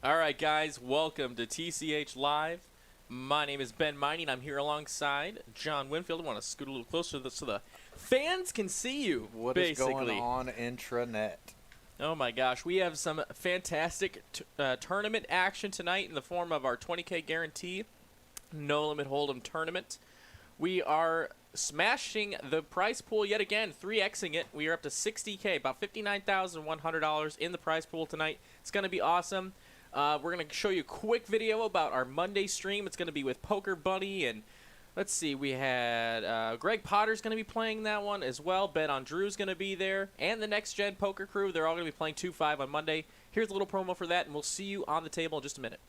All right, guys, welcome to TCH Live. My name is Ben Miney, and I'm here alongside John Winfield. I want to scoot a little closer so the fans can see you, What basically. is going on intranet? Oh, my gosh. We have some fantastic tournament action tonight in the form of our 20K guarantee No Limit Hold'em tournament. We are smashing the prize pool yet again, 3xing it. We are up to 60K, about $59,100 in the prize pool tonight. It's going to be awesome. We're going to show you a quick video about our Monday stream. It's going to be with Poker Bunny, and let's see, we had Greg Potter's going to be playing that one as well. Ben Andrew's going to be there, and the Next Gen Poker Crew. They're all going to be playing 2-5 on Monday. Here's a little promo for that, and we'll see you on the table in just a minute.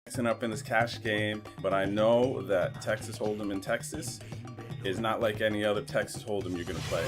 Mixing up in this cash game, but I know that Texas Hold'em in Texas is not like any other Texas Hold'em you're gonna play.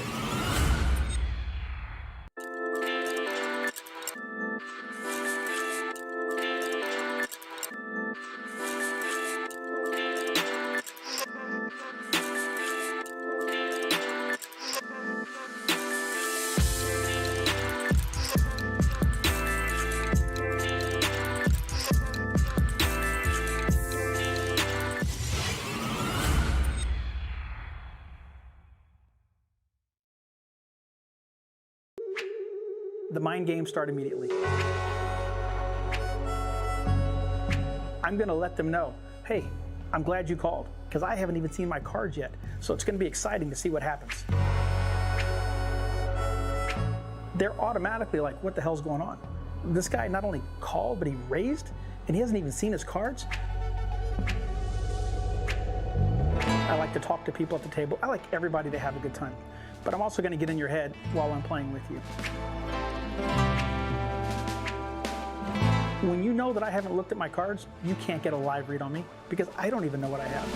The mind games start immediately. I'm going to let them know, hey, I'm glad you called, because I haven't even seen my cards yet. So it's going to be exciting to see what happens. They're automatically like, what the hell's going on? This guy not only called, but he raised, and he hasn't even seen his cards. I like to talk to people at the table. I like everybody to have a good time. But I'm also going to get in your head while I'm playing with you. When you know that I haven't looked at my cards, you can't get a live read on me because I don't even know what I have.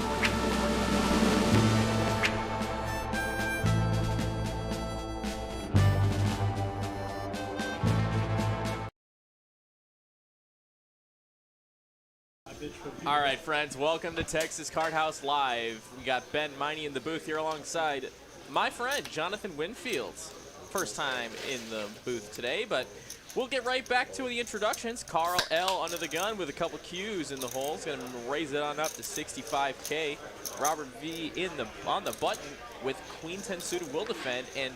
All right, friends, welcome to Texas Courthouse Live. We got Ben Miney in the booth here alongside my friend, Jonathan Winfield. First time in the booth today, but we'll get right back to the introductions. Carl L. under the gun with a couple Qs in the hole. He's going to raise it on up to 65K. Robert V. on the button with Queen 10 suited will defend, and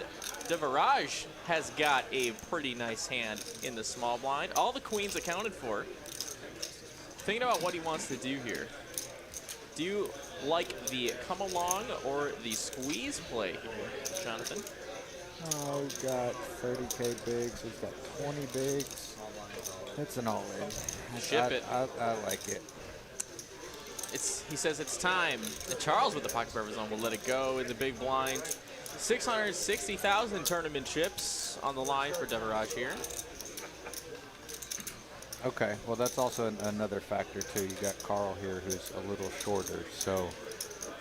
Devaraj has got a pretty nice hand in the small blind. All the queens accounted for. Thinking about what he wants to do here. Do you like the come along or the squeeze play here, Jonathan? Oh, we've got 30K bigs. We've got 20 bigs. It's an all-in. Ship it. I like it. He says it's time. And Charles with the pocket buffer zone will let it go in the big blind. 660,000 tournament chips on the line for Devaraj here. Okay, well that's also another factor too. You got Carl here who's a little shorter, so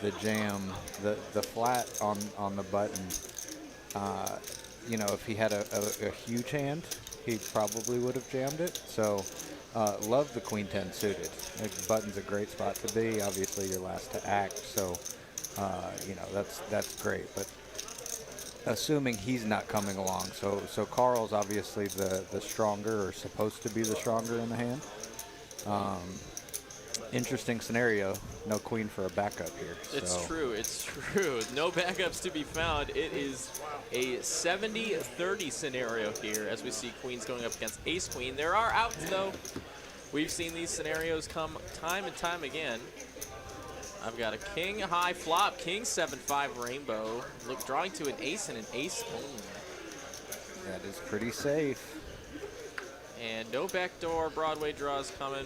the jam, the flat on the button. You know, if he had a huge hand, he probably would have jammed it. So, love the Queen 10 suited. The button's a great spot to be. Obviously, you're last to act, so you know that's great. But assuming he's not coming along, so Carl's obviously the stronger, or supposed to be the stronger in the hand. Interesting scenario. No queen for a backup here. It's true. It's true. No backups to be found. It is a 70-30 scenario here as we see queens going up against ace queen. There are outs, though. We've seen these scenarios come time and time again. I've got a king high flop, king 7-5 rainbow. Look, drawing to an ace and an ace only. That is pretty safe. And no backdoor Broadway draws coming.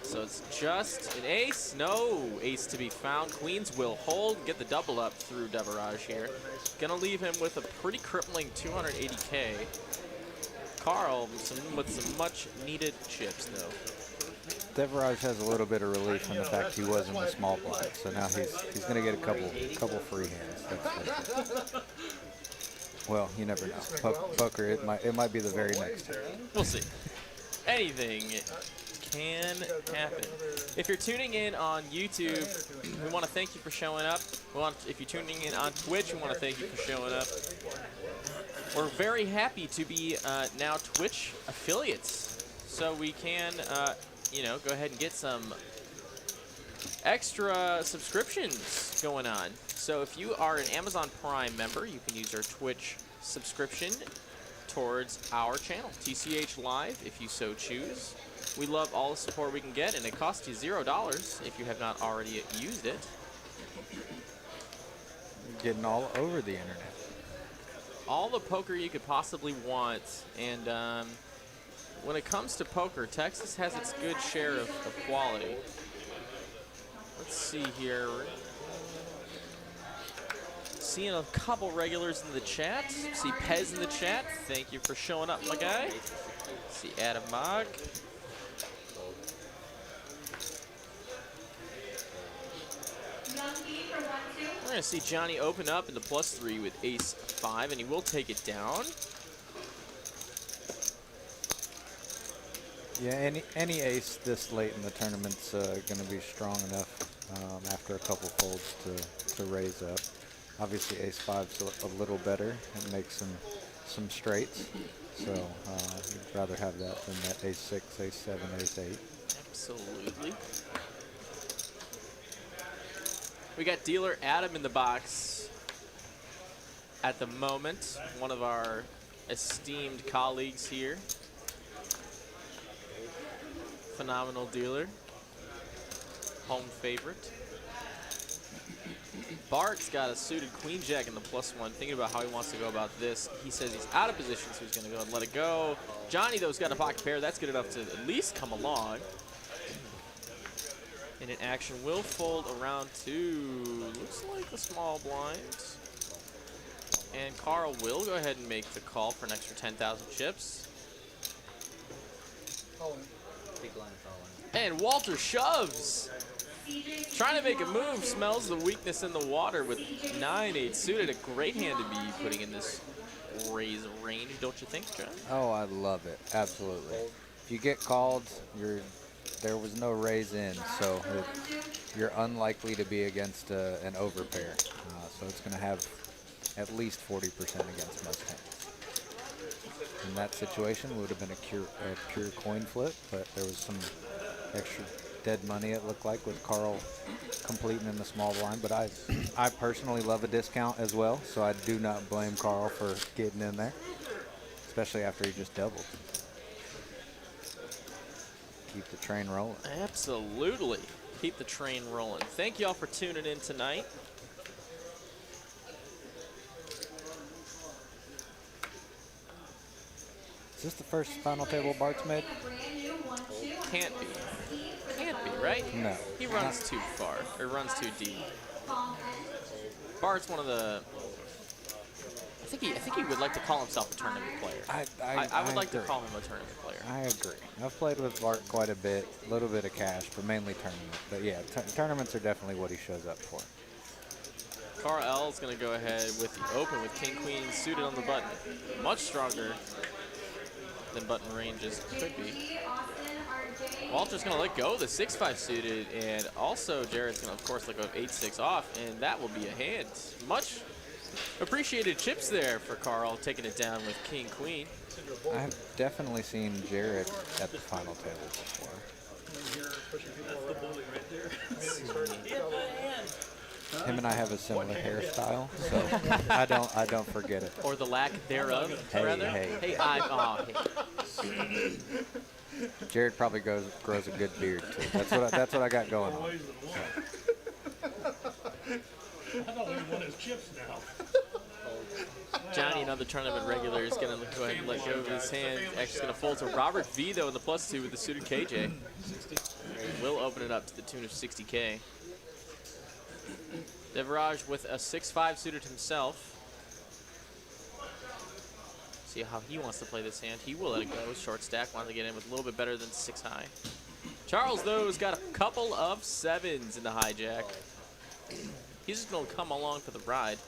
So it's just an ace. No ace to be found. Queens will hold, get the double up through Devaraj here. Gonna leave him with a pretty crippling 280K. Carl with some much needed chips though. Devaraj has a little bit of relief in the fact he was in the small blind, so now he's gonna get a couple free hands. That's well, you never know. Poker, it might be the very next hand. We'll see. Anything can happen. If you're tuning in on YouTube, we want to thank you for showing up. If you're tuning in on Twitch, we want to thank you for showing up. We're very happy to be now Twitch affiliates, so we can, go ahead and get some extra subscriptions going on. So if you are an Amazon Prime member, you can use our Twitch subscription towards our channel, TCHLive, if you so choose. We love all the support we can get, and it costs you $0 if you have not already used it. Getting all over the internet. All the poker you could possibly want, and when it comes to poker, Texas has its good share of quality. Let's see here. Seeing a couple regulars in the chat. See Pez in the chat. Thank you for showing up, my guy. See Adam Mog. We're going to see Johnny open up in the +3 with ace-5, and he will take it down. Yeah, any ace this late in the tournament's going to be strong enough after a couple folds to raise up. Obviously, ace-5's a little better and makes some straights. So you'd rather have that than that ace-6, ace-7, ace-8. Absolutely. We got dealer Adam in the box at the moment. One of our esteemed colleagues here. Phenomenal dealer. Home favorite. Bart's got a suited queen jack in the +1. Thinking about how he wants to go about this. He says he's out of position, so he's going to go and let it go. Johnny, though, has got a pocket pair. That's good enough to at least come along. And an action will fold around to, looks like the small blind. And Carl will go ahead and make the call for an extra 10,000 chips. And Walter shoves. Trying to make a move, smells the weakness in the water with 9-8 suited. A great hand to be putting in this raise range, don't you think, John? Oh, I love it. Absolutely. If you get called, there was no raise in, so you're unlikely to be against an overpair. So it's going to have at least 40% against most hands. In that situation, it would have been a pure coin flip, but there was some extra dead money, it looked like, with Carl completing in the small blind. But I personally love a discount as well, so I do not blame Carl for getting in there, especially after he just doubled. Keep the train rolling. Absolutely. Keep the train rolling. Thank you all for tuning in tonight. Is this the first final table Bart's made? Can't be. Can't be, right? No. He runs too far, or runs too deep. Bart's one of the... I think he would like to call himself a tournament player. I would like to call him a tournament player. I agree. I've played with Bart quite a bit, a little bit of cash, but mainly tournament. But yeah, tournaments are definitely what he shows up for. Carl L is going to go ahead with the open with king queen suited on the button. Much stronger than button ranges could be. Walter's going to let go of the 6-5 suited, and also Jared's going to, of course, let go of 8-6 off, and that will be a hand. Much appreciated chips there for Carl, taking it down with king queen. I've definitely seen Jared at the final table before. Him and I have a similar hairstyle, so I don't forget it. Or the lack thereof, rather. Hey. Hey. Jared probably grows a good beard too. That's what I got going on. I don't even want his chips now. Johnny, another tournament regular, is going to go ahead and let go of his hand. Actually going to fold to Robert V, though, in the +2 with the suited KJ. Will open it up to the tune of 60K. Devaraj with a 6-5 suited himself. See how he wants to play this hand. He will let it go. Short stack, wanted to get in with a little bit better than 6 high. Charles, though, has got a couple of 7s in the hijack. He's just going to come along for the ride.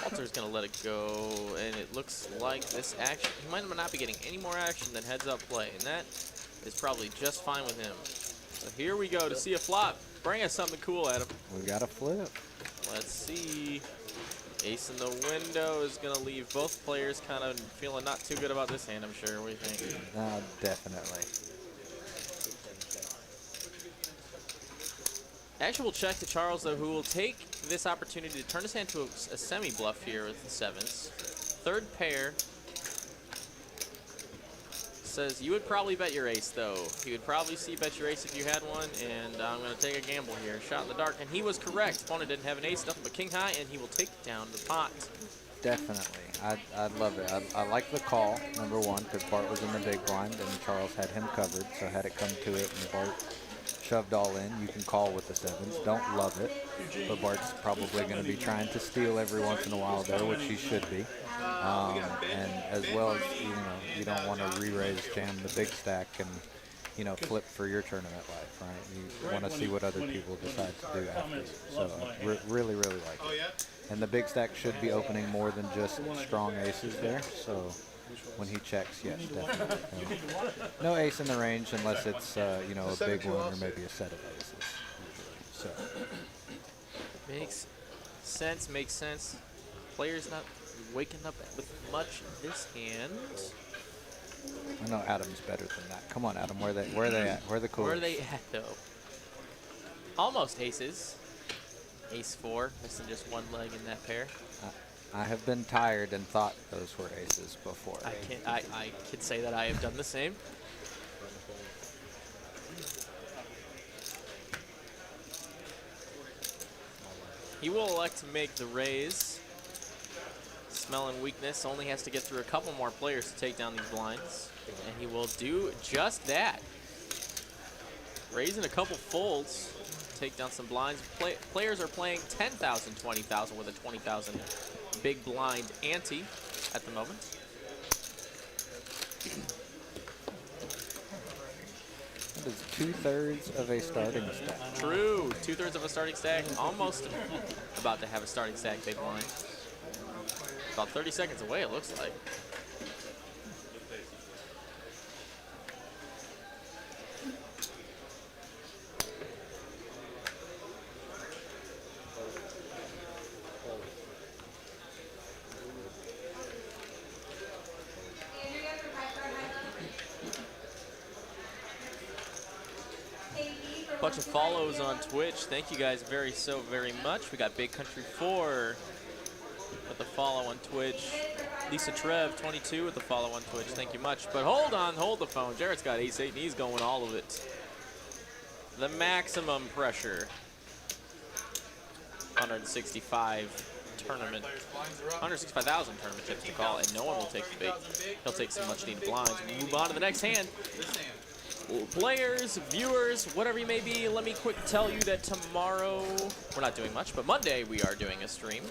Walter's going to let it go, and it looks like this action, he might not be getting any more action than heads-up play, and that is probably just fine with him. So here we go to see a flop. Bring us something cool, Adam. We got a flip. Let's see. Ace in the window is going to leave both players kind of feeling not too good about this hand, I'm sure. What do you think? Definitely. Actual check to Charles, though, who will take this opportunity to turn his hand to a semi-bluff here with the 7s. Third pair. Says you would probably bet your ace, though. You would probably bet your ace if you had one, and I'm going to take a gamble here. Shot in the dark, and he was correct. Opponent didn't have an ace, nothing but king high, and he will take down the pot. Definitely. I love it. I like the call, number one, because Bart was in the big blind, and Charles had him covered, so had it come to it, and Bart shoved all in, you can call with the 7s. Don't love it, but Bart's probably going to be trying to steal every once in a while there, which he should be. And as well as, you don't want to re-raise jam the big stack and, flip for your tournament life, right? You want to see what other people decide to do after. So really, really like it. And the big stack should be opening more than just strong aces there. So when he checks, yes, definitely. No ace in the range unless it's, a big one or maybe a set of aces. So. Makes sense. Player's not waking up with much in this hand. I know Adam's better than that. Come on, Adam. Where are they at? Where are the coolers? Where are they at, though? Almost aces. Ace 4, missing just one leg in that pair. I have been tired and thought those were aces before. I can say that I have done the same. He will elect to make the raise. Smelling weakness, only has to get through a couple more players to take down these blinds. And he will do just that. Raising a couple folds, take down some blinds. Players are playing 10,000, 20,000 with a 20,000 big blind ante at the moment. That is 2/3 of a starting stack. True, 2/3 of a starting stack. Almost about to have a starting stack big blind. About 30 seconds away, it looks like. Bunch of follows on Twitch. Thank you guys very much. We got Big Country 4 with the follow on Twitch. Lisa Trev 22 with the follow on Twitch. Thank you much. But hold the phone. Jarrett's got ace 8 and he's going all of it. The maximum pressure. 165 tournament. 165,000 tournament chips to call, and no one will take the big. He'll take some much needed blinds. We'll move on to the next hand. Players, viewers, whatever you may be, let me quick tell you that tomorrow, we're not doing much, but Monday we are doing a stream.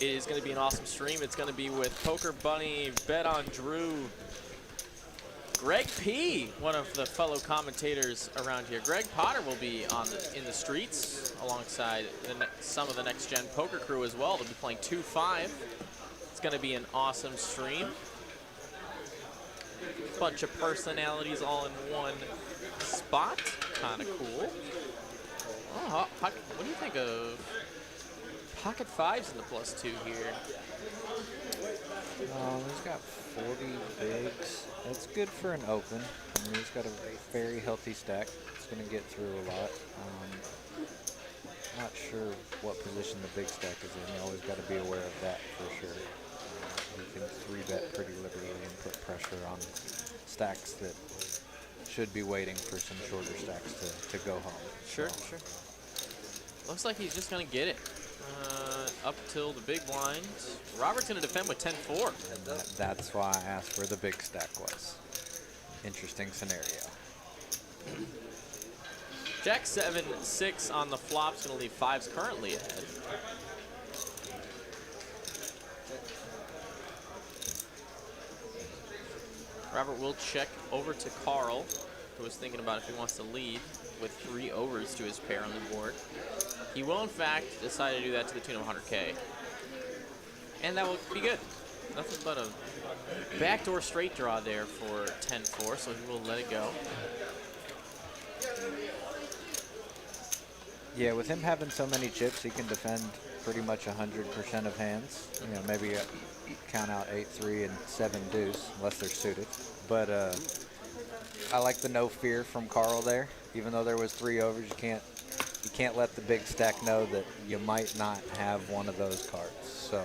It is going to be an awesome stream. It's going to be with Poker Bunny, Bet on Drew, Greg P., one of the fellow commentators around here. Greg Potter will be in the streets alongside some of the Next Gen Poker crew as well. They'll be playing 2-5. It's going to be an awesome stream. Bunch of personalities all in one spot. Kind of cool. Oh, what do you think of pocket 5s in the +2 here? He's got 40 bigs. That's good for an open. I mean, he's got a very healthy stack. It's going to get through a lot. Not sure what position the big stack is in. You always got to be aware of that for sure. You can 3-bet pretty liberally and put pressure on stacks that should be waiting for some shorter stacks to go home. Sure, so, sure. Looks like he's just going to get it. Up till the big blind. Robert's going to defend with 10-4. That's why I asked where the big stack was. Interesting scenario. Jack 7-6 on the flop's going to leave 5s currently ahead. Robert will check over to Carl, who was thinking about if he wants to lead with 3 overs to his pair on the board. He will, in fact, decide to do that to the tune of 100K. And that will be good. Nothing but a backdoor straight draw there for 10-4, so he will let it go. Yeah, with him having so many chips, he can defend pretty much 100% of hands. You know, maybe count out 8-3 and 7 deuce, unless they're suited. But I like the no fear from Carl there. Even though there was 3 overs, you can't let the big stack know that you might not have one of those cards. So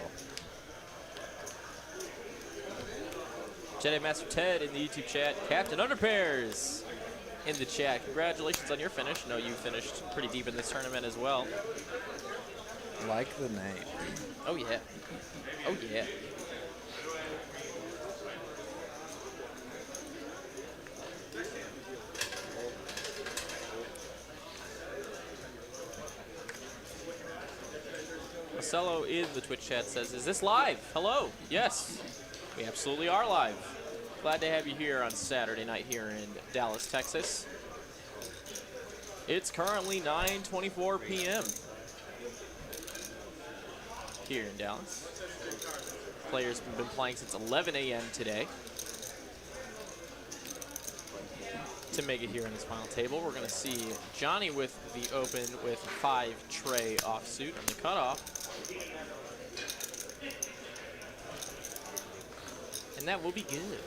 Jedi Master Ted in the YouTube chat. Captain Underpairs in the chat. Congratulations on your finish. I know you finished pretty deep in this tournament as well. like the name. Oh, yeah. Oh, yeah. Marcelo in the Twitch chat says, is this live? Hello. Yes, we absolutely are live. Glad to have you here on Saturday night here in Dallas, Texas. It's currently 9:24 p.m. here in Dallas. Players have been playing since 11 a.m. today. To make it here in this final table, we're going to see Johnny with the open with 5 tray offsuit on the cutoff. And that will be good.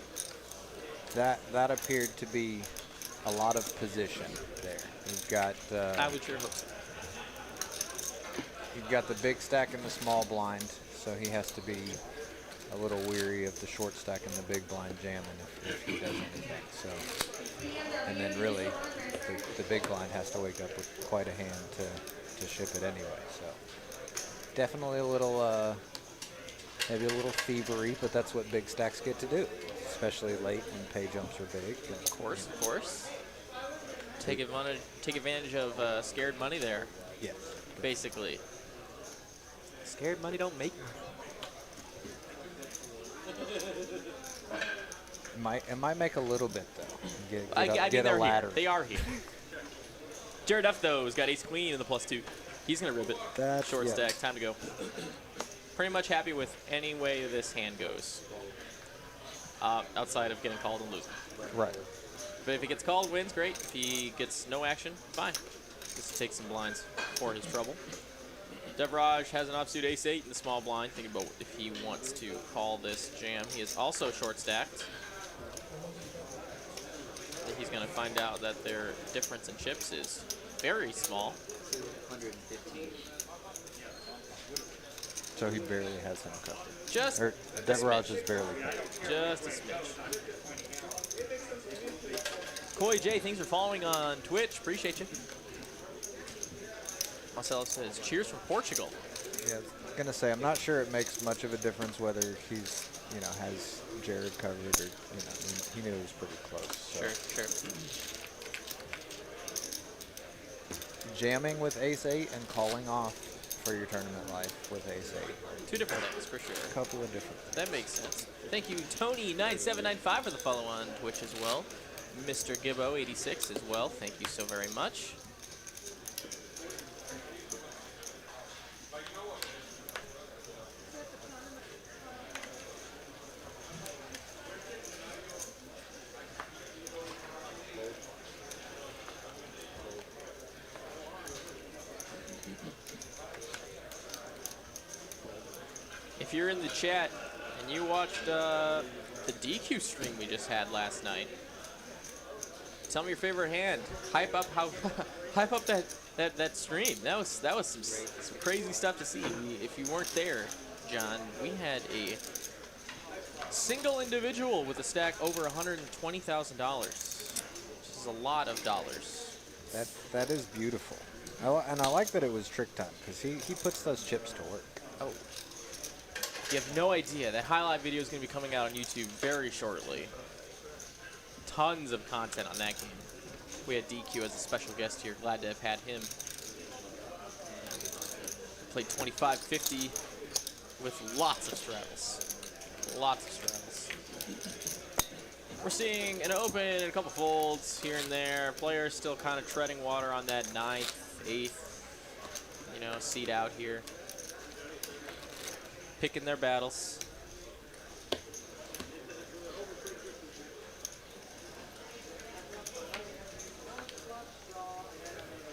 That appeared to be a lot of position there. You've got I would sure hope so. you've got the big stack and the small blind, so he has to be a little weary of the short stack and the big blind jamming if he does anything. So, and then really, the big blind has to wake up with quite a hand to ship it anyway. So, definitely a little, maybe a little thievery, but that's what big stacks get to do, especially late when pay jumps are big. Of course, of course. Take advantage of scared money there. Yeah. Basically. Scared money don't make money. It might make a little bit though. I mean, a ladder. They are here. Jared F though has got ace queen in the +2. He's gonna rip it. That's, short yeah. stack. Time to go. Pretty much happy with any way this hand goes. Outside of getting called and losing. Right. But if he gets called, wins, great. If he gets no action, fine. Just take some blinds for his trouble. Devraj has an offsuit ace-8 in the small blind. Thinking about if he wants to call this jam. He is also short stacked. He's going to find out that their difference in chips is very small. 115. So he barely has him covered. Just Or a Devraj smidge. is barely covered. Just a smidge. Koi J, thanks for following on Twitch. Appreciate you. Marcelo says, cheers from Portugal. Yeah, I was gonna say I'm not sure it makes much of a difference whether he's has Jared covered or he knew it was pretty close. So. Sure. Jamming with ace-8 and calling off for your tournament life with ace-8. 2 different things for sure. A couple of different things. That makes sense. Thank you, Tony9795 for the follow on Twitch as well. Mr. Gibbo86 as well. Thank you so very much. If you're in the chat and you watched the DQ stream we just had last night, tell me your favorite hand. Hype up that stream. That was some crazy stuff to see. If you weren't there, John, we had a single individual with a stack over $120,000, which is a lot of dollars. That is beautiful. And I like that it was trick time because he puts those chips to work. Oh. You have no idea. That highlight video is going to be coming out on YouTube very shortly. Tons of content on that game. We had DQ as a special guest here. Glad to have had him. Played 25-50 with lots of straddles. Lots of straddles. We're seeing an open and a couple folds here and there. Players still kind of treading water on that 9th, 8th, you know, seed out here. Picking their battles.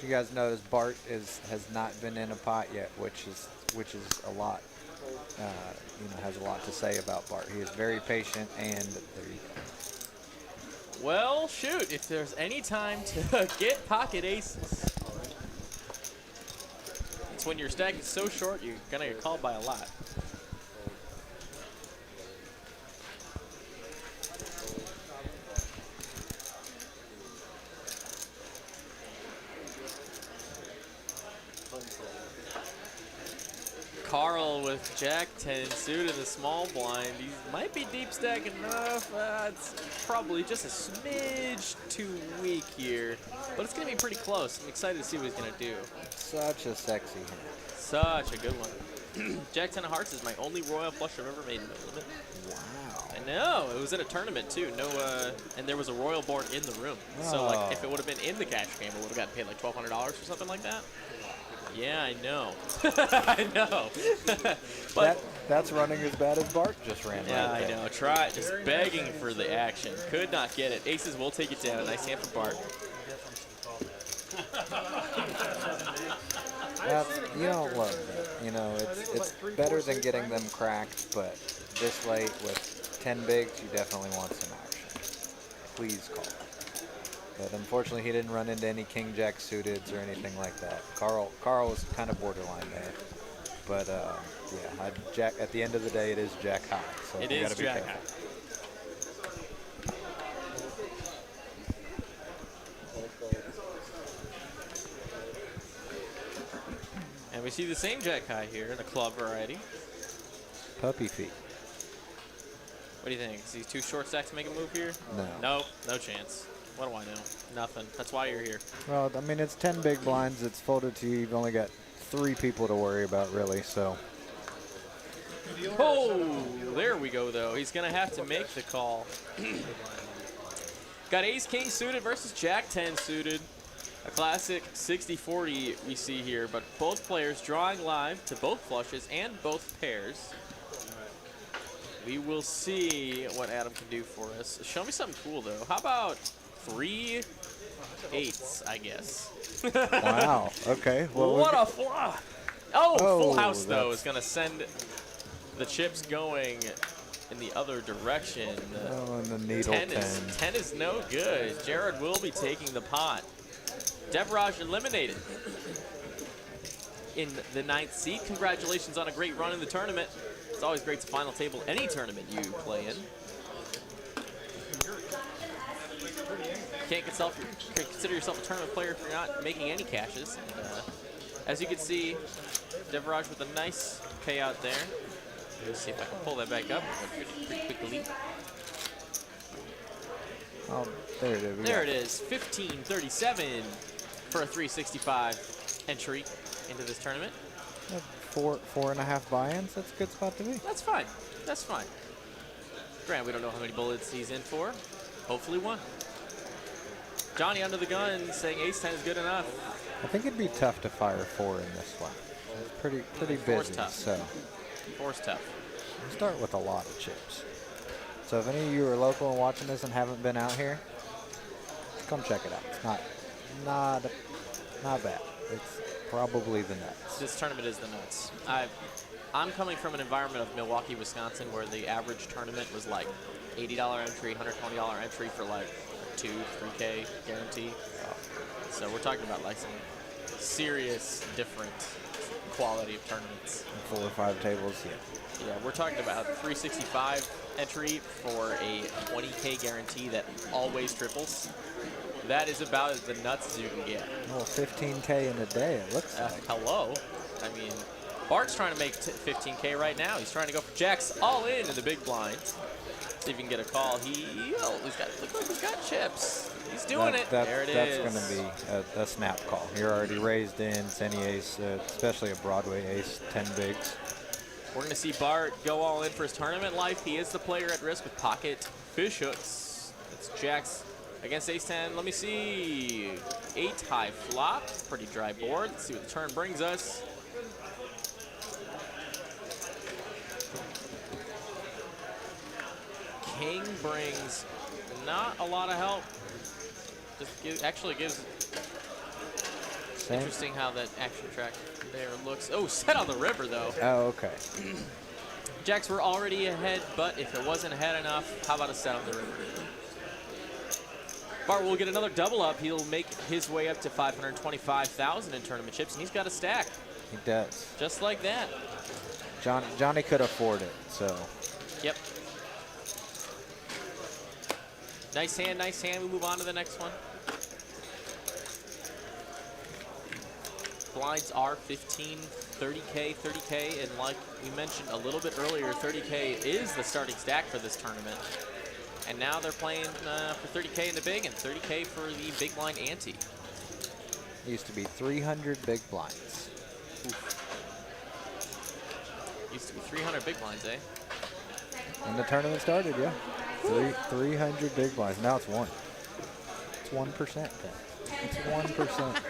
You guys notice Bart has not been in a pot yet, which is a lot. You know, has a lot to say about Bart. He is very patient, and there you go. Well, shoot, if there's any time to get pocket aces, it's when your stack is so short you're gonna get called by a lot. Carl with Jack 10 suited in the small blind. He might be deep stack enough. It's probably just a smidge too weak here, but it's going to be pretty close. I'm excited to see what he's going to do. Such a sexy hand. Such a good one. Jack 10 of hearts is my only royal flush I've ever made in the limit. Wow. I know. It was in a tournament too. No, and there was a royal board in the room. So like, if it would have been in the cash game, it would have gotten paid like $1,200 or something like that. Yeah, I know. I know. But that's running as bad as Bart just ran. yeah, right I there. know. Try just begging for the action. Could not get it. Aces will take it down. Nice hand for Bart. You don't love that. You know, it's better than getting them cracked, but this late with 10 bigs, you definitely want some action. Please call. But unfortunately, he didn't run into any King Jack suiteds or anything like that. Carl was kind of borderline there. But yeah, Jack. At the end of the day, it is Jack high. So It you is gotta be Jack careful. high. And we see the same Jack high here in the club variety. Puppy feet. What do you think? Is he too short stack to make a move here? No. Nope, no chance. What do I know? Nothing. That's why you're here. Well, I mean, it's 10 big blinds. It's folded to you. You've only got 3 people to worry about, really. So. Oh, there we go, though. He's going to have to make the call. Got ace king suited versus jack 10 suited. A classic 60-40 we see here, but both players drawing live to both flushes and both pairs. We will see what Adam can do for us. Show me something cool, though. How about 3 8s, I guess? Wow. Okay. Well, What a flush! Oh, full Oh, house, though, that's- is going to send the chips going in the other direction. Oh, and the needle 10 10. is, 10 is no good. Jared will be taking the pot. Devraj eliminated in the 9th seed. Congratulations on a great run in the tournament. It's always great to final table any tournament you play in. Can't consider yourself a tournament player if you're not making any cashes. And, as you can see, Devraj with a nice payout there. Let's see if I can pull that back up pretty quickly. Oh, there it is. There it is, 15-37 for a 365 entry into this tournament. 4.5 buy-ins. That's a good spot to be. That's fine. That's fine. Grant, we don't know how many bullets he's in for. Hopefully 1. Johnny under the gun saying ace 10 is good enough. I think it'd be tough to fire 4 in this one. It's pretty Four's busy. tough. So 4's tough. we start with a lot of chips. So if any of you are local and watching this and haven't been out here, come check it out. It's not bad. It's probably the nuts. This tournament is the nuts. I'm coming from an environment of Milwaukee, Wisconsin, where the average tournament was like $80 entry, $120 entry for like 2, 3K guarantee. So we're talking about like some serious different quality of tournaments. 4 or 5 tables, yeah. Yeah, we're talking about 365 entry for a 20K guarantee that always triples. That is about as the nuts as you can get. Well, 15K in a day, it looks like. Hello. I mean, Bart's trying to make 15K right now. He's trying to go for jacks all in the big blind. See if he can get a call. He's got, look like he's got chips. He's doing it. There it is. That's going to be a snap call. You're already raised in, it's any ace, especially a Broadway ace, 10 bigs. We're going to see Bart go all in for his tournament life. He is the player at risk with pocket fish hooks. It's jacks against ace-10. Let me see. 8 high flop. Pretty dry board. Let's see what the turn brings us. King brings not a lot of help. Just actually gives. Same. Interesting how that action track there looks. Oh, set on the river though. Oh, okay. Jacks were already ahead, but if it wasn't ahead enough, how about a set on the river? Bart will get another double up. He'll make his way up to 525,000 in tournament chips, and he's got a stack. He does. Just like that. Johnny could afford it, so. Yep. Nice hand, nice hand. We move on to the next one. Blinds are 15, 30K, 30K, and like we mentioned a little bit earlier, 30K is the starting stack for this tournament. And now they're playing for 30K in the big and 30K for the big blind ante. It used to be 300 big blinds. Oof. Used to be 300 big blinds, eh? When the tournament started, yeah. 300 big blinds. Now it's 1. It's 1%. Then. It's 1%.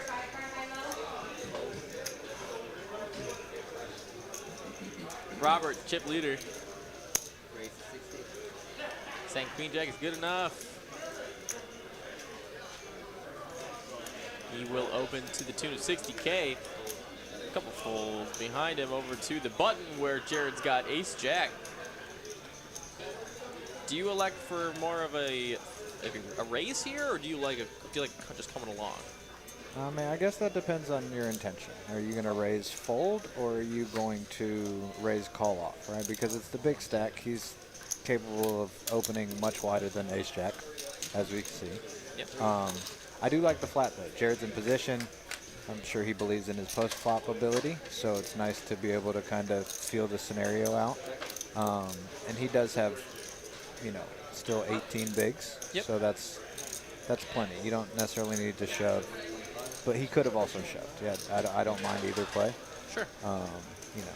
Robert, chip leader, Raise 60. saying Queen Jack is good enough. He will open to the tune of 60K. A couple folds behind him over to the button where Jared's got Ace Jack. Do you elect for more of a raise here, or do you like just coming along? I mean, I guess that depends on your intention. Are you going to raise fold, or are you going to raise call off, right? Because it's the big stack. He's capable of opening much wider than ace jack, as we can see. Yep. I do like the flat though. Jared's in position. I'm sure he believes in his post flop ability, so it's nice to be able to kind of feel the scenario out. And he does have, you know, still 18 bigs, yep. So that's plenty. You don't necessarily need to shove. But he could have also shoved. Yeah, I don't mind either play. Sure. You know.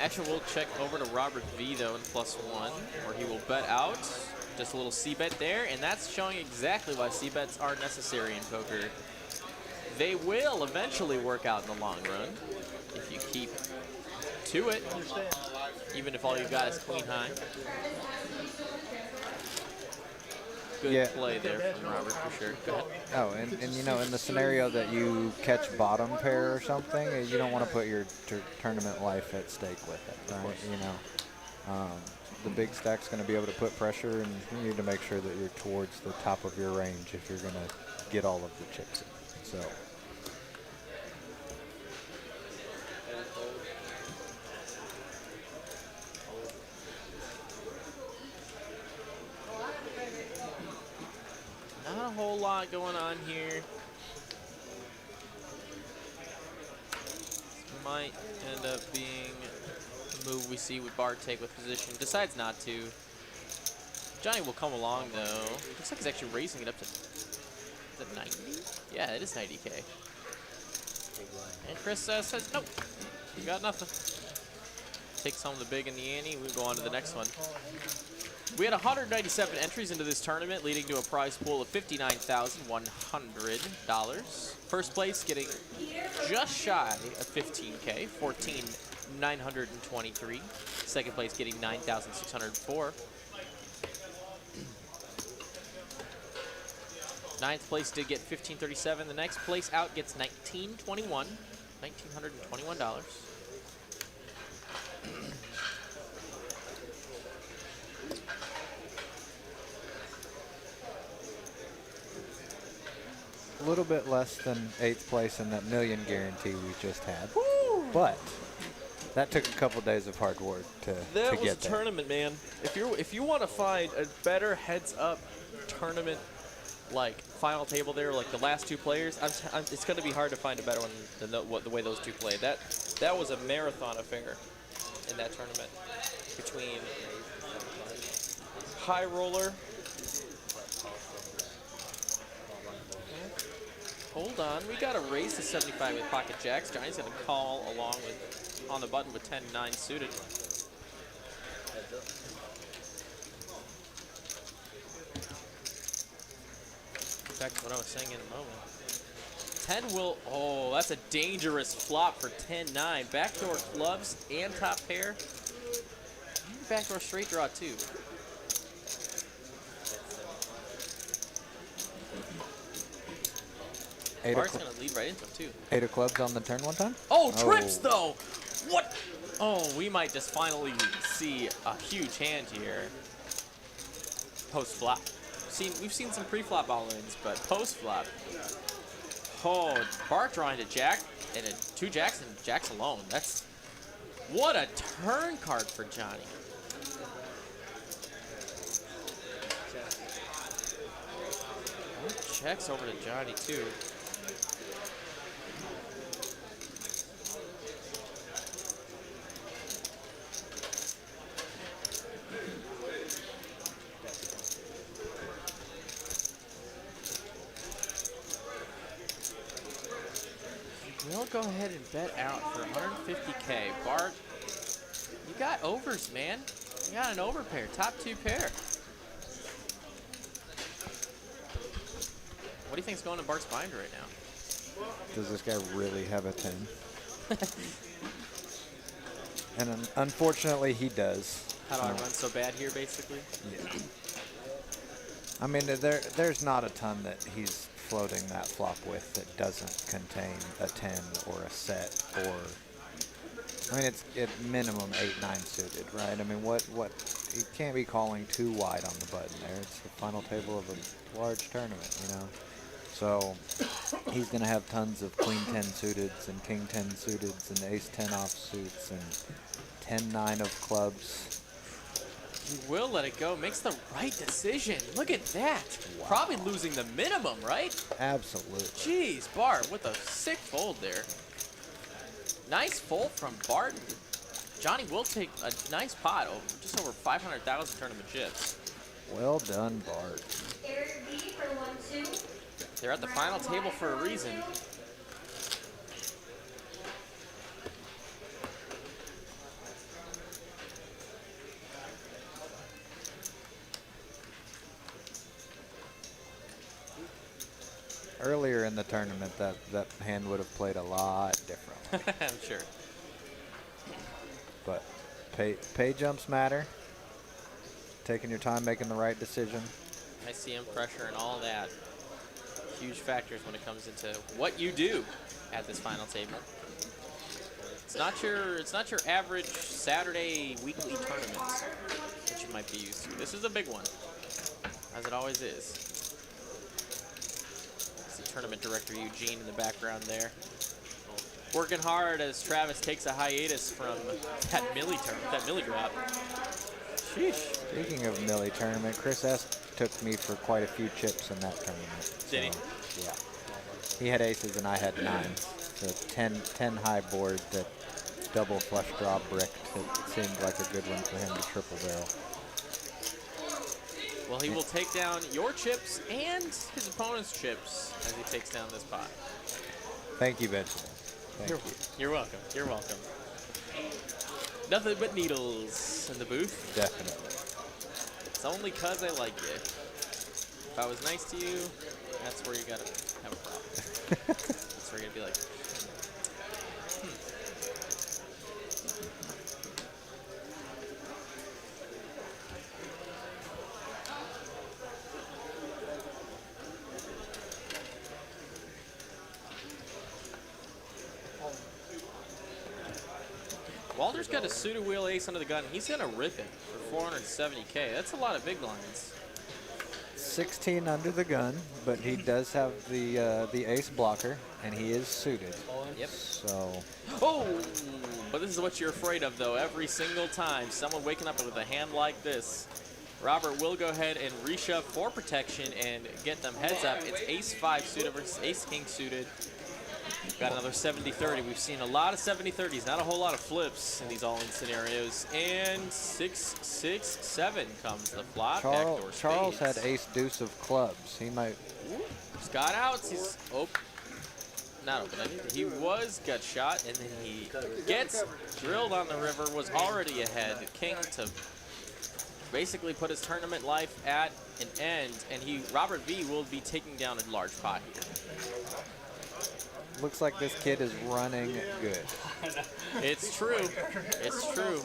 Actually, we'll check over to Robert V, though, in +1, where he will bet out. Just a little C-bet there, and that's showing exactly why C-bets are necessary in poker. They will eventually work out in the long run if you keep to it, even if all you've got is queen high. Good play there from Robert, for sure. Go ahead. Oh, and you know, in the scenario that you catch bottom pair or something, you don't want to put your tournament life at stake with it, right? You know, the big stack's going to be able to put pressure, and you need to make sure that you're towards the top of your range if you're going to get all of the chips in. So. Not a whole lot going on here. This might end up being a move we see with Bart take with position. Decides not to. Johnny will come along though. Looks like he's actually raising it up to, is it 90? Yeah, it is 90K. And Chris says, nope, you got nothing. Takes home the big in the ante. We'll go on to the next one. We had 197 entries into this tournament, leading to a prize pool of $59,100. First place getting just shy of 15K, 14,923. Second place getting 9,604. Ninth place did get 1,537. The next place out gets 1,921, $1,921. A little bit less than 8th place in that million guarantee we just had. Woo! But that took a couple days of hard work to get there. That was a tournament, man. If you want to find a better heads-up tournament like final table there, like the last two players, it's going to be hard to find a better one than the way those two played. That was a marathon affair in that tournament between High Roller. Hold on, we got a raise to 75 with pocket jacks. Johnny's going to call along with on the button with 10-9 suited. Back to what I was saying in a moment. 10 will, oh, that's a dangerous flop for 10-9. Backdoor clubs and top pair. And backdoor straight draw too. Bart's gonna lead right into him too. 8 of clubs on the turn one time? Oh, trips though! What? Oh, we might just finally see a huge hand here. Post flop. We've seen some pre-flop all-ins, but post-flop. Oh, Bart drawing to jack, and two jacks and jacks alone. That's, what a turn card for Johnny. Checks over to Johnny too. We'll go ahead and bet out for 150K. Bart, you got overs, man. You got an overpair, top two pair. What do you think's going in Bart's binder right now? Does this guy really have a 10? And unfortunately, he does. How do I run so bad here, basically? Yeah. I mean, there's not a ton that he's floating that flop with that doesn't contain a 10 or a set or, I mean, it's at minimum 8-9 suited, right? I mean, what you can't be calling too wide on the button there. It's the final table of a large tournament, you know. So he's going to have tons of queen 10 suiteds and king 10 suiteds and ace 10 offsuits and 10-9 of clubs. He will let it go. Makes the right decision. Look at that. Wow. Probably losing the minimum, right? Absolutely. Jeez, Bart with a sick fold there. Nice fold from Bart. Johnny will take a nice pot, just over 500,000 tournament chips. Well done, Bart. Eric B for 1-2. They're at the final table for a reason. Earlier in the tournament, that hand would have played a lot differently. I'm sure. But pay jumps matter. Taking your time, making the right decision. ICM pressure and all that. Huge factors when it comes into what you do at this final table. It's not your average Saturday weekly tournament that you might be used to. This is a big one, as it always is. Tournament director Eugene in the background there. Working hard as Travis takes a hiatus from that Millie drop. Sheesh. Speaking of Millie tournament, Chris S. took me for quite a few chips in that tournament. Did he? Yeah. He had aces and I had nines. So 10 high board that double flush draw brick. It seemed like a good one for him to triple barrel. Well, he will take down your chips and his opponent's chips as he takes down this pot. Thank you, Benjamin. Thank you. You're welcome. You're welcome. Nothing but needles in the booth. Definitely. It's only 'cause I like you. If I was nice to you, that's where you gotta have a problem. That's where you're gonna be like, Walter's got a suited wheel ace under the gun. He's gonna rip it for 470K. That's a lot of big blinds. 16 under the gun, but he does have the ace blocker, and he is suited. Yep. So. Oh, but this is what you're afraid of, though. Every single time, someone waking up with a hand like this, Robert will go ahead and reshove for protection and get them heads up. It's ace-5 suited versus ace-king suited. Got another 70-30. We've seen a lot of 70-30s, not a whole lot of flips in these all-in scenarios. And 6-6-7 comes the flop. Backdoor Charles spades. had ace-deuce of clubs. He might. Scott outs. He's not open. He was gut shot, and then he gets drilled on the river. Was already ahead. King to basically put his tournament life at an end, and Robert V will be taking down a large pot here. Looks like this kid is running good. It's true. It's true.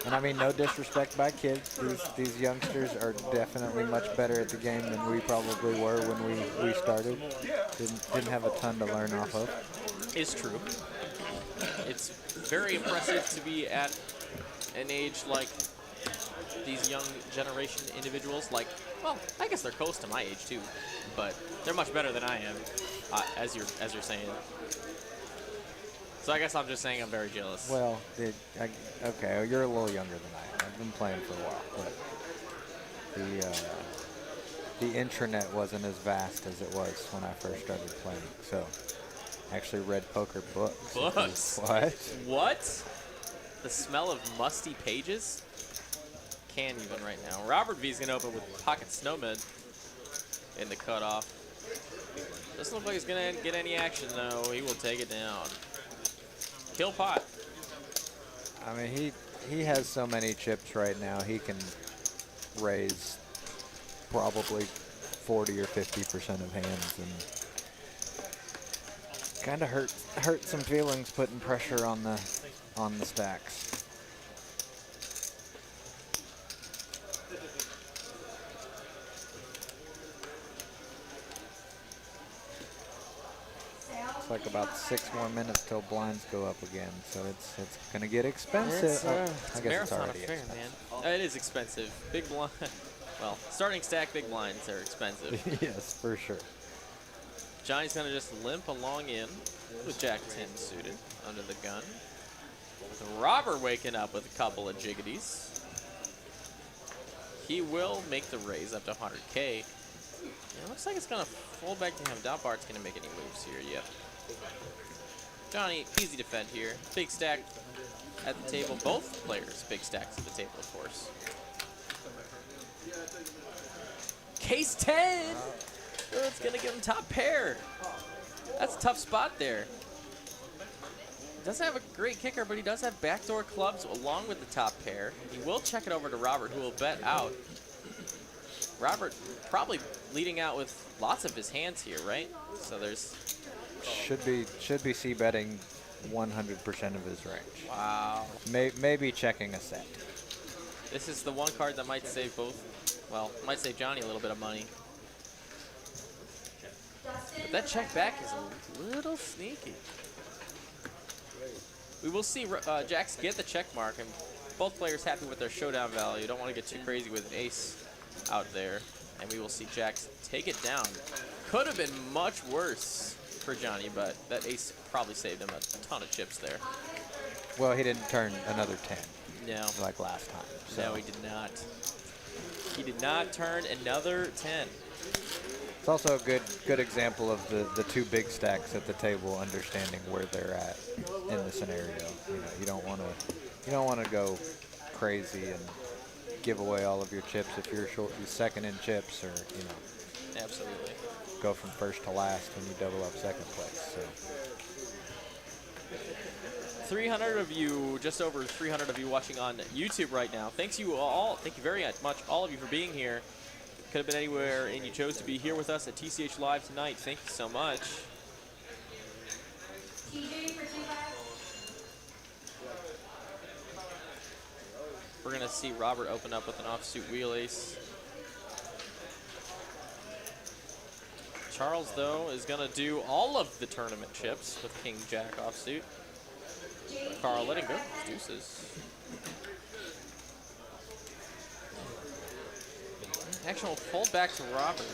And I mean, no disrespect by kids. These youngsters are definitely much better at the game than we probably were when we started. Didn't have a ton to learn off of. It's true. It's very impressive to be at an age like these young generation individuals. Like, well, I guess they're close to my age too, but they're much better than I am, as you're saying. So I guess I'm just saying I'm very jealous. Well, okay, you're a little younger than I am. I've been playing for a while, but the intranet wasn't as vast as it was when I first started playing. So, actually read poker books. Books? What? What? The smell of musty pages? Can't even right now. Robert V's gonna open with pocket snowman in the cutoff. Doesn't look like he's gonna get any action though. He will take it down. Kill pot. I mean, he has so many chips right now. He can raise probably 40 or 50% of hands, and kind of hurt some feelings putting pressure on the stacks. It's like about 6 more minutes till blinds go up again, so it's gonna get expensive. I guess it's already expensive. Man. It is expensive. Big blind. Well, starting stack big blinds are expensive. Yes, for sure. Johnny's gonna just limp along in with Jack 10 suited under the gun. Robert waking up with a couple of jiggities. He will make the raise up to 100K. It looks like it's gonna fold back to him. Doubt Bart's gonna make any moves here yet. Johnny, easy defend here. Big stack at the table. Both players big stacks at the table, of course. Case 10! Oh, it's gonna give him top pair. That's a tough spot there. Doesn't have a great kicker, but he does have backdoor clubs along with the top pair. He will check it over to Robert, who will bet out. Robert probably leading out with lots of his hands here, right? So there's should be c-betting 100% of his range. Wow. Maybe checking a set. This is the one card that might save both. Well, might save Johnny a little bit of money. But that check back is a little sneaky. We will see Jax get the check mark, and both players happy with their showdown value. Don't want to get too crazy with an ace out there. And we will see Jax take it down. Could have been much worse for Johnny, but that ace probably saved him a ton of chips there. Well, he didn't turn another 10. No. Like last time. So. No, he did not. He did not turn another 10. It's also a good example of the two big stacks at the table understanding where they're at in the scenario. You know, you don't want to go crazy and give away all of your chips if you're second in chips, or Absolutely. go from first to last when you double up second place. So 300 of you, just over 300 of you watching on YouTube right now. Thank you very much, all of you, for being here. Could have been anywhere, and you chose to be here with us at TCH Live tonight. Thank you so much. TJ for 2-5. We're going to see Robert open up with an offsuit wheel ace. Charles, though, is going to do all of the tournament chips with King Jack offsuit. Carl letting go his deuces. Actual fold back to Robert.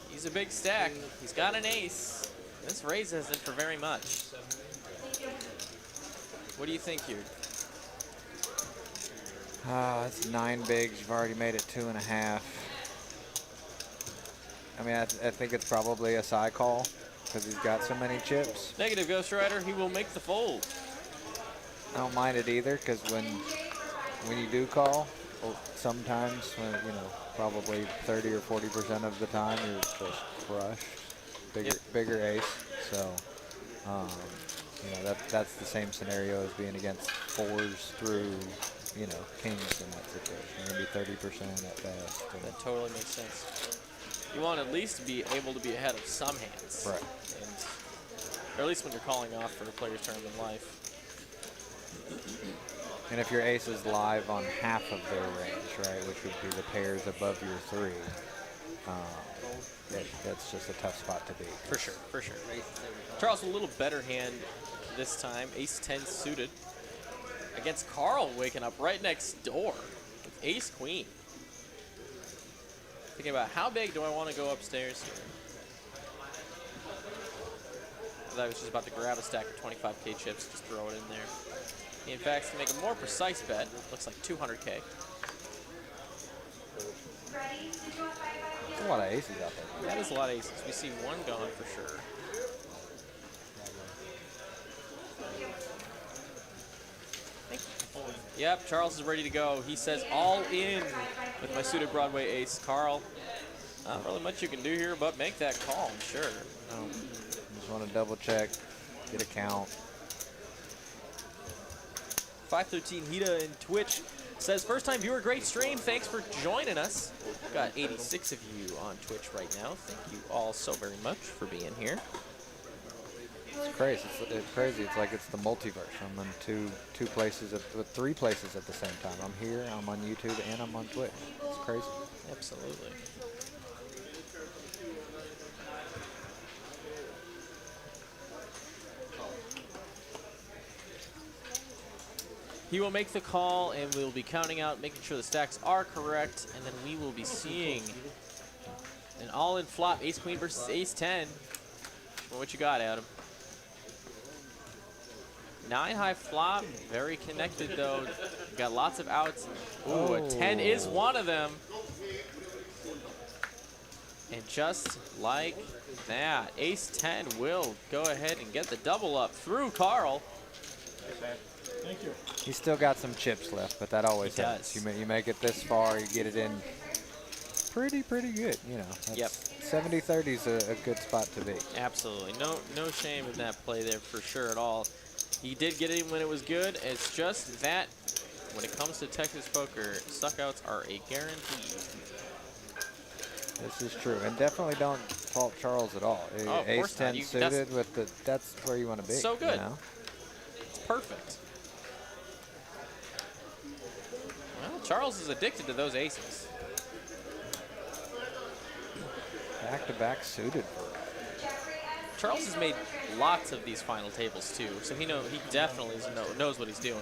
He's a big stack. He's got an ace. This raise isn't for very much. What do you think here? That's 9 bigs. You've already made it 2.5. I mean, I think it's probably a side call because he's got so many chips. Negative, Ghost Rider. He will make the fold. I don't mind it either because when you do call, well, sometimes, you know, probably 30 or 40% of the time you're just crushed. Bigger ace. So, you know, that's the same scenario as being against 4s through, you know, kings in that situation. Maybe 30% at best. That totally makes sense. You want at least to be able to be ahead of some hands. Right. Or at least when you're calling off for a player's turn in life. And if your ace is live on half of their range, right, which would be the pairs above your 3, that's just a tough spot to be. For sure, for sure. Charles, a little better hand this time. Ace 10 suited. Against Carl waking up right next door with ace queen. Thinking about how big do I want to go upstairs here. I was just about to grab a stack of 25K chips, just throw it in there. In fact, to make a more precise bet, looks like 200K. There's a lot of aces out there. That is a lot of aces. We see one gone for sure. Yep, Charles is ready to go. He says all in with my suited Broadway ace. Carl, not really much you can do here but make that call, I'm sure. Just want to double check, get a count. 513 Hita in Twitch says, first time viewer, great stream. Thanks for joining us. Got 86 of you on Twitch right now. Thank you all so very much for being here. It's crazy. It's crazy. It's like it's the multiverse. I'm in two places, with 3 places at the same time. I'm here, I'm on YouTube, and I'm on Twitch. It's crazy. Absolutely. He will make the call, and we'll be counting out, making sure the stacks are correct, and then we will be seeing an all-in flop, ace-queen versus ace-10. Well, what you got, Adam? 9 high flop, very connected though. Got lots of outs. Ooh, a 10 is one of them. And just like that, ace-10 will go ahead and get the double up through Carl. Thank you. He's still got some chips left, but that always He happens. does. You make it this far, you get it in pretty good, you know. Yep. 70-30 is a good spot to be. Absolutely. No shame in that play there for sure at all. He did get it in when it was good. It's just that when it comes to Texas poker, suckouts are a guarantee. This is true, and definitely don't fault Charles at all. Oh, of course not. Ace-10 suited with that's where you want to be. So good. You know? It's perfect. Well, Charles is addicted to those aces. Back-to-back suited. Charles has made lots of these final tables too, so he definitely knows what he's doing.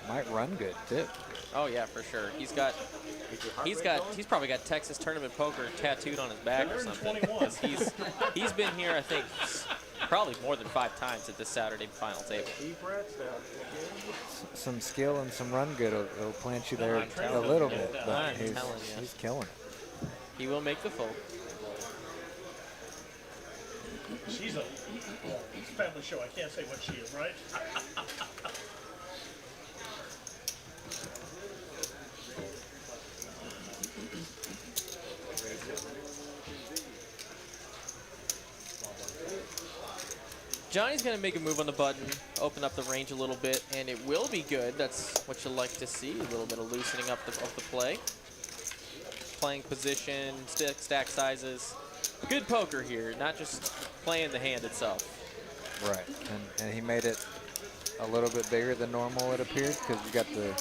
Might run good too. Oh yeah, for sure. He's probably got Texas Tournament Poker tattooed on his back or something. Because he's been here, I think, probably more than 5 times at this Saturday final table. Some skill and some run good will plant you there a little bit, but he's killing it. He will make the fold. She's a family show. I can't say what she is, right? Johnny's going to make a move on the button, open up the range a little bit, and it will be good. That's what you like to see, a little bit of loosening up of the play. Playing position, stack sizes. Good poker here, not just playing the hand itself. Right, and he made it a little bit bigger than normal, it appeared, because you got the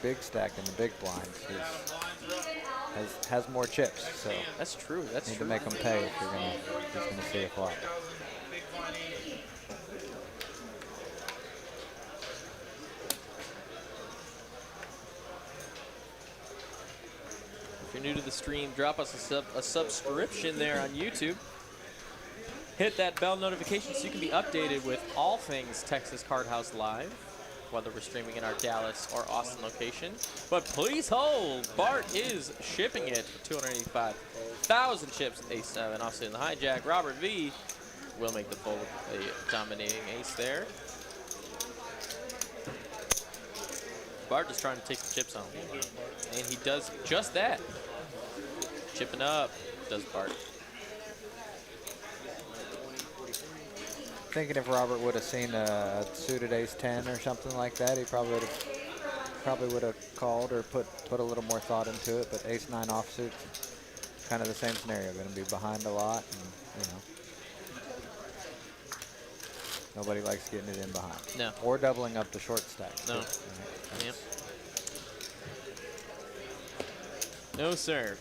big stack and the big blinds. Has more chips, so that's true. That's need true. to make them pay if you're gonna see a flop. If you're new to the stream, drop us a subscription there on YouTube. Hit that bell notification so you can be updated with all things Texas Courthouse Live. whether we're streaming in our Dallas or Austin location. But please hold, Bart is shipping it for 285,000 chips, ace-7, offset in the hijack. Robert V will make the fold with a dominating ace there. Bart is trying to take the chips home, and he does just that. Chipping up, does Bart. Thinking if Robert would have seen a suited ace-10 or something like that, he probably would have called or put a little more thought into it. But ace-9 offsuit, kind of the same scenario. Going to be behind a lot, and nobody likes getting it in behind. No. Or doubling up the short stack. No. Right. Yep. No, sir.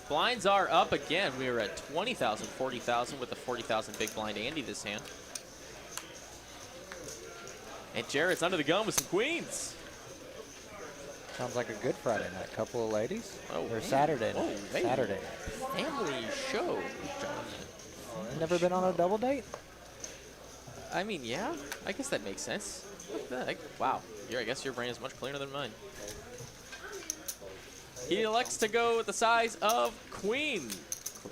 Blinds are up again. We were at 20,000, 40,000 with the 40,000 big blind Andy this hand. And Jared's under the gun with some queens. Sounds like a good Friday night. Couple of ladies. Oh, Or man. Saturday Oh, night. hey. Saturday night. Family show, Jonathan. Never been on a double date? I mean, yeah, I guess that makes sense. Wow, I guess your brain is much clearer than mine. He elects to go with the size of queen.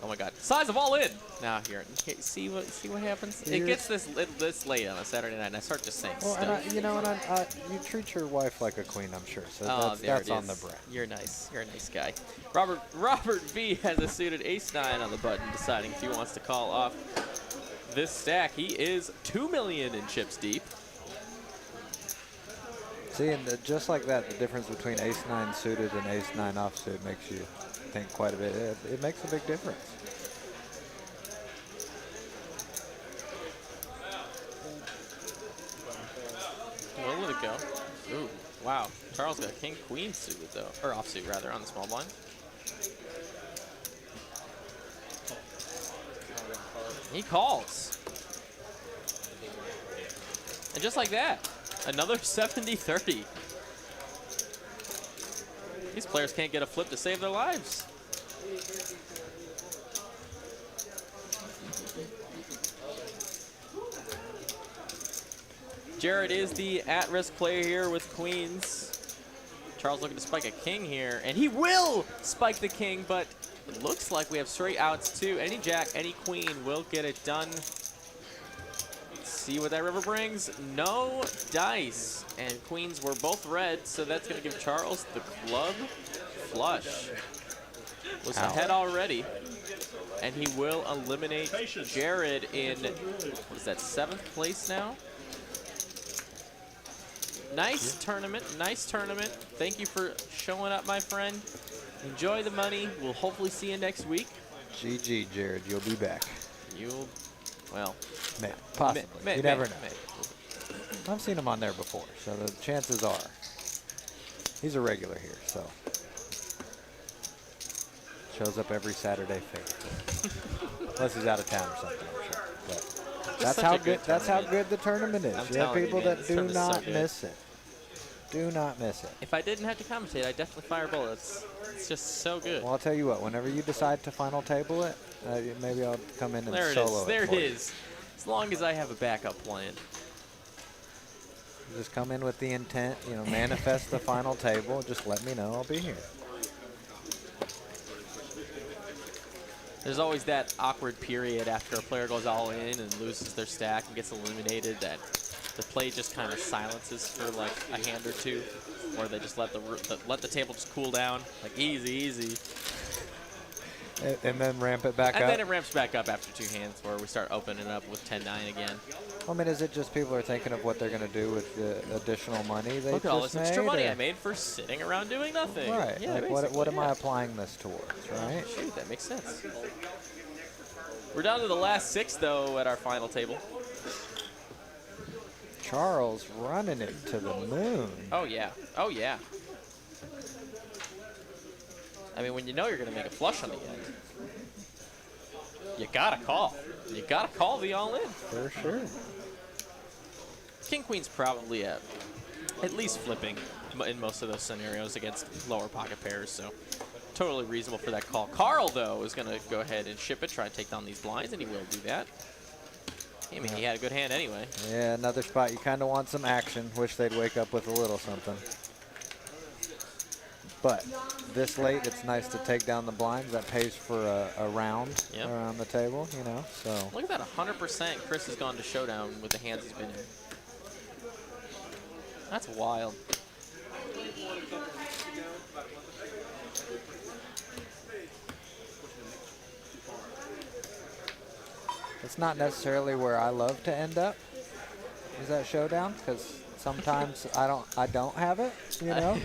Oh my God, size of all in. Now here, see what happens. It gets this late on a Saturday night, and I start just saying Well, stuff. and you treat your wife like a queen, I'm sure. So that's on the brain. You're nice. You're a nice guy. Robert V has a suited ace-9 on the button, deciding if he wants to call off this stack. He is 2 million in chips deep. See, and just like that, the difference between ace-9 suited and ace-9 offsuit makes you think quite a bit. It makes a big difference. Where would it go? Ooh, wow. Charles got king queen suited though, or offsuit rather, on the small blind. He calls. And just like that, another 70-30. These players can't get a flip to save their lives. Jared is the at-risk player here with queens. Charles looking to spike a king here, and he will spike the king, but it looks like we have straight outs too. Any jack, any queen will get it done. Let's see what that river brings. No dice, and queens were both red, so that's going to give Charles the club flush. Was ahead already, and he will eliminate Jared in, what is that, 7th place now? Nice tournament, nice tournament. Thank you for showing up, my friend. Enjoy the money. We'll hopefully see you next week. GG, Jared, you'll be back. You'll, well, possibly. You never know. I've seen him on there before, so the chances are he's a regular here. So shows up every Saturday fair, unless he's out of town or something. I'm sure. But that's how good. That's how good the tournament is. You have people that do not miss it. Do not miss it. If I didn't have to commentate, I'd definitely fire bullets. It's just so good. Well, I'll tell you what. Whenever you decide to final table it, maybe I'll come in and solo it. There it is. As long as I have a backup plan. Just come in with the intent, manifest the final table. Just let me know. I'll be here. There's always that awkward period after a player goes all in and loses their stack and gets eliminated that the play just kind of silences for like a hand or two, or they just let the table just cool down, like easy. And then ramp it back up? And then it ramps back up after 2 hands where we start opening up with 10-9 again. I mean, is it just people are thinking of what they're going to do with the additional money they Look at all just this extra made, money or? I made for sitting around doing nothing. Right. Yeah, like what am I applying this towards, right? Shoot, that makes sense. We're down to the last 6, though, at our final table. Charles running it to the moon. Oh, yeah. Oh, yeah. I mean, when you know you're going to make a flush on the end, you got to call. You got to call the all-in. For sure. King Queen's probably at least flipping in most of those scenarios against lower pocket pairs, so totally reasonable for that call. Carl, though, is going to go ahead and ship it, try to take down these blinds, and he will do that. I mean, he had a good hand anyway. Yeah, another spot you kind of want some action. Wish they'd wake up with a little something. But this late, it's nice to take down the blinds. That pays for a round around the table, you know. So look at that, 100%. Chris has gone to showdown with the hands he's been in. That's wild. it's not necessarily where I love to end up. Is that showdown? Because sometimes I don't have it, you know.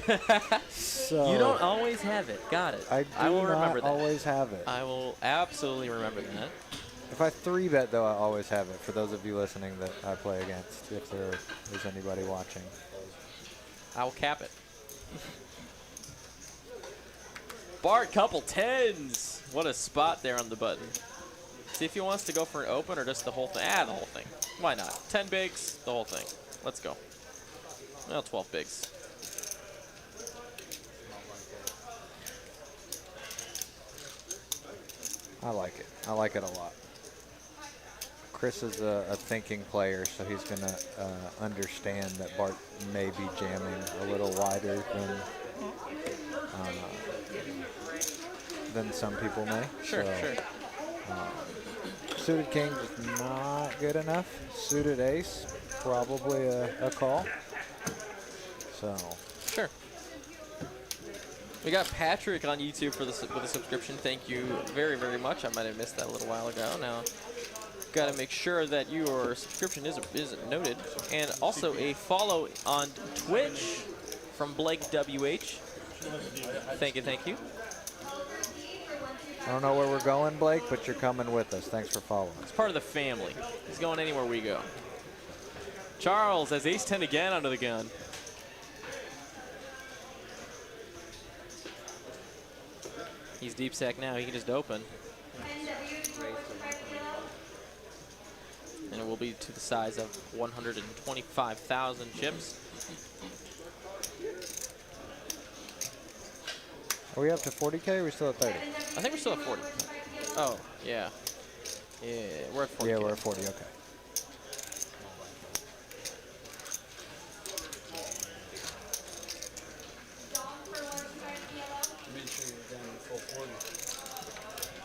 So You don't always have it. Got it. I will do remember not that. always have it. I will absolutely remember that. If I 3-bet, though, I always have it. For those of you listening that I play against, if there is anybody watching. I will cap it. Bart, couple tens. What a spot there on the button. See if he wants to go for an open or just the whole thing. The whole thing. Why not? 10 bigs, the whole thing. Let's go. Well, 12 bigs. I like it. I like it a lot. Chris is a thinking player, so he's going to understand that Bart may be jamming a little wider than some people may. Sure, so, sure. Suited king is not good enough. Suited ace, probably a call. So Sure. We got Patrick on YouTube for with a subscription. Thank you very, very much. I might have missed that a little while ago. Now, got to make sure that your subscription is noted. And also a follow on Twitch from Blake WH. Thank you, thank you. I don't know where we're going, Blake, but you're coming with us. Thanks for following. It's part of the family. He's going anywhere we go. Charles has ace-10 again under the gun. He's deep stack now. He can just open. And it will be to the size of 125,000 chips. Are we up to 40K or are we still at 30? I think we're still at 40. Oh, yeah. Yeah, we're at 40. Yeah, we're at 40, okay.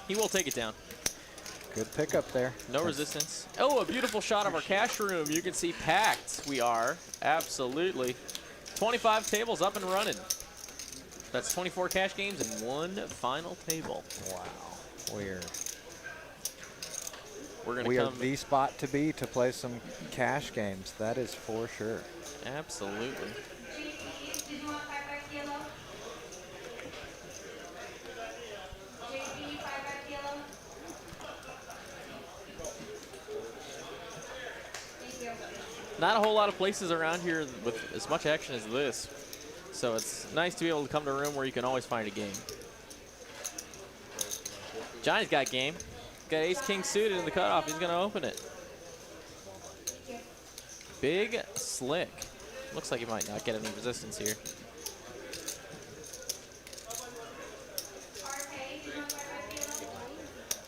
He will take it down. Good pickup there. No resistance. Oh, a beautiful shot of our cash room. You can see packed we are. Absolutely. 25 tables up and running. That's 24 cash games and one final table. Wow. We are the spot to be to play some cash games. That is for sure. Absolutely. Not a whole lot of places around here with as much action as this. So it's nice to be able to come to a room where you can always find a game. Johnny's got game. Got ace-king suited in the cutoff. He's going to open it. Big slick. Looks like he might not get any resistance here.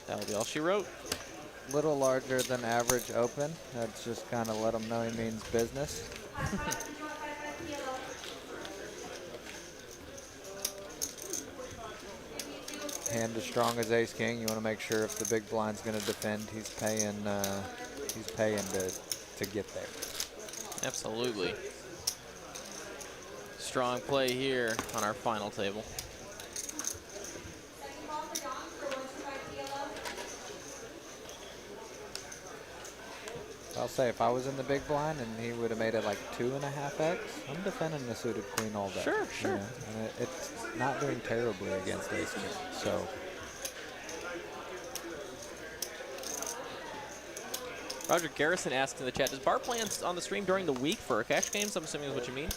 That'll be all she wrote. Little larger than average open. That's just kind of let him know he means business. Hand as strong as ace king. You want to make sure if the big blind's going to defend, he's paying to get there. Absolutely. Strong play here on our final table. I'll say if I was in the big blind and he would have made it like 2.5x, I'm defending the suited queen all day. Sure, sure. You know? And it's not doing terribly against ace king. So Roger Garrison asks in the chat, does Bart play on the stream during the week for cash games? I'm assuming is what you mean.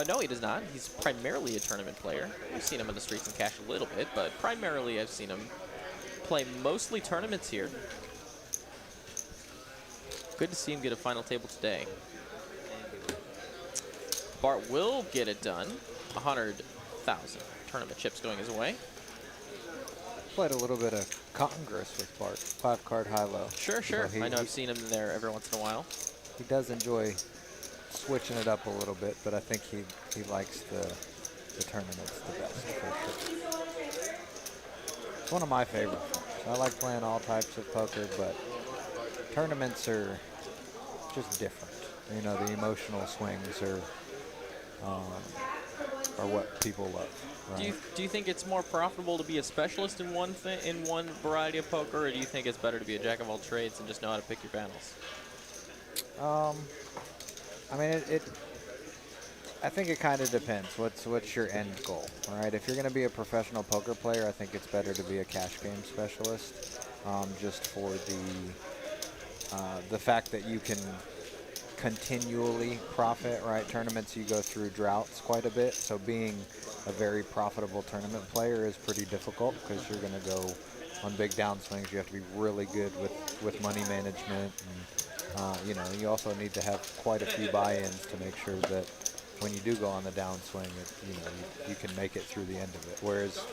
No, he does not. He's primarily a tournament player. I've seen him in the streets and cash a little bit, but primarily I've seen him play mostly tournaments here. Good to see him get a final table today. Bart will get it done. 100,000 tournament chips going his way. played a little bit of Congress with Bart, 5-card high-low. Sure. So I know I've seen him there every once in a while. He does enjoy switching it up a little bit, but I think he likes the tournaments the best, for sure. It's one of my favorites. I like playing all types of poker, but tournaments are just different. You know, the emotional swings are what people love. Right? Do you think it's more profitable to be a specialist in one variety of poker, or do you think it's better to be a jack of all trades and just know how to pick your battles? I mean, I think it kind of depends. What's your end goal, right? If you're going to be a professional poker player, I think it's better to be a cash game specialist, just for the fact that you can continually profit, right? Tournaments, you go through droughts quite a bit, so being a very profitable tournament player is pretty difficult because you're going to go on big downswings. You have to be really good with money management, and you know, you also need to have quite a few buy-ins to make sure that when you do go on the downswing, you can make it through the end of it. Whereas,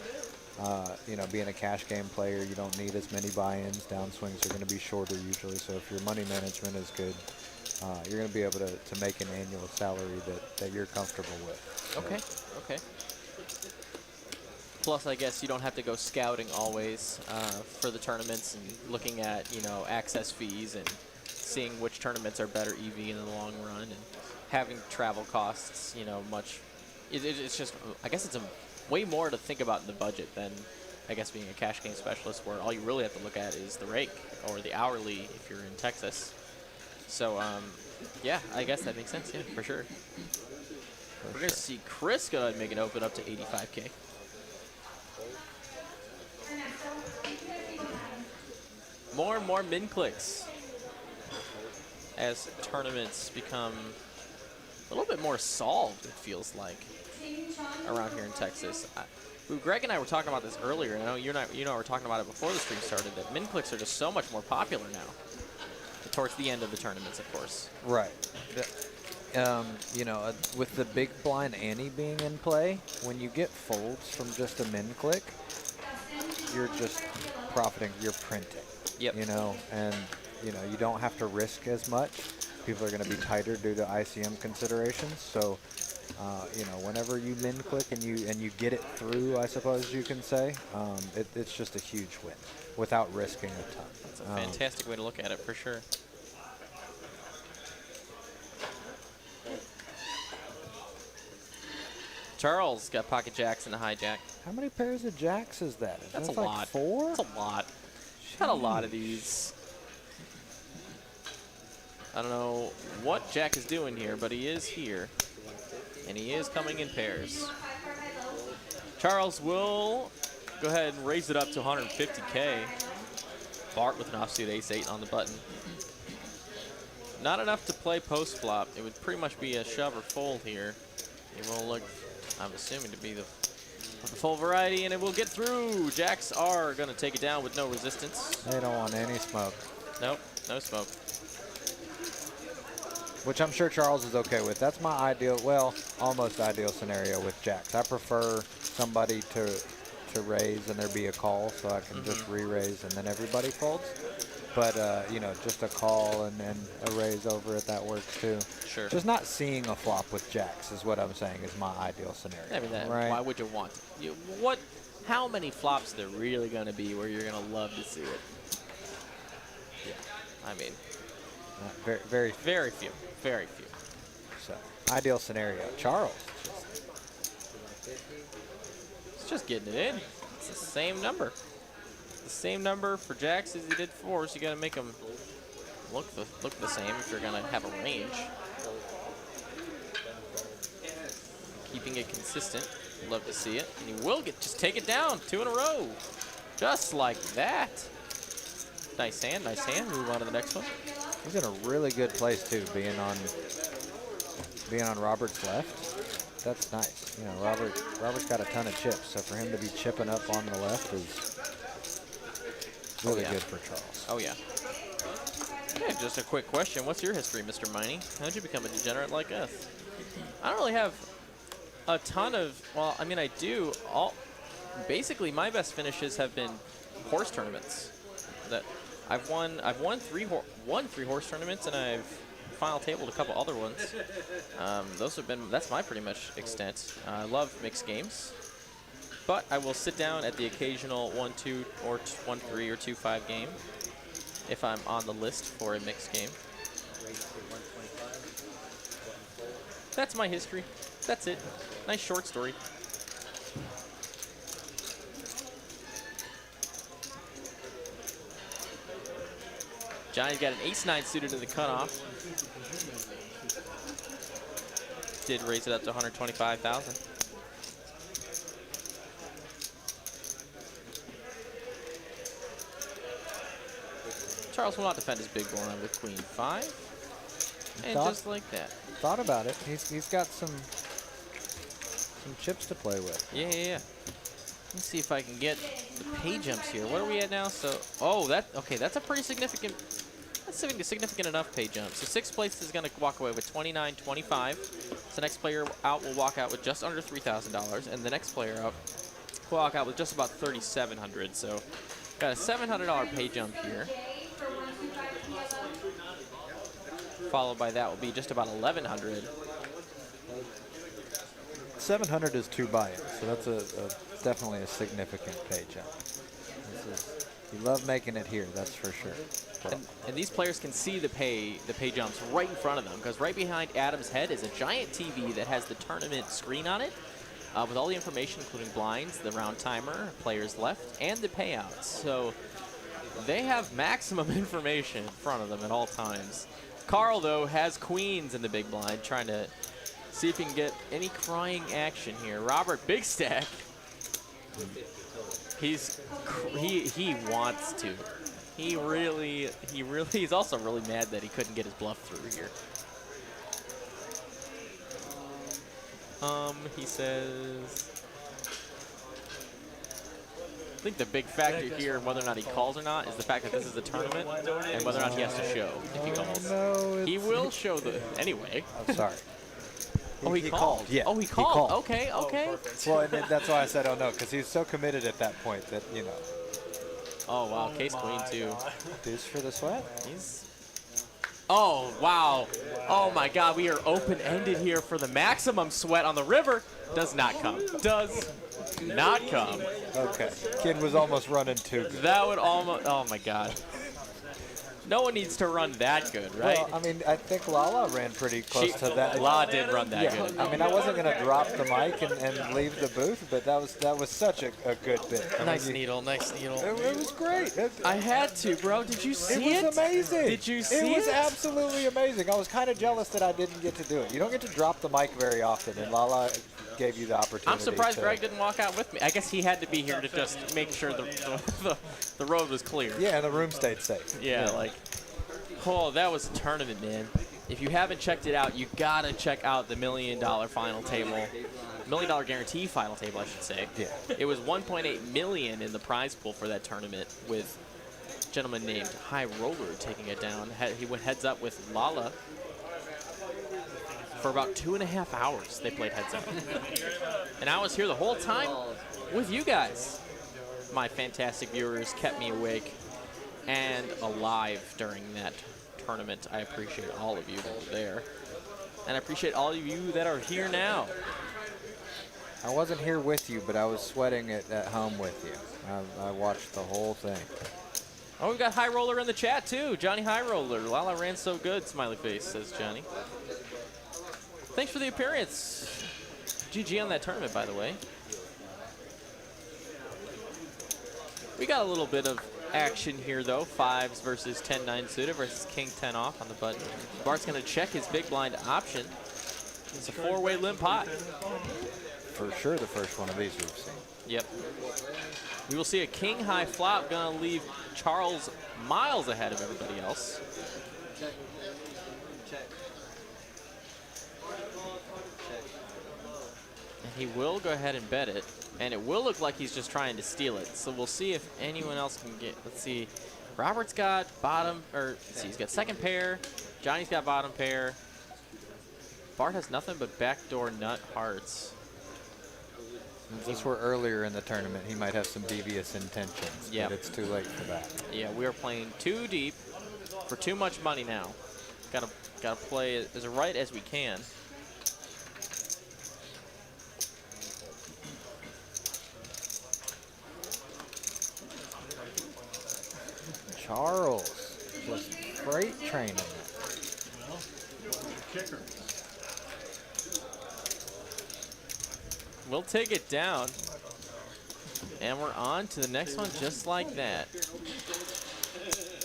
you know, being a cash game player, you don't need as many buy-ins. Downswings are going to be shorter usually, so if your money management is good, you're going to be able to make an annual salary that you're comfortable with. So. Okay. Plus, I guess you don't have to go scouting always for the tournaments and looking at, you know, access fees and seeing which tournaments are better EV in the long run, and having travel costs, you know, it's just, I guess it's way more to think about in the budget than, I guess, being a cash game specialist, where all you really have to look at is the rake or the hourly if you're in Texas. So, yeah, I guess that makes sense, yeah, for sure. We're going to see Chris go ahead and make it open up to 85K. More and more min clicks as tournaments become a little bit more solved, it feels like, around here in Texas. Greg and I were talking about this earlier, and I know you and I were talking about it before the stream started, that min clicks are just so much more popular now, towards the end of the tournaments, of course. Right. You know, with the big blind ante being in play, when you get folds from just a min click, you're just profiting, you're printing. Yep. You know, and you know, you don't have to risk as much. People are going to be tighter due to ICM considerations. So, you know, whenever you min click and you get it through, I suppose you can say, it's just a huge win without risking a ton. That's a fantastic way to look at it, for sure. Charles got pocket jacks and a hijack. How many pairs of jacks is that? That's like a lot. 4? That's a lot. Got a lot of these. I don't know what Jack is doing here, but he is here. And he is coming in pairs. Charles will go ahead and raise it up to 150K. Bart with an offsuit ace-8 on the button. Not enough to play post-flop. It would pretty much be a shove or fold here. It will look, I'm assuming, to be the full variety, and it will get through. Jacks are going to take it down with no resistance. They don't want any smoke. Nope, no smoke. Which I'm sure Charles is okay with. That's my ideal, well, almost ideal scenario with jacks. I prefer somebody to raise and there be a call, so I can just re-raise and then everybody folds. But, you know, just a call and then a raise over it, that works too. Sure. Just not seeing a flop with jacks is what I'm saying is my ideal scenario. I mean, right? Why would you want to? How many flops are there really going to be where you're going to love to see it? Yeah, I mean, very few. Very few. So, ideal scenario. Charles. It's just getting it in. It's the same number. The same number for jacks as he did for, so you got to make them look the same if you're going to have a range. Keeping it consistent. Love to see it. And he will just take it down. 2 in a row. Just like that. Nice hand, nice hand. Move on to the next one. He's in a really good place too, being on Robert's left. That's nice. You know, Robert's got a ton of chips, so for him to be chipping up on the left is really good for Charles. Oh yeah. Yeah, just a quick question. What's your history, Mr. Miney? How did you become a degenerate like us? I don't really have a ton of, well, I mean, I do. Basically, my best finishes have been horse tournaments. That I've won three horse tournaments, and I've final tabled a couple other ones. That's my pretty much extent. I love mixed games, but I will sit down at the occasional 1-2 or 1-3 or 2-5 game if I'm on the list for a mixed game. That's my history. That's it. Nice short story. Johnny's got an ace-9 suited in the cutoff. Did raise it up to 125,000. Charles will not defend his big blind with queen 5. And just like that. Thought about it. He's got some chips to play with. Yeah. Let's see if I can get the pay jumps here. What are we at now? So, that's a pretty significant, significant enough pay jump. So 6th place is going to walk away with $29.25. So the next player out will walk out with just under $3,000, and the next player out will walk out with just about $3,700. So got a $700 pay jump here. Followed by that will be just about $1,100. 700 is 2 buy-ins, so that's definitely a significant pay jump. You love making it here, that's for sure. And these players can see the pay jumps right in front of them, because right behind Adam's head is a giant TV that has the tournament screen on it, with all the information, including blinds, the round timer, players left, and the payouts. So they have maximum information in front of them at all times. Carl, though, has queens in the big blind, trying to see if he can get any crying action here. Robert, big stack. He wants to. He's also really mad that he couldn't get his bluff through here. He says, I think the big factor here, whether or not he calls or not, is the fact that this is a tournament and whether or not he has to show if he calls. No, he will show anyway. I'm sorry. He called. Yeah. Oh, he called. Okay. Well, and that's why I said, oh no, because he was so committed at that point that, you know. Oh, wow. Case queen, too. Deuce for the sweat. Oh, wow. Oh, my God. We are open-ended here for the maximum sweat on the river. Does not come. Does not come. Okay. Kid was almost running too good. That would almost. Oh, my God. No one needs to run that good, right? Well, I mean, I think Lala ran pretty close to that. Lala did run that good. I mean, I wasn't going to drop the mic and leave the booth, but that was such a good bit. Nice needle. It was great. I had to, bro. Did you see it? It was amazing. Did you see it? It was absolutely amazing. I was kind of jealous that I didn't get to do it. You don't get to drop the mic very often, and Lala gave you the opportunity. I'm surprised Greg didn't walk out with me. I guess he had to be here to just make sure the road was clear. Yeah, and the room stayed safe. Yeah, oh, that was a tournament, man. If you haven't checked it out, you gotta check out the $1 million final table, $1 million guarantee final table, I should say. Yeah. It was $1.8 million in the prize pool for that tournament, with a gentleman named High Roller taking it down. He went heads up with Lala. For about 2.5 hours, they played heads up. And I was here the whole time with you guys. My fantastic viewers kept me awake and alive during that tournament. I appreciate all of you that were there. And I appreciate all of you that are here now. I wasn't here with you, but I was sweating it at home with you. I watched the whole thing. Oh, we've got High Roller in the chat, too. Johnny High Roller. Lala ran so good, smiley face, says Johnny. Thanks for the appearance. GG on that tournament, by the way. We got a little bit of action here, though. 5s versus 10-9 suited versus King 10 off on the button. Bart's going to check his big blind option. It's a 4-way limp pot. For sure the first one of these we've seen. Yep. We will see a king high flop, going to leave Charles miles ahead of everybody else. And he will go ahead and bet it. And it will look like he's just trying to steal it. So we'll see if anyone else can get, let's see. Robert's got bottom, or let's see, he's got second pair. Johnny's got bottom pair. Bart has nothing but backdoor nut hearts. If this were earlier in the tournament, he might have some devious intentions. Yeah. But it's too late for that. Yeah, we are playing too deep for too much money now. Gotta play it as right as we can. Charles, just freight training. Well, kicker. We'll take it down. And we're on to the next one just like that.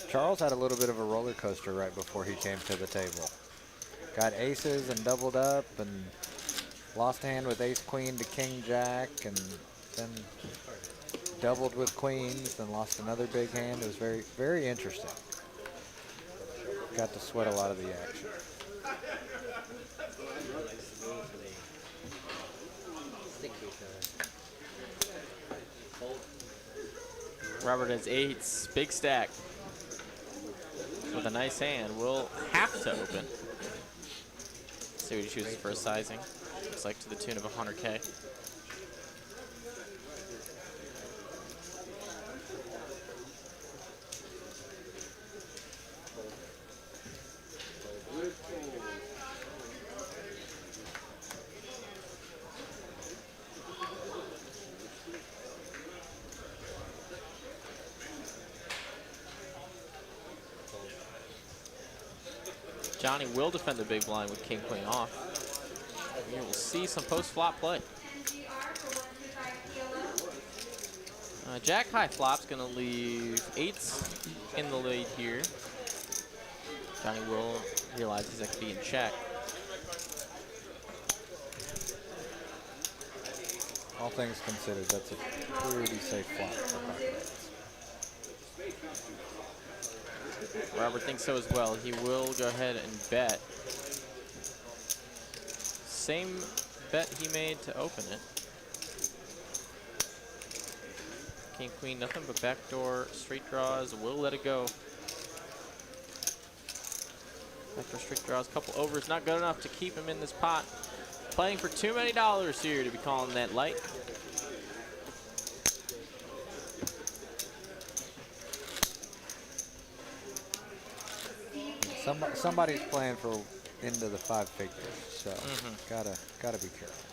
Charles had a little bit of a roller coaster right before he came to the table. Got aces and doubled up and lost a hand with ace queen to king jack and then doubled with queens, then lost another big hand. It was very, very interesting. Got to sweat a lot of the action. Robert has eights, big stack. With a nice hand, we'll have to open. See what he chooses for a sizing. Looks like to the tune of 100K. Johnny will defend the big blind with king queen off. We will see some post-flop play. Jack high flop's gonna leave eights in the lead here. Johnny will realize he's gonna be in check. All things considered, that's a pretty safe flop for Courthouse. Robert thinks so as well. He will go ahead and bet. Same bet he made to open it. King, queen, nothing but backdoor straight draws. Will let it go. Backdoor straight draws, couple overs, not good enough to keep him in this pot. Playing for too many dollars here to be calling that light. Somebody's playing for into the 5 figures, so gotta be careful.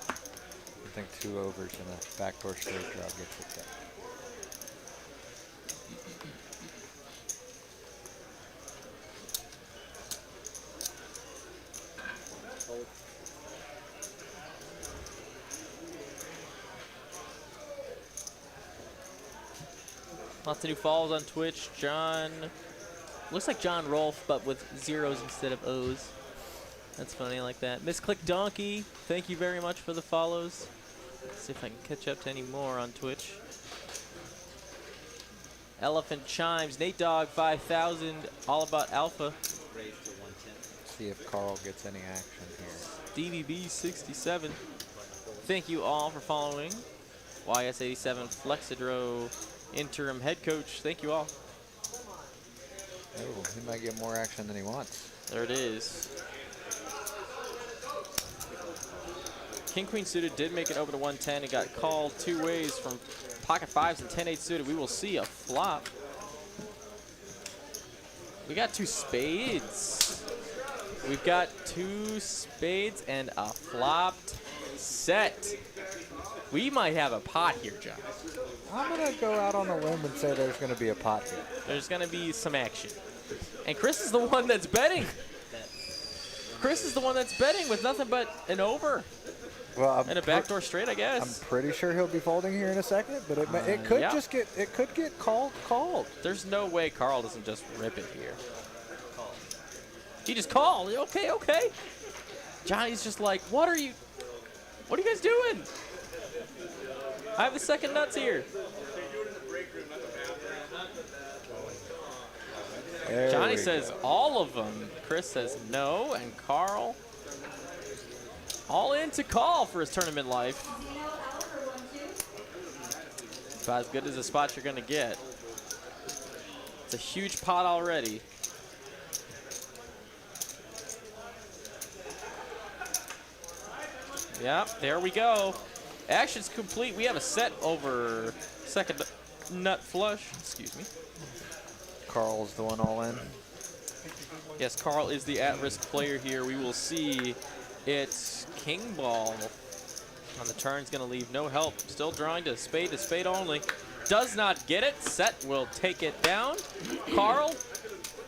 I think 2 overs and a backdoor straight draw gets it done. Lots of new follows on Twitch. John, looks like John Rolfe, but with zeros instead of O's. That's funny, I like that. Misclick Donkey, thank you very much for the follows. Let's see if I can catch up to any more on Twitch. Elephant Chimes, Nate Dogg 5000, all about Alpha. See if Carl gets any action here. DVB 67. Thank you all for following. YS87 Flexidro interim head coach. Thank you all. Oh, he might get more action than he wants. There it is. King Queen suited did make it over to 110. It got called 2 ways from pocket 5s and 10-8 suited. We will see a flop. We got 2 spades. We've got 2 spades and a flopped set. We might have a pot here, John. I'm going to go out on a limb and say there's going to be a pot here. There's going to be some action. And Chris is the one that's betting. Chris is the one that's betting with nothing but an over. Well, and a backdoor straight, I guess. I'm pretty sure he'll be folding here in a second, but it could just get called. There's no way Carl doesn't just rip it here. He just called. Okay. Johnny's just like, what are you guys doing? I have the second nuts here. Johnny says all of them. Chris says no, and Carl all in to call for his tournament life. About as good as a spot you're gonna get. It's a huge pot already. Yep, there we go. Action's complete. We have a set over second nut flush. Excuse me. Carl's the one all in. Yes, Carl is the at-risk player here. We will see it's king ball. On the turn's going to leave no help. Still drawing to spade only. Does not get it. Set will take it down. Carl,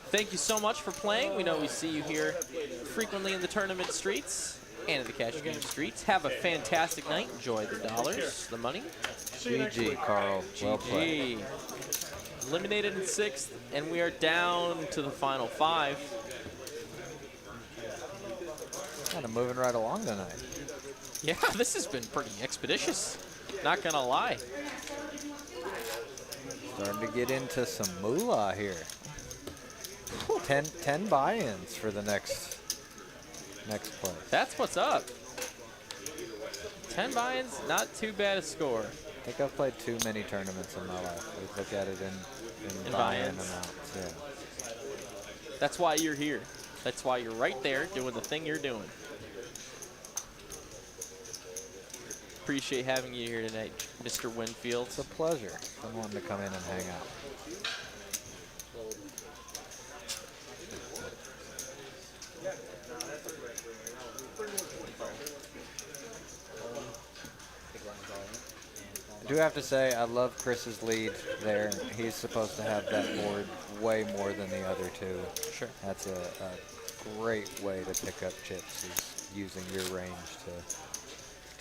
thank you so much for playing. We know we see you here frequently in the tournament streets and in the cash game streets. Have a fantastic night. Enjoy the dollars, the money. GG, Carl. Well played. Eliminated in 6th, and we are down to the final 5. Kind of moving right along tonight. Yeah, this has been pretty expeditious. Not gonna lie. Starting to get into some moolah here. 10 buy-ins for the next place. That's what's up. 10 buy-ins, not too bad a score. I think I've played too many tournaments in my life. We look at it in buy-in amounts. Yeah. That's why you're here. That's why you're right there doing the thing you're doing. Appreciate having you here tonight, Mr. Winfield. It's a pleasure. I'm wanting to come in and hang out. I do have to say, I love Chris's lead there. He's supposed to have that board way more than the other two. Sure. That's a great way to pick up chips, is using your range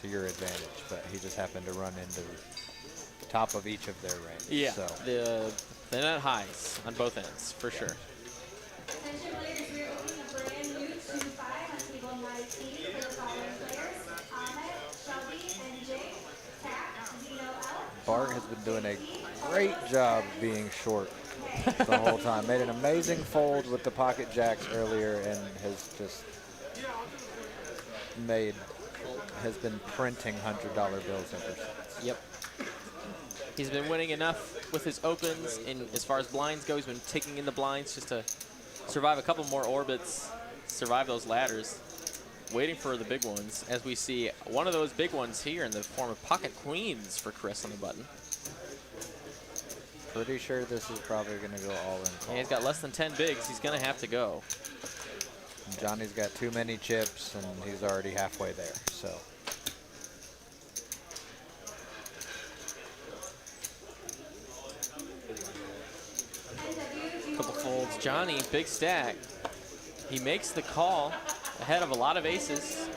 to your advantage. But he just happened to run into the top of each of their range. Yeah, So. the net highs on both ends, for sure. Attention players, we're opening a brand new 2-5 on table 19 for the following players: Ahmed, Shelby, NJ, Tack, Zeno L. Bart has been doing a great job being short the whole time. Made an amazing fold with the pocket jacks earlier and has just has been printing $100 bills ever since. Yep. He's been winning enough with his opens, and as far as blinds go, he's been taking in the blinds just to survive a couple more orbits, survive those ladders, waiting for the big ones, as we see one of those big ones here in the form of pocket queens for Chris on the button. Pretty sure this is probably going to go all in call. Yeah, he's got less than 10 bigs. He's going to have to go. And Johnny's got too many chips, and he's already halfway there. So. Couple folds. Johnny, big stack. He makes the call ahead of a lot of aces.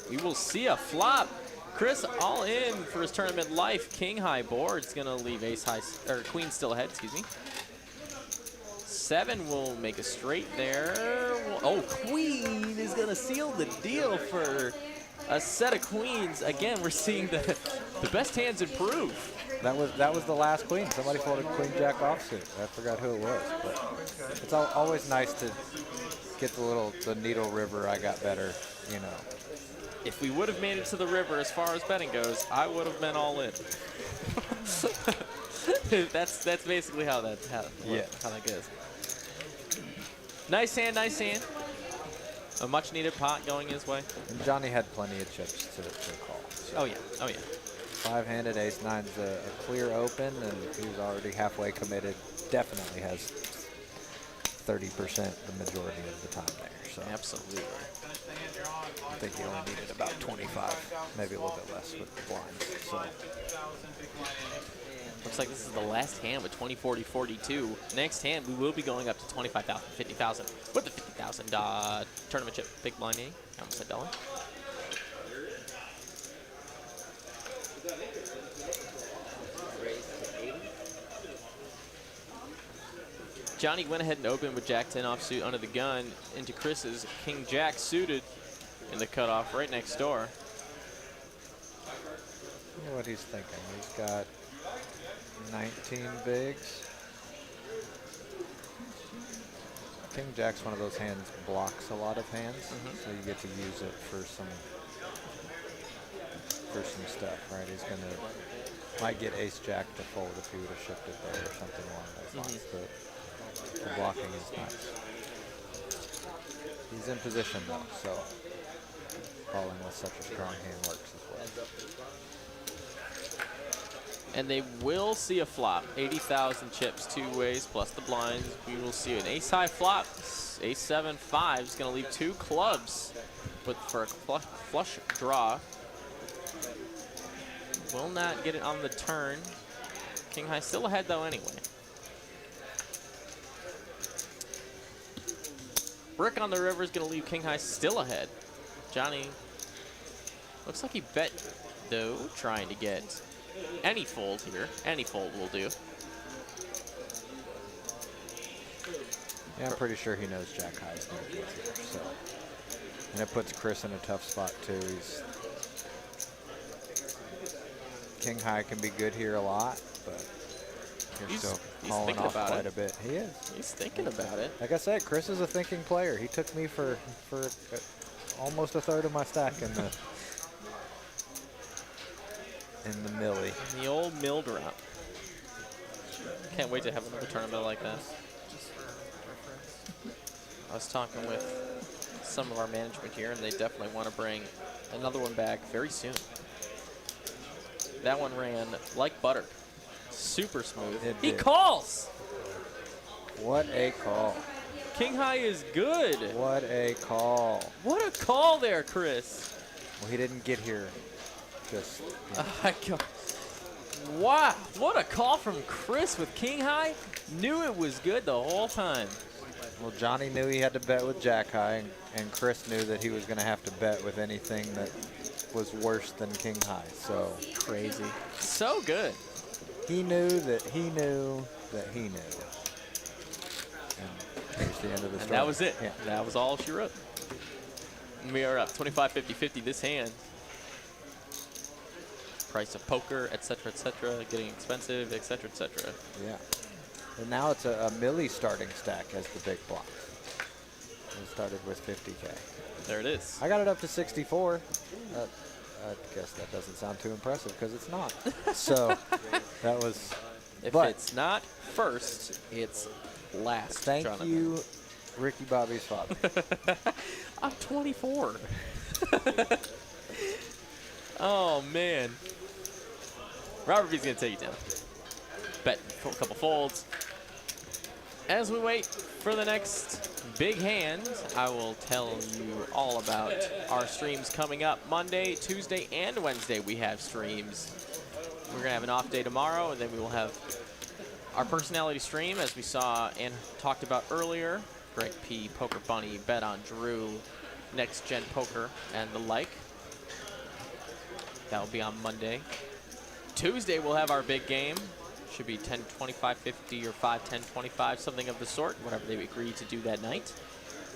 We will see a flop. Chris all in for his tournament life. King high board's gonna leave ace high, or queen still ahead, excuse me. 7 will make a straight there. Oh, queen is gonna seal the deal for a set of queens. Again, we're seeing the best hands improve. That was the last queen. Somebody folded queen jack offsuit. I forgot who it was, but it's always nice to get the needle river. I got better, you know. If we would have made it to the river as far as betting goes, I would have been all in. that's basically how that goes. Nice hand, nice hand. A much needed pot going his way. And Johnny had plenty of chips to call. So. Oh yeah, oh yeah. 5-handed ace-nine's a clear open, and he's already halfway committed. Definitely has 30% the majority of the time there. So Absolutely. I think he only needed about 25, maybe a little bit less with the blinds. So. Looks like this is the last hand with 20, 40, 42. Next hand, we will be going up to 25,000, 50,000 with the 50,000 tournament chip. Big blind A. I almost said dollar. Johnny went ahead and opened with Jack-10 offsuit under the gun into Chris's King-Jack suited in the cutoff right next door. You know what he's thinking. He's got 19 bigs. King-Jack's one of those hands blocks a lot of hands, so you get to use it for some stuff, right? He's might get ace-jack to fold if he would have shifted there or something along those lines. But the blocking is nice. He's in position though, so calling with such a strong hand works as well. And they will see a flop. 80,000 chips two ways plus the blinds. We will see an ace-high flop. Ace-7-5 is going to leave 2 clubs for a flush draw. Will not get it on the turn. King high still ahead though anyway. Brick on the river is going to leave king high still ahead. Johnny looks like he bet though, trying to get any fold here. Any fold will do. Yeah, I'm pretty sure he knows Jack High is going to be here. So, and it puts Chris in a tough spot too. King High can be good here a lot, but you're still calling off quite a bit. He is. He's thinking about it. Like I said, Chris is a thinking player. He took me for almost a third of my stack in the millie. The old mill drop. Can't wait to have another tournament like that. I was talking with some of our management here, and they definitely want to bring another one back very soon. That one ran like butter. Super smooth. He calls! What a call. King high is good. What a call. What a call there, Chris. Well, he didn't get here. Just. Wow, what a call from Chris with king high. Knew it was good the whole time. Well, Johnny knew he had to bet with Jack High, and Chris knew that he was going to have to bet with anything that was worse than king high. So crazy. So good. He knew that he knew that he knew. And here's the end of the story. And that was it. Yeah. That was all she wrote. And we are up 25, 50, 50 this hand. Price of poker, etc., getting expensive, etc., etc. Yeah. And now it's a millie starting stack as the big block. We started with 50K. There it is. I got it up to 64. I guess that doesn't sound too impressive because it's not. So that was. If it's not first, it's last. Thank Jonathan. you, Ricky Bobby's father. I'm 24. Oh man. Robert V's gonna take you down. Bet a couple folds. As we wait for the next big hand, I will tell you all about our streams coming up. Monday, Tuesday, and Wednesday we have streams. We're gonna have an off day tomorrow, and then we will have our personality stream, as we saw and talked about earlier. Greg P, Poker Bunny, Bet on Drew, Next Gen Poker, and the like. That will be on Monday. Tuesday we'll have our big game. Should be 10, 25, 50, or 5, 10, 25, something of the sort, whatever they agree to do that night.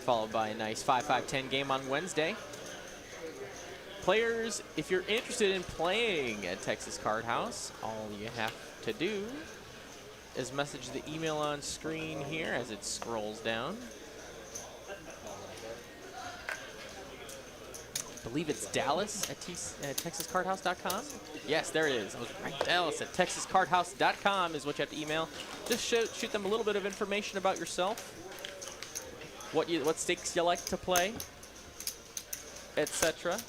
Followed by a nice 5, 5, 10 game on Wednesday. Players, if you're interested in playing at Texas Card House, all you have to do is message the email on screen here as it scrolls down. I believe it's Dallas at TexasCardHouse.com. Yes, there it is. I was right. Dallas at TexasCardHouse.com is what you have to email. Just shoot them a little bit of information about yourself, what stakes you like to play, etc.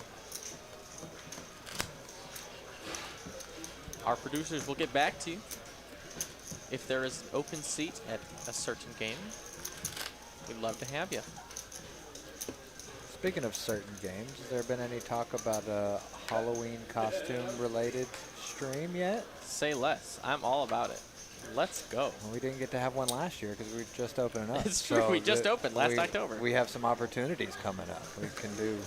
Our producers will get back to you if there is an open seat at a certain game. We'd love to have you. Speaking of certain games, has there been any talk about a Halloween costume-related stream yet? Say less. I'm all about it. Let's go. Well, we didn't get to have one last year because we were just opening up. It's true. We just opened last October. We have some opportunities coming up. We can do.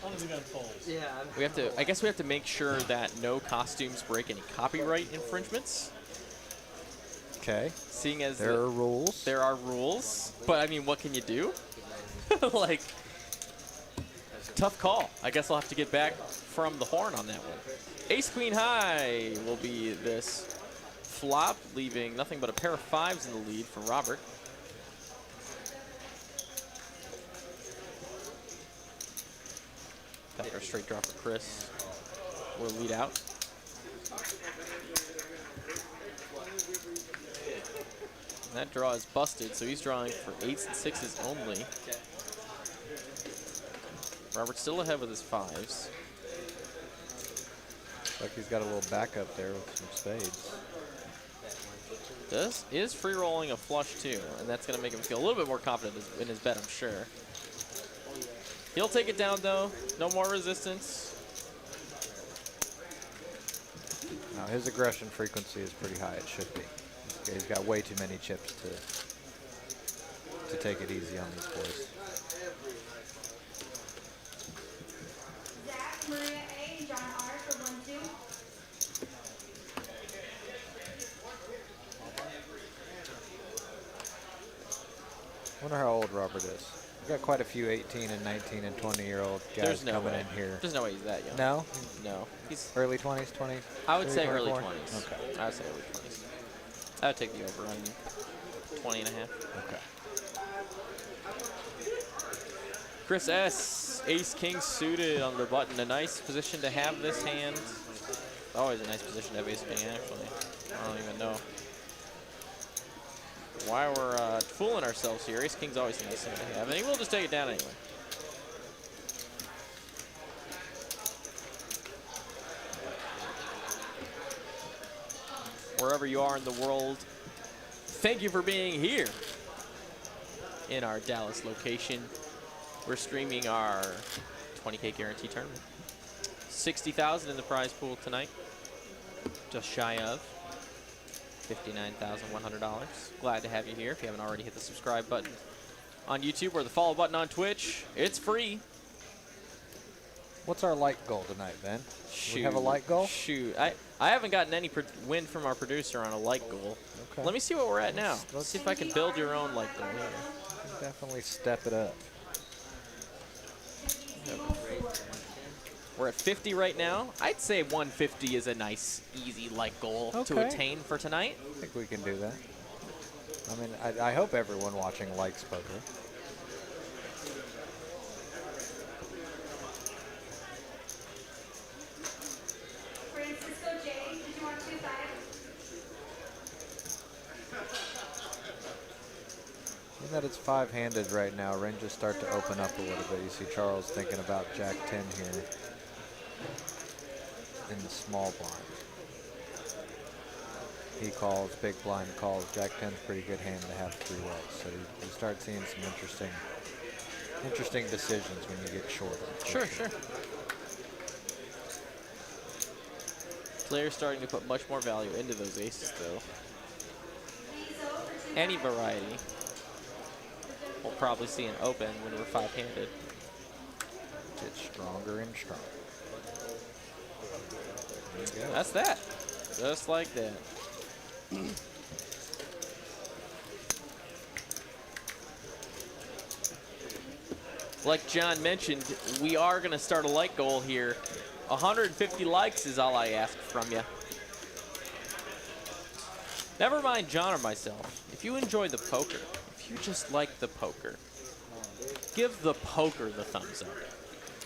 How many we got folds? Yeah. We have to. I guess we have to make sure that no costumes break any copyright infringements. Okay. Seeing as there are rules. There are rules, but I mean, what can you do? Like, tough call. I guess I'll have to get back from the horn on that one. Ace Queen High will be this flop, leaving nothing but a pair of fives in the lead for Robert. After a straight draw for Chris, will lead out. That draw is busted, so he's drawing for 8s and 6s only. Robert's still ahead with his 5s. Like he's got a little backup there with some spades. Is free rolling a flush too, and that's going to make him feel a little bit more confident in his bet, I'm sure. He'll take it down though. No more resistance. Now his aggression frequency is pretty high. It should be. He's got way too many chips to take it easy on these boys. Zach, Maria A, and John R for 1-2. Wonder how old Robert is. We've got quite a few 18 and 19 and 20-year-old guys coming in here. There's no way he's that young. No? No. He's Early 20s, 20s? I would say early 24? 20s. Okay. I would say early 20s. I would take the over on 20 and a half. Okay. Chris S, ace king suited on the button. A nice position to have this hand. Always a nice position to have ace king, actually. I don't even know why we're fooling ourselves here. Ace king's always a nice thing to have, and he will just take it down anyway. Wherever you are in the world, thank you for being here in our Dallas location. We're streaming our 20K guarantee tournament. 60,000 in the prize pool tonight. Just shy of $59,100. Glad to have you here. If you haven't already, hit the subscribe button on YouTube or the follow button on Twitch. It's free. What's our light goal tonight, Ben? Shoot. We have a light goal? Shoot. I haven't gotten any win from our producer on a light goal. Okay. Let me see what we're at now. Let's see if I can build your own light goal here. Definitely step it up. We're at 50 right now. I'd say 150 is a nice, easy light goal to Okay. attain for tonight. I think we can do that. I mean, I hope everyone watching likes poker. Francisco J, did you want 2-5? Given that it's five-handed right now, ranges start to open up a little bit. You see Charles thinking about Jack 10 here in the small blind. He calls, big blind calls. Jack 10's pretty good hand to have three ways. So you start seeing some interesting decisions when you get shorter. Sure. Players starting to put much more value into those aces, though. Any variety. We'll probably see an open when we're five-handed. Get stronger and stronger. There you go. That's that. Just like that. Like John mentioned, we are going to start a like goal here. 150 likes is all I ask from you. Never mind John or myself. If you enjoy the poker, if you just like the poker, give the poker the thumbs up.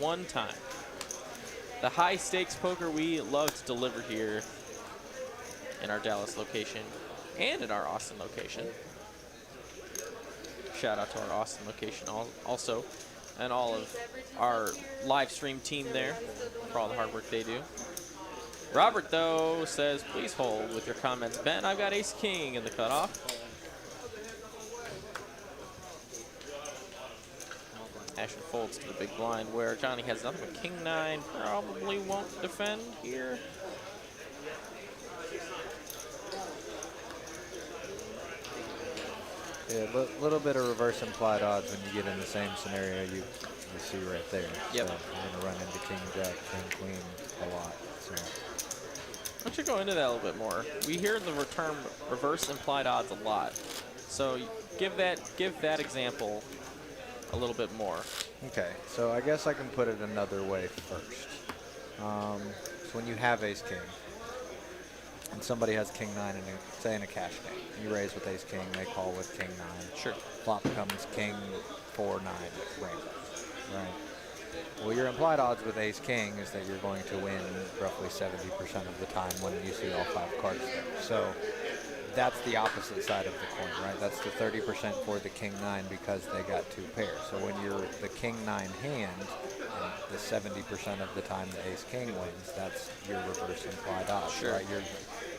One time. The high stakes poker we love to deliver here in our Dallas location and in our Austin location. Shout out to our Austin location also, and all of our live stream team there for all the hard work they do. Robert, though, says, please hold with your comments. Ben, I've got ace king in the cutoff. Ashen folds to the big blind where Johnny has nothing but king 9. Probably won't defend here. Yeah, a little bit of reverse implied odds when you get in the same scenario you see right there. Yep. So you're going to run into king, jack, king, queen a lot. So. Why don't you go into that a little bit more? We hear the term reverse implied odds a lot. So give that example a little bit more. Okay, so I guess I can put it another way first. So when you have ace king, and somebody has king 9 in say in a cash game, you raise with ace king, they call with king 9. Sure. Flop comes king 4-9 rainbow, right? Well, your implied odds with ace king is that you're going to win roughly 70% of the time when you see all 5 cards there. So that's the opposite side of the coin, right? That's the 30% for the king nine because they got two pairs. So when you're the king nine hand, and the 70% of the time the ace king wins, that's your reverse implied odds, Sure. right?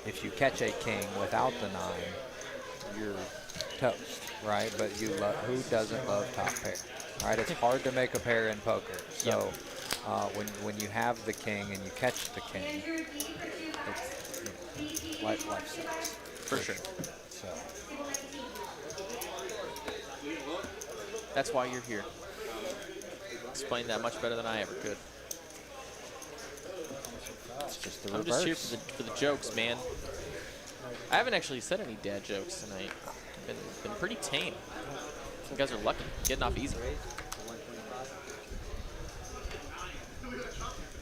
If you catch a king without the nine, you're toast, right? But who doesn't love top pair, right? It's hard to make a pair in poker. So when you have the king and you catch the king, it's life sucks. For sure. So That's why you're here. Explain that much better than I ever could. it's just the I'm reverse. just here for the jokes, man. I haven't actually said any dad jokes tonight. I've been pretty tame. You guys are lucky, getting off easy.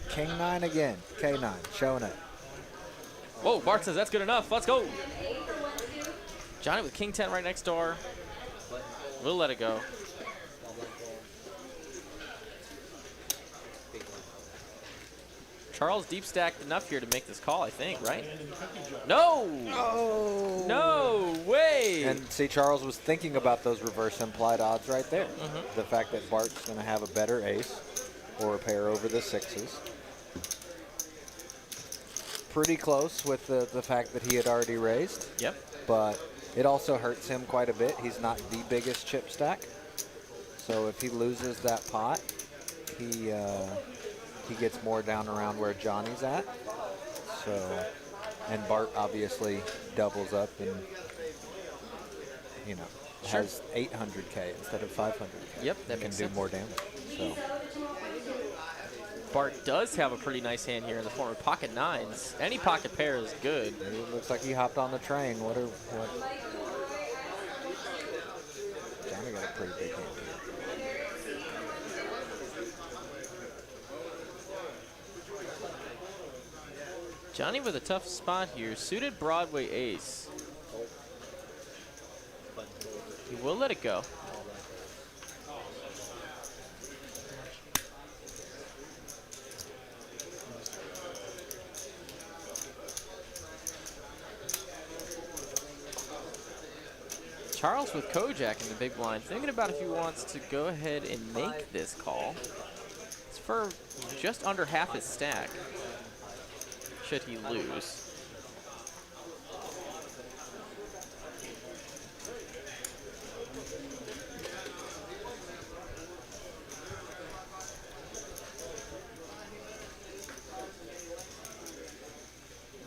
King nine again. K9 showing up. Whoa, Bart says that's good enough. Let's go. Johnny with king 10 right next door. We'll let it go. Charles deep stacked enough here to make this call, I think, right? No! Oh! No way! And see, Charles was thinking about those reverse implied odds right there. The fact that Bart's going to have a better ace or a pair over the sixes. Pretty close with the fact that he had already raised. Yep. But it also hurts him quite a bit. He's not the biggest chip stack. So if he loses that pot, he gets more down around where Johnny's at. So, and Bart obviously doubles up and, has 800K instead of 500K. Yep, that can makes do sense. more damage. So, Bart does have a pretty nice hand here in the form of pocket nines. Any pocket pair is good. it looks like he hopped on the train. What? Johnny got a pretty big hand here. Johnny with a tough spot here. Suited Broadway ace. He will let it go. Charles with Kojak in the big blind, thinking about if he wants to go ahead and make this call. It's for just under half his stack, should he lose.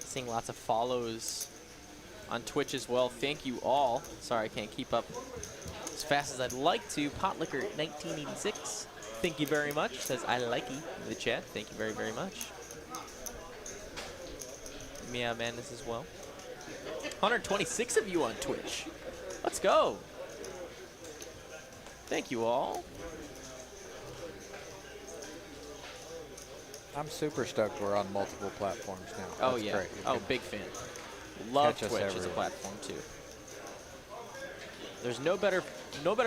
Seeing lots of follows on Twitch as well. Thank you all. Sorry I can't keep up as fast as I'd like to. Potlicker 1986. Thank you very much. Says I likey in the chat. Thank you very, very much. Meow Madness as well. 126 of you on Twitch. Let's go. Thank you all. I'm super stoked we're on multiple platforms now. Oh That's yeah. great. Oh, big fan. Love catch us Twitch as a everywhere. platform too. There's no better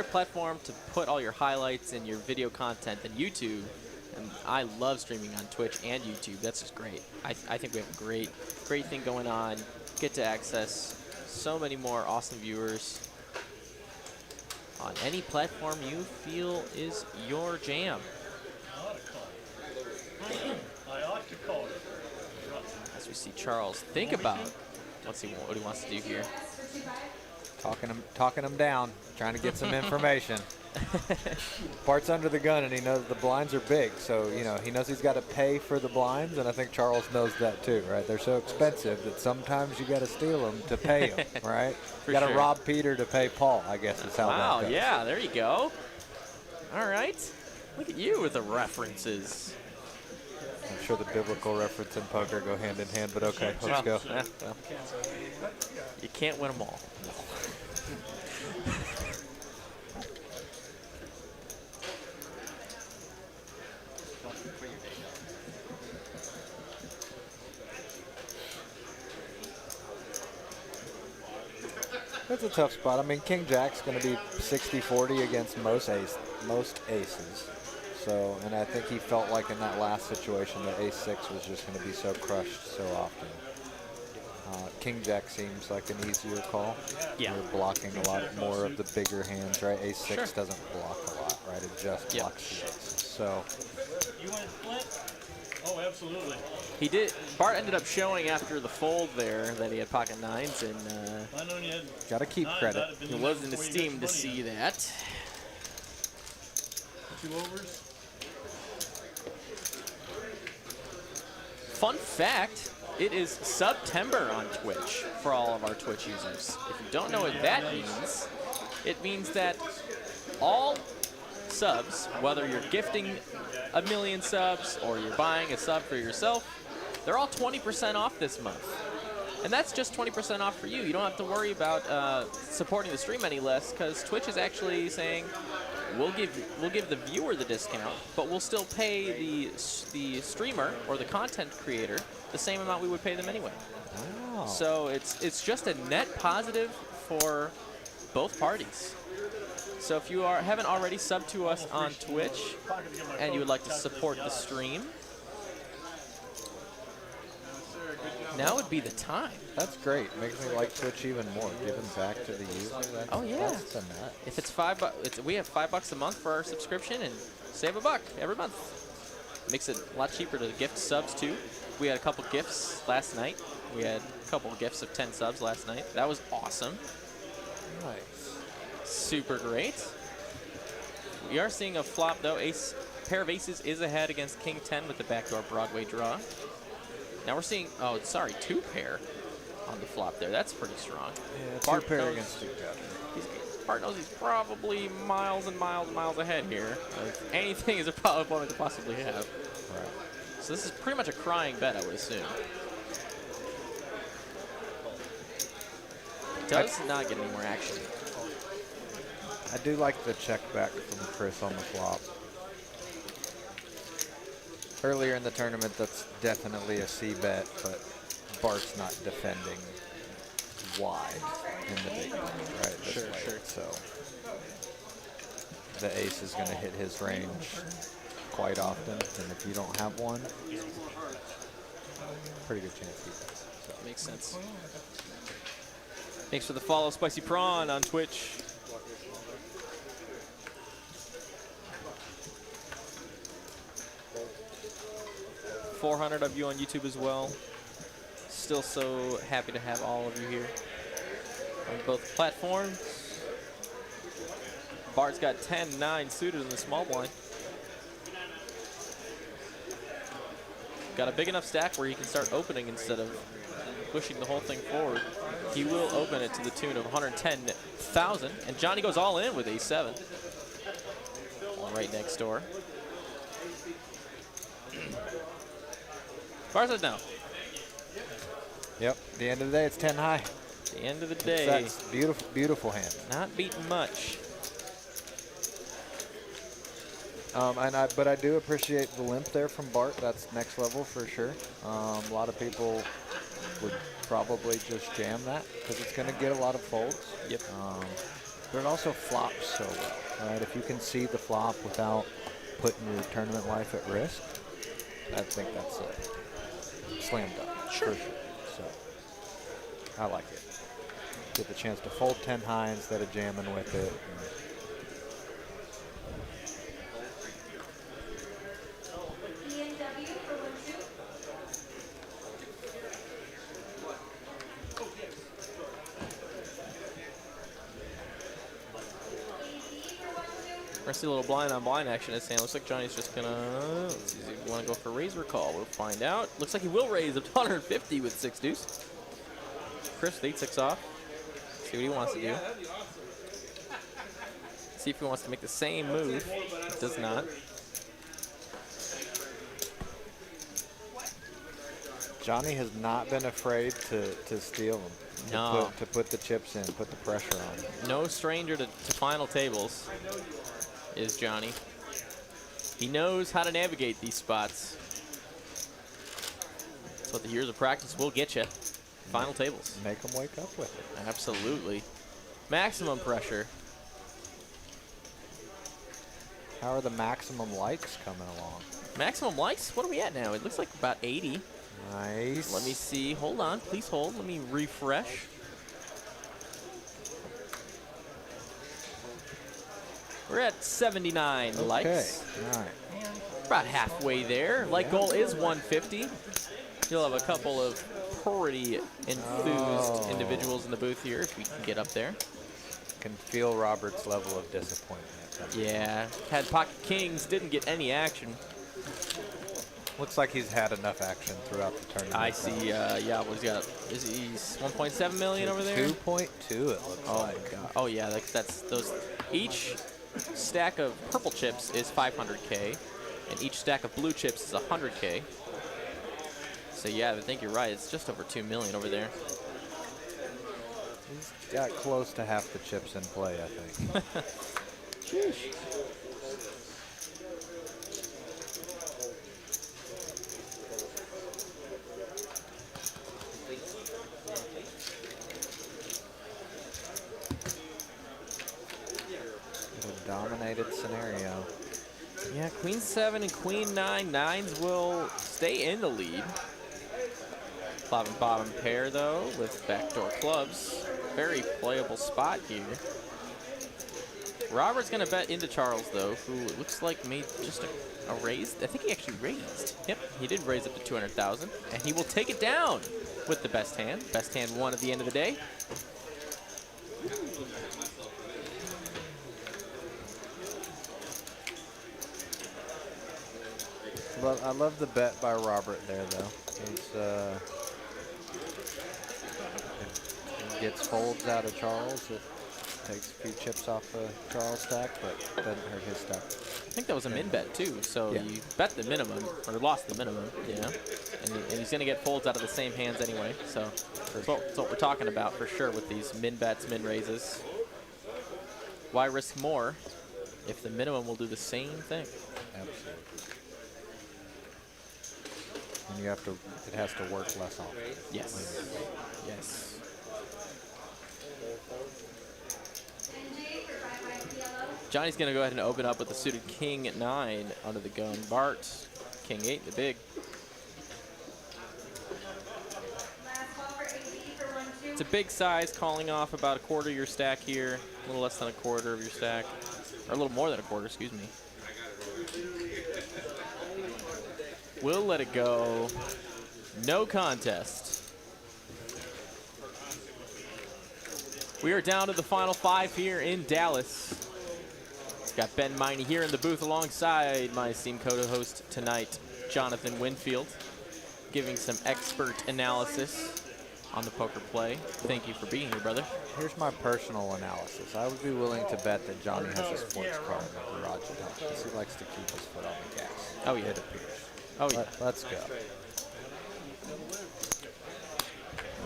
platform to put all your highlights and your video content than YouTube. And I love streaming on Twitch and YouTube. That's just great. I think we have a great thing going on. Get to access so many more awesome viewers on any platform you feel is your jam. I ought to call it. As we see Charles think about what he wants to do here. Talking him down, trying to get some information. Bart's under the gun, and he knows the blinds are big, so he knows he's got to pay for the blinds, and I think Charles knows that too, right? They're so expensive that sometimes you got to steal them to pay them, right? You got to sure. rob Peter to pay Paul, I guess is how Wow, that goes. yeah, there you go. All right, look at you with the references. I'm sure the biblical reference and poker go hand in hand, but okay, let's go. Yeah, well, you can't win them all. That's a tough spot. I mean, King Jack's going to be 60-40 against most aces. So, and I think he felt like in that last situation that ace-6 was just going to be so crushed so often. King Jack seems like an easier call. Yeah. You're blocking a lot more of the bigger hands, right? Ace-6 Sure. doesn't block a lot, right? It just Yep. blocks the aces. So, You went Flint? Oh, absolutely. He did. Bart ended up showing after the fold there that he had pocket nines, and I know you had got to keep credit. it wasn't esteemed to see that. 2 overs. Fun fact, it is September on Twitch for all of our Twitch users. If you don't know what that means, it means that all subs, whether you're gifting 1 million subs or you're buying a sub for yourself, they're all 20% off this month. And that's just 20% off for you. You don't have to worry about supporting the stream any less, because Twitch is actually saying, we'll give the viewer the discount, but we'll still pay the streamer or the content creator the same amount we would pay them anyway. Wow. So it's just a net positive for both parties. So if you haven't already subbed to us on Twitch and you would like to support the stream, now would be the time. That's great. Makes me like Twitch even more. Giving back to the user. That's, Oh, yeah. That's the net. If it's $5, we have $5 a month for our subscription, and save $1 every month. Makes it a lot cheaper to gift subs too. We had a couple gifts last night. We had a couple gifts of 10 subs last night. That was awesome. Nice. Super great. We are seeing a flop though. Pair of aces is ahead against King 10 with the backdoor Broadway draw. Now we're seeing, oh, sorry, 2 pair on the flop there. That's pretty strong. Yeah, Bart 2 pair knows- against each other. Bart knows he's probably miles and miles and miles ahead here. Anything is a opponent to possibly have. Right. So this is pretty much a crying bet, I would assume. Does not get any more action. I do like the check back from Chris on the flop. Earlier in the tournament, that's definitely a C bet, but Bart's not defending wide in the big blind, right? This Sure, way. sure. So the ace is going to hit his range quite often, and if you don't have one, pretty good chance he does. So. Makes sense. Thanks for the follow, Spicy Prawn on Twitch. $400 of you on YouTube as well. Still so happy to have all of you here on both platforms. Bart's got 10-9 suited in the small blind. Got a big enough stack where he can start opening instead of pushing the whole thing forward. He will open it to the tune of 110,000, and Johnny goes all in with A7. Right next door. Bart says no. Yep, at the end of the day, it's 10 high. The end of the day, That's beautiful, beautiful hand. not beating much. But I do appreciate the limp there from Bart. That's next level for sure. A lot of people would probably just jam that because it's going to get a lot of folds. Yep. But it also flops so well, right? If you can see the flop without putting your tournament life at risk, I think that's a slam dunk. Sure. For sure. So I like it. Get the chance to fold 10 high instead of jamming with it. ENW for 1-2. We're gonna see a little blind on blind action at hand. Looks like Johnny's just gonna, let's see if you want to go for raise or call. We'll find out. Looks like he will raise up to 150 with 6 deuce. Chris with 8-6 off. See what he wants to do. See if he wants to make the same move. He does not. Johnny has not been afraid to steal them. No. To put the chips in, put the pressure on. No stranger to final tables is Johnny. He knows how to navigate these spots. That's what the years of practice will get you. Final tables. Make them wake up with it. Absolutely. Maximum pressure. How are the maximum likes coming along? Maximum likes? What are we at now? It looks like about 80. Nice. Let me see. Hold on. Please hold. Let me refresh. We're at 79 likes. All right. About halfway there. Like goal is 150. You'll have a couple of pretty enthused individuals in the booth here if we can get up there. Can feel Robert's level of disappointment. Yeah, had pocket kings, didn't get any action. Looks like he's had enough action throughout the tournament. I see, yeah, what he's got, he's 1.7 million over there? 2.2 it looks Oh like. my god. Oh yeah, that's those, each stack of purple chips is 500K, and each stack of blue chips is 100K. So yeah, I think you're right, it's just over 2 million over there. He's got close to half the chips in play, I think. A dominated scenario. Yeah, queen 7 and queen 9. Nines will stay in the lead. Top and bottom pair, though, with backdoor clubs. Very playable spot here. Robert's going to bet into Charles, though, who it looks like made just a raise. I think he actually raised. Yep, he did raise up to 200,000, and he will take it down with the best hand. Best hand won at the end of the day. Well, I love the bet by Robert there, though. He's, he gets folds out of Charles. It takes a few chips off of Charles' stack, but doesn't hurt his stack. I think that was a min bet, too. So Yeah. you bet the minimum, or lost the minimum, yeah. And he's going to get folds out of the same hands anyway. So that's what we're talking about for sure with these min bets, min raises. Why risk more if the minimum will do the same thing? Absolutely. And you have to, it has to work less often. Yes. Yes. Johnny's going to go ahead and open up with the suited king at 9 under the gun. Bart, king 8, the big. It's a big size, calling off about a quarter of your stack here. A little less than a quarter of your stack. Or a little more than a quarter, excuse me. We'll let it go. No contest. We are down to the final 5 here in Dallas. Got Ben Miney here in the booth alongside my esteemed co-host tonight, Jonathan Winfield, giving some expert analysis on the poker play. Thank you for being here, brother. Here's my personal analysis. I would be willing to bet that Johnny has a sports car in the garage at home because he likes to keep his foot on the gas. Oh, yeah. It appears. Oh, yeah. Let's go.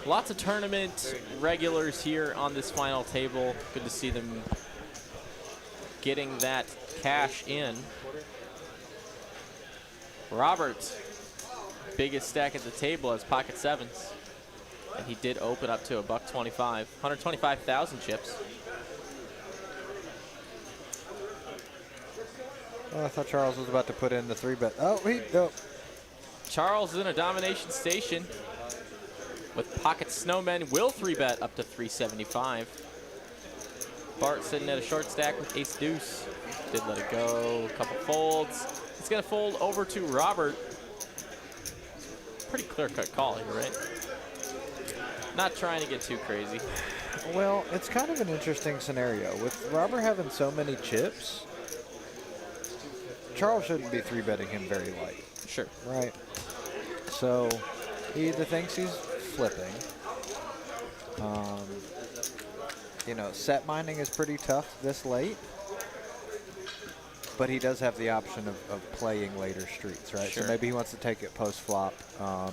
Lots of tournament regulars here on this final table. Good to see them getting that cash in. Robert, biggest stack at the table has pocket 7s. And he did open up to a $125, 125,000 chips. Oh, I thought Charles was about to put in the 3-bet. Oh, no. Charles is in a domination station with pocket snowmen. Will 3-bet up to 375. Bart sitting at a short stack with ace deuce. Did let it go. A couple folds. It's going to fold over to Robert. Pretty clear-cut call here, right? Not trying to get too crazy. Well, it's kind of an interesting scenario. With Robert having so many chips, Charles shouldn't be 3-betting him very light. Sure. Right. So he either thinks he's flipping. You know, set mining is pretty tough this late. But he does have the option of playing later streets, right? Sure. So maybe he wants to take it post-flop.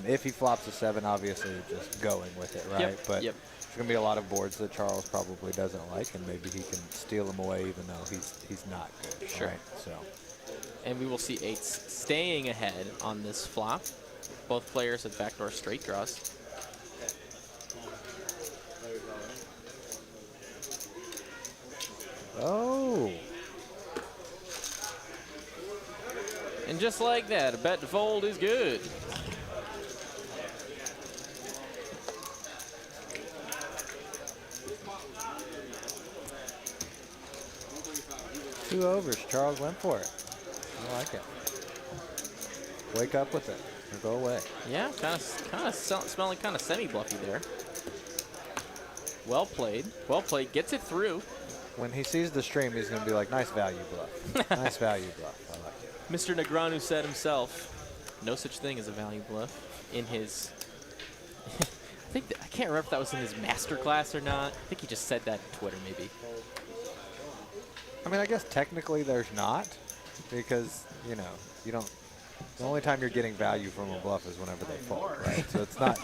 If he flops a 7, obviously just going with it, right? Yep. But Yep. there's going to be a lot of boards that Charles probably doesn't like, and maybe he can steal them away even though he's not good, Sure. right? So. And we will see 8s staying ahead on this flop. Both players have backdoor straight draws. Oh. And just like that, a bet to fold is good. 2 overs. Charles went for it. I like it. Wake up with it or go away. Yeah, kind of smelling kind of semi-bluffy there. Well played. Well played. Gets it through. When he sees the stream, he's going to be like, nice value bluff. Nice value bluff. I like it. Mr. Negreanu said himself, no such thing as a value bluff in his, I can't remember if that was in his master class or not. I think he just said that on Twitter maybe. I mean, I guess technically there's not, because, you know, you don't, the only time you're getting value from a bluff is whenever they fold, right? So it's not.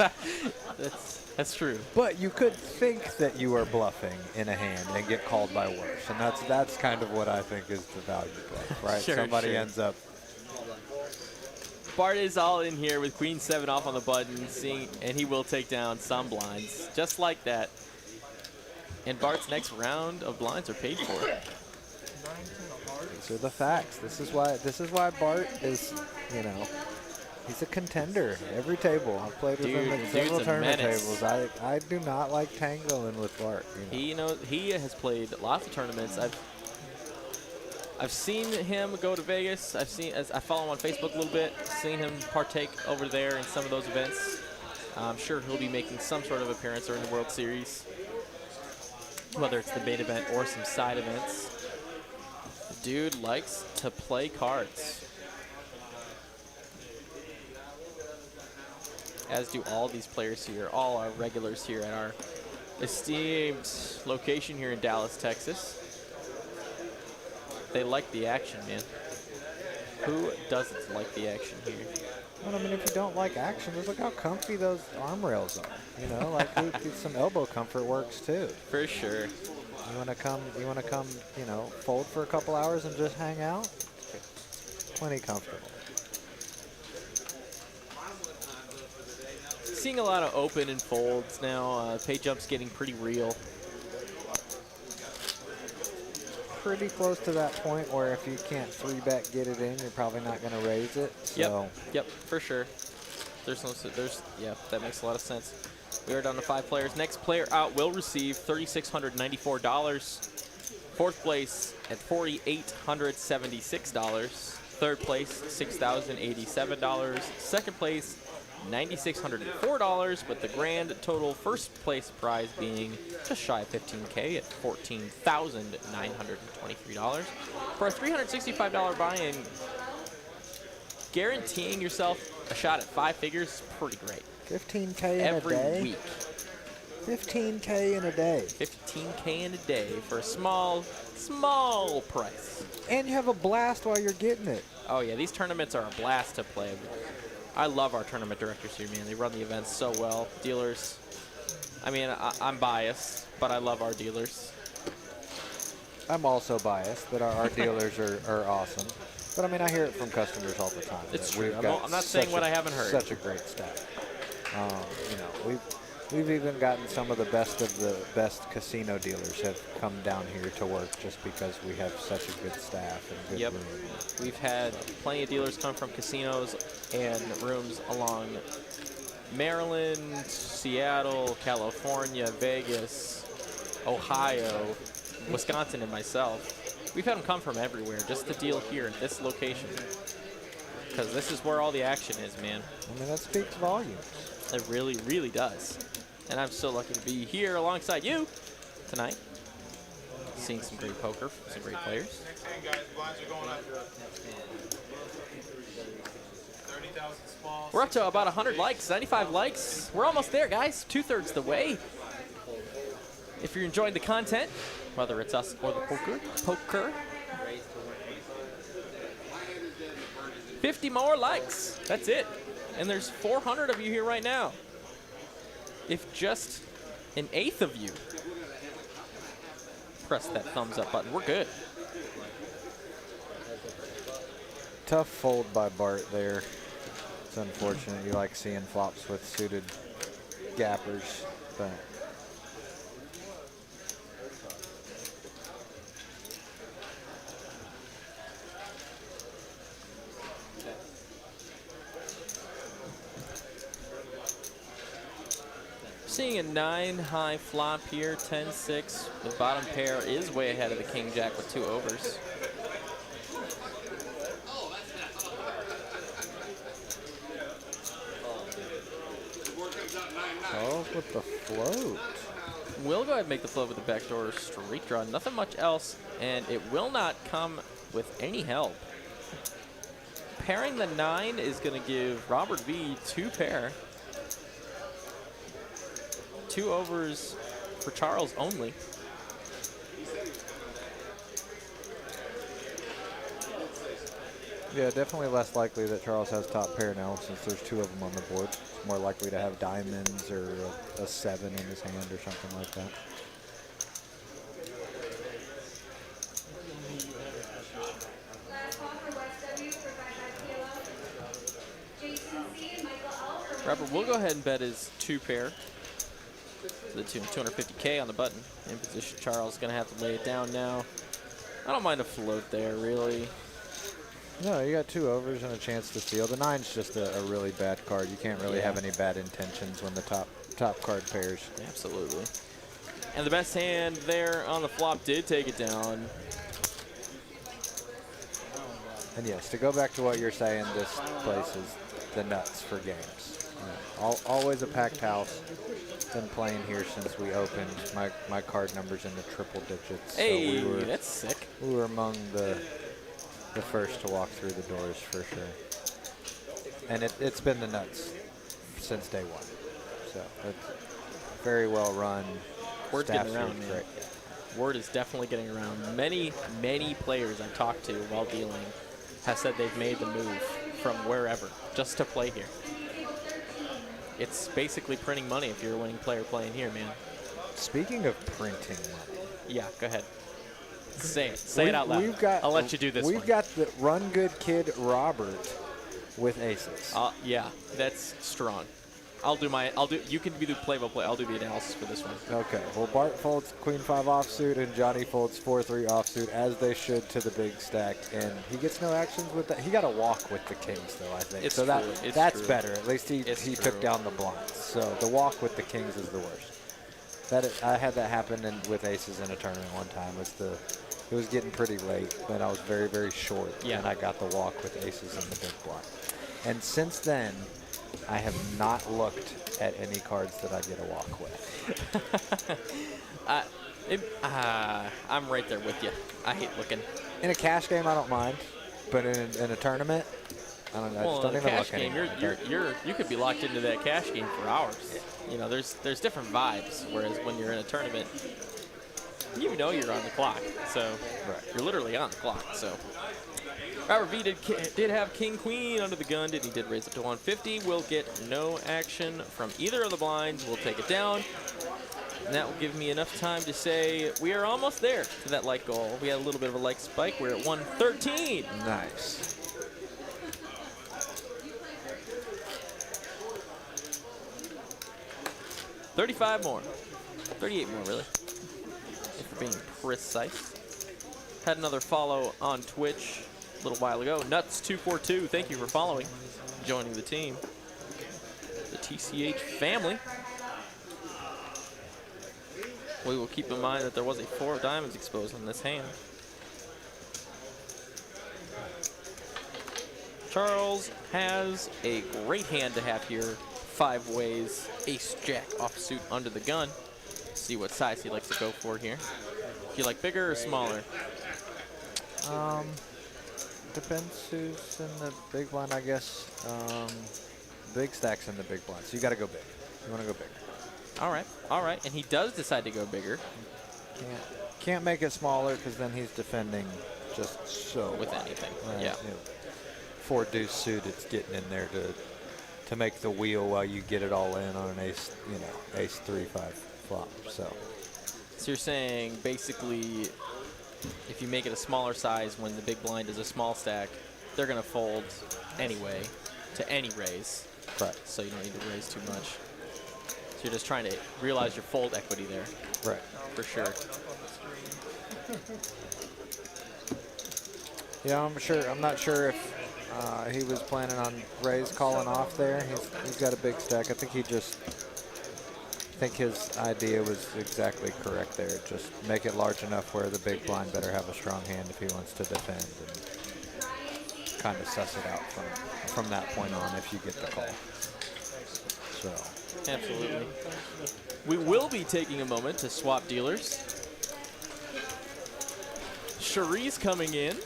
That's true. But you could think that you are bluffing in a hand and get called by worse, and that's kind of what I think is the value bluff, right? Sure, Somebody sure. ends up. Bart is all in here with queen 7 off on the button, and he will take down some blinds, just like that. And Bart's next round of blinds are paid for. These are the facts. This is why Bart is, you know, he's a contender every table. I've played with him at several dude's a tournament menace. tables. I do not like tangoing with Bart. You know. He has played lots of tournaments. I've seen him go to Vegas. I follow him on Facebook a little bit. Seen him partake over there in some of those events. I'm sure he'll be making some sort of appearance during the World Series, whether it's the main event or some side events. The dude likes to play cards, as do all these players here, all our regulars here at our esteemed location here in Dallas, Texas. They like the action, man. Who doesn't like the action here? Well, I mean, if you don't like action, just look how comfy those arm rails are. You know, like some elbow comfort works too. For sure. You want to come, you know, fold for a couple hours and just hang out? Plenty comfortable. Seeing a lot of open and folds now. Pay jump's getting pretty real. Pretty close to that point where if you can't 3-bet get it in, you're probably not going to raise it. So. Yep, for sure. Yeah, that makes a lot of sense. We are down to 5 players. Next player out will receive $3,694. Fourth place at $4,876. Third place, $6,087. Second place, $9,604, but the grand total first place prize being just shy of $15K at $14,923. For a $365 buy-in, guaranteeing yourself a shot at 5 figures is pretty great. 15K in Every a day? week. 15K in a day. 15K in a day for a small price. And you have a blast while you're getting it. Oh yeah, these tournaments are a blast to play. I love our tournament directors here, man. They run the events so well. Dealers, I mean, I'm biased, but I love our dealers. I'm also biased, but our dealers are awesome. But I mean, I hear it from customers all the time. It's that true. we've I'm got not saying such what a- I haven't heard. Such a great staff. You know, we've even gotten some of the best casino dealers have come down here to work just because we have such a good staff and good Yep. room. We've had plenty of dealers come from casinos and rooms along Maryland, Seattle, California, Vegas, Ohio, Wisconsin, and myself. We've had them come from everywhere just to deal here at this location, because this is where all the action is, man. I mean, that speaks volumes. It really, really does. And I'm so lucky to be here alongside you tonight, seeing some great poker, some great players. Next hand, guys. Blinds are going up. 30,000 small. We're up to about 100 likes, 95 likes. We're almost there, guys. 2/3 the way. If you're enjoying the content, whether it's us or the poker, 50 more likes. That's it. And there's 400 of you here right now. If just an eighth of you press that thumbs up button, we're good. Tough fold by Bart there. It's unfortunate. You like seeing flops with suited gappers, but Seeing a 9-high flop here, 10-6. The bottom pair is way ahead of the king-jack with 2 overs. Charles with the float. Will go ahead and make the float with the backdoor straight draw. Nothing much else, and it will not come with any help. Pairing the 9 is going to give Robert V 2 pair. 2 overs for Charles only. Yeah, definitely less likely that Charles has top pair now since there's 2 of them on the board. It's more likely to have diamonds or a 7 in his hand or something like that. Last call for West W for 55 kilo. Jason C and Michael L for Robert will go ahead and bet his 2 pair. To the tune of 250K on the button. In position, Charles is going to have to lay it down now. I don't mind a float there, really. No, you got 2 overs and a chance to steal. The 9's just a really bad card. You can't really have any bad intentions when the top card pairs. Absolutely. And the best hand there on the flop did take it down. And yes, to go back to what you're saying, this place is the nuts for games. Always a packed house. Been playing here since we opened. My card number's in the triple digits. Hey, so that's sick. We were among the first to walk through the doors for sure. And it's been the nuts since day one. So it's very well run. Word's getting around, man. Great. Word is definitely getting around. Many players I've talked to while dealing have said they've made the move from wherever just to play here. It's basically printing money if you're a winning player playing here, man. Speaking of printing money. Yeah, go ahead. Say it. Say it out loud. I'll let you do this We've one. got the run good kid Robert with aces. Yeah, that's strong. You can be the play-by-play. I'll do the analysis for this one. Okay. Well, Bart folds queen 5 offsuit and Johnny folds 4-3 offsuit as they should to the big stack, and he gets no actions with that. He got a walk with the kings though, I think. It's so true. that's true. better. At least he took down the blinds. So the walk with the kings is the worst. I had that happen with aces in a tournament one time. It was getting pretty late, but I was very, very short, and I got the walk with aces in the big blind. And since then, I have not looked at any cards that I get a walk with. I'm right there with you. I hate looking. In a cash game, I don't mind, but in a tournament, I don't know. I just don't even look anymore. You could be locked into that cash game for hours. You know, there's different vibes. Whereas when you're in a tournament, you know you're on the clock. So you're literally on the clock. So Robert V did have king queen under the gun. He did raise it to 150. Will get no action from either of the blinds. We'll take it down. And that will give me enough time to say we are almost there to that like goal. We had a little bit of a like spike. We're at 113. Nice. $35 more. 38 more, really. If we're being precise. Had another follow on Twitch a little while ago. Nuts242, thank you for following, joining the team. The TCH family. We will keep in mind that there was a 4 of diamonds exposed on this hand. Charles has a great hand to have here. 5 ways, ace jack offsuit under the gun. See what size he likes to go for here. Do you like bigger or smaller? Depends who's in the big blind, I guess. Big stacks in the big blind, so you got to go big. You want to go bigger. All right, and he does decide to go bigger. Can't make it smaller because then he's defending just so with wide. anything. Right? Yeah. 4 deuce suit, it's getting in there to make the wheel while you get it all in on an ace, ace 3-5 flop. So you're saying basically, if you make it a smaller size when the big blind is a small stack, they're gonna fold anyway to any raise. Right. So you don't need to raise too much. So you're just trying to realize your fold equity there. Right. For sure. Yeah, I'm not sure if he was planning on raise calling off there. He's got a big stack. I think his idea was exactly correct there. Just make it large enough where the big blind better have a strong hand if he wants to defend, and kind of suss it out from that point on if you get the call. So Absolutely. We will be taking a moment to swap dealers. Cherie's coming in,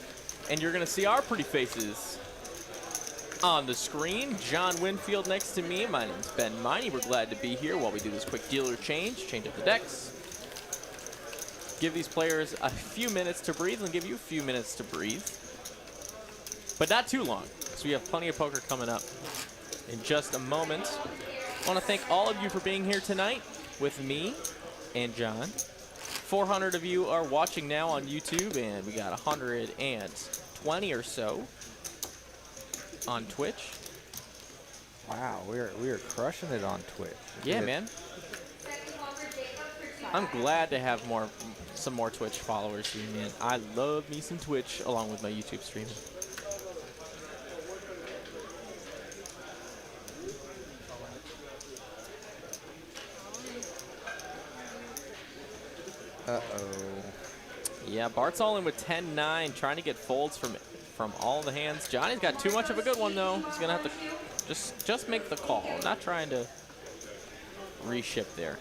and you're going to see our pretty faces on the screen. John Winfield next to me. My name's Ben Miney. We're glad to be here while we do this quick dealer change up the decks. Give these players a few minutes to breathe and give you a few minutes to breathe. But not too long, because we have plenty of poker coming up in just a moment. I want to thank all of you for being here tonight with me and John. 400 of you are watching now on YouTube, and we got 120 or so on Twitch. wow, we are crushing it on Twitch. Yeah, man. I'm glad to have some more Twitch followers here, man. I love me some Twitch along with my YouTube streaming. Yeah, Bart's all in with 10-9, trying to get folds from all the hands. Johnny's got too much of a good one, though. He's going to have to just make the call. Not trying to reship there.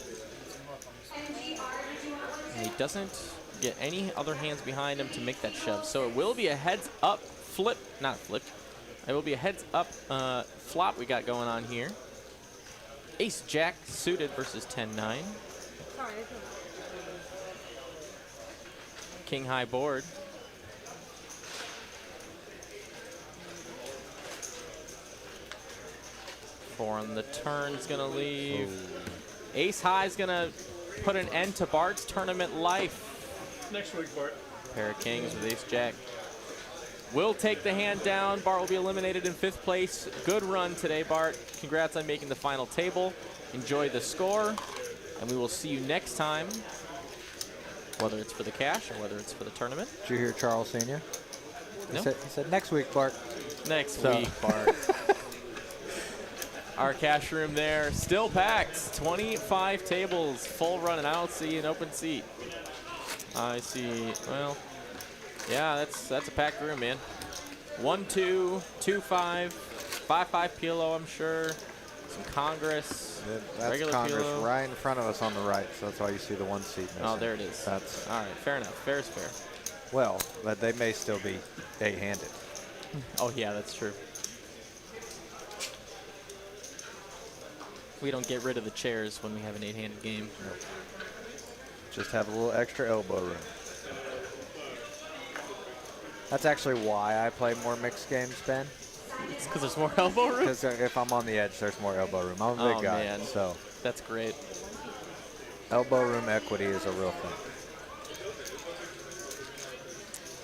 And he doesn't get any other hands behind him to make that shove. So it will be a heads-up flip. Not flip. It will be a heads-up flop we got going on here. Ace-Jack suited versus 10-9. King high board. Four on the turn's gonna leave. Ace high's gonna put an end to Bart's tournament life. Next week, Bart. Pair of kings with ace jack. Will take the hand down. Bart will be eliminated in 5th place. Good run today, Bart. Congrats on making the final table. Enjoy the score, and we will see you next time. Whether it's for the cash or whether it's for the tournament. Did you hear Charles Sr.? No. He said next week, Bart. Next week, Bart. Our cash room there, still packed. 25 tables, full run, and I don't see an open seat. I see, well, yeah, that's a packed room, man. 1-2, 2-5, 5-5 Pilo, I'm sure. Some Congress. That's regular Congress Pilo. right in front of us on the right, so that's why you see the one seat missing. Oh, there it is. That's all right. Fair enough. Fair is fair. well, but they may still be eight-handed. Oh yeah, that's true. We don't get rid of the chairs when we have an 8-handed game. Nope. Just have a little extra elbow room. That's actually why I play more mixed games, Ben. It's because there's more elbow room? Because if I'm on the edge, there's more elbow room. I'm a big guy, man. so that's great. Elbow room equity is a real thing.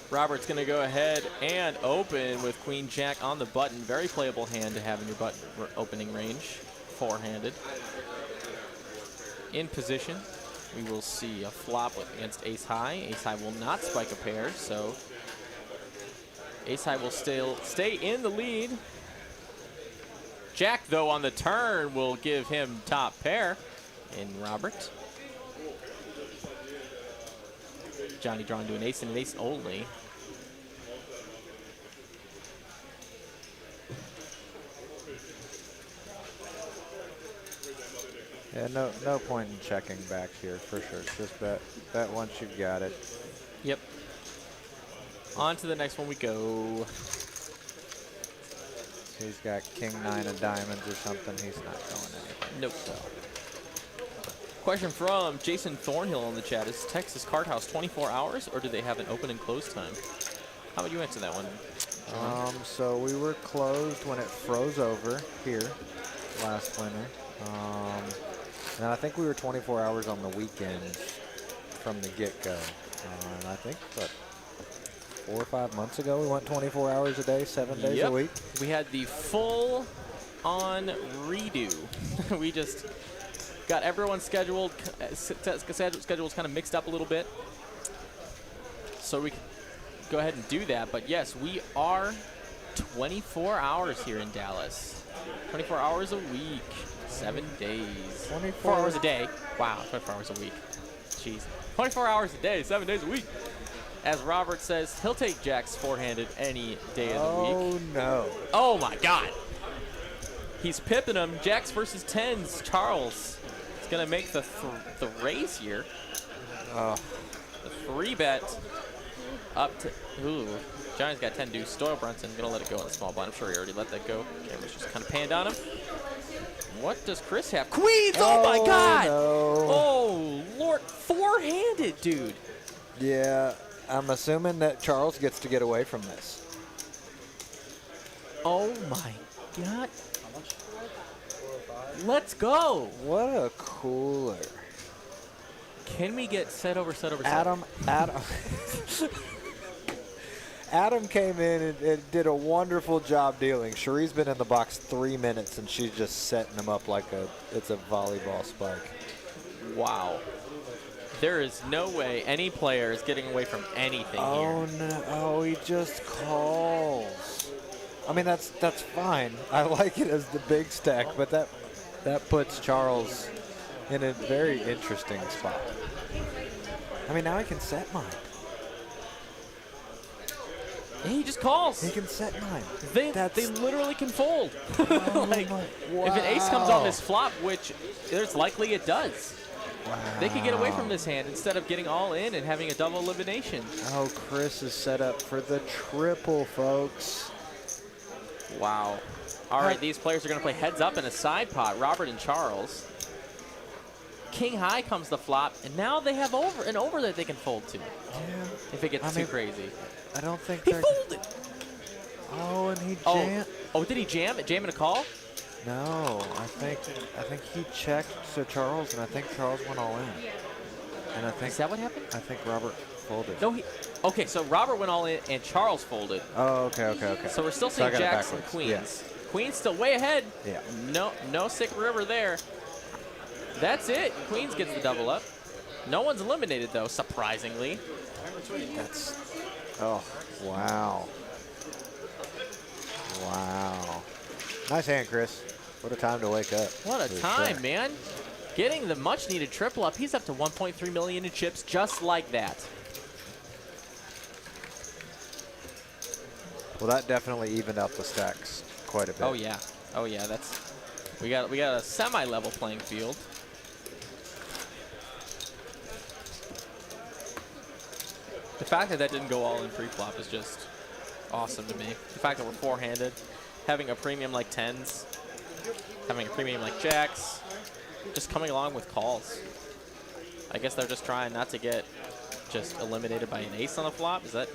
Robert's going to go ahead and open with Queen Jack on the button. Very playable hand to have in your button opening range. 4-handed. In position, we will see a flop against Ace High. Ace High will not spike a pair, so Ace High will still stay in the lead. Jack, though, on the turn will give him top pair in Robert. Johnny drawn to an ace and an ace only. Yeah, no point in checking back here for sure. Just bet once you've got it. Yep. On to the next one we go. He's got king 9 of diamonds or something. He's not going anywhere. Nope. So. Question from Jason Thornhill in the chat. Is Texas Courthouse 24 hours or do they have an open and close time? How would you answer that one? So we were closed when it froze over here last winter. And I think we were 24 hours on the weekends from the get-go. And I think, what, 4 or 5 months ago we went 24 hours a day, 7 days a week. We had the full-on redo. We just got everyone's schedules kind of mixed up a little bit. So we could go ahead and do that. But yes, we are 24 hours here in Dallas. 24 hours a week, 7 days. 4 hours a day. Wow, 24 hours a week. Jeez. 24 hours a day, 7 days a week. As Robert says, he'll take Jack's 4-handed any day of the week. Oh, no. Oh, my God. He's pipping him. Jacks versus tens. Charles is going to make the raise here. The 3-bet up to, ooh, Johnny's got 10 deuce. Stoyle Brunson going to let it go in the small blind. I'm sure he already let that go. Camera's just kind of panned on him. What does Chris have? Queens! Oh my God! No. Oh, Lord. Four-handed, dude. Yeah, I'm assuming that Charles gets to get away from this. Oh my God. Let's go. What a cooler. Can we get set over, set over, set? Adam. Adam came in and did a wonderful job dealing. Cherie's been in the box 3 minutes, and she's just setting him up like it's a volleyball spike. Wow. There is no way any player is getting away from anything Oh here. no! Oh, he just calls. I mean, that's fine. I like it as the big stack, but that puts Charles in a very interesting spot. I mean, now he can set mine. Yeah, he just calls. He can set mine. They literally can fold. Oh Like, my- if an ace comes on wow. this flop, which there's likely it does, they could get away from this hand instead of getting all in and having a double elimination. Oh, Chris is set up for the triple, folks. Wow. All right, these players are going to play heads up in a side pot, Robert and Charles. King high comes the flop, and now they have an over that they can fold to. Yeah. If it gets too crazy. I don't think He they're. folded. Oh, and he Oh. jammed. Oh, did he jam it? Jam in a call? No, I think he checked to Charles, and I think Charles went all in. And I think Is that what happened? I think Robert folded. No, okay, so Robert went all in and Charles folded. Oh, okay. So we're still So I seeing got it jacks and backwards. queens. Queens still way ahead. Yeah. No sick river there. That's it. Queens gets the double up. No one's eliminated though, surprisingly. That's. Oh, wow. Wow. Nice hand, Chris. What a time to wake up. What a For time, sure. man. Getting the much needed triple up. He's up to 1.3 million in chips just like that. Well, that definitely evened out the stacks quite a bit. Oh yeah. Oh yeah, that's we got a semi-level playing field. The fact that didn't go all in pre-flop is just awesome to me. The fact that we're four-handed, having a premium like tens, having a premium like jacks, just coming along with calls. I guess they're just trying not to get just eliminated by an ace on the flop. Is that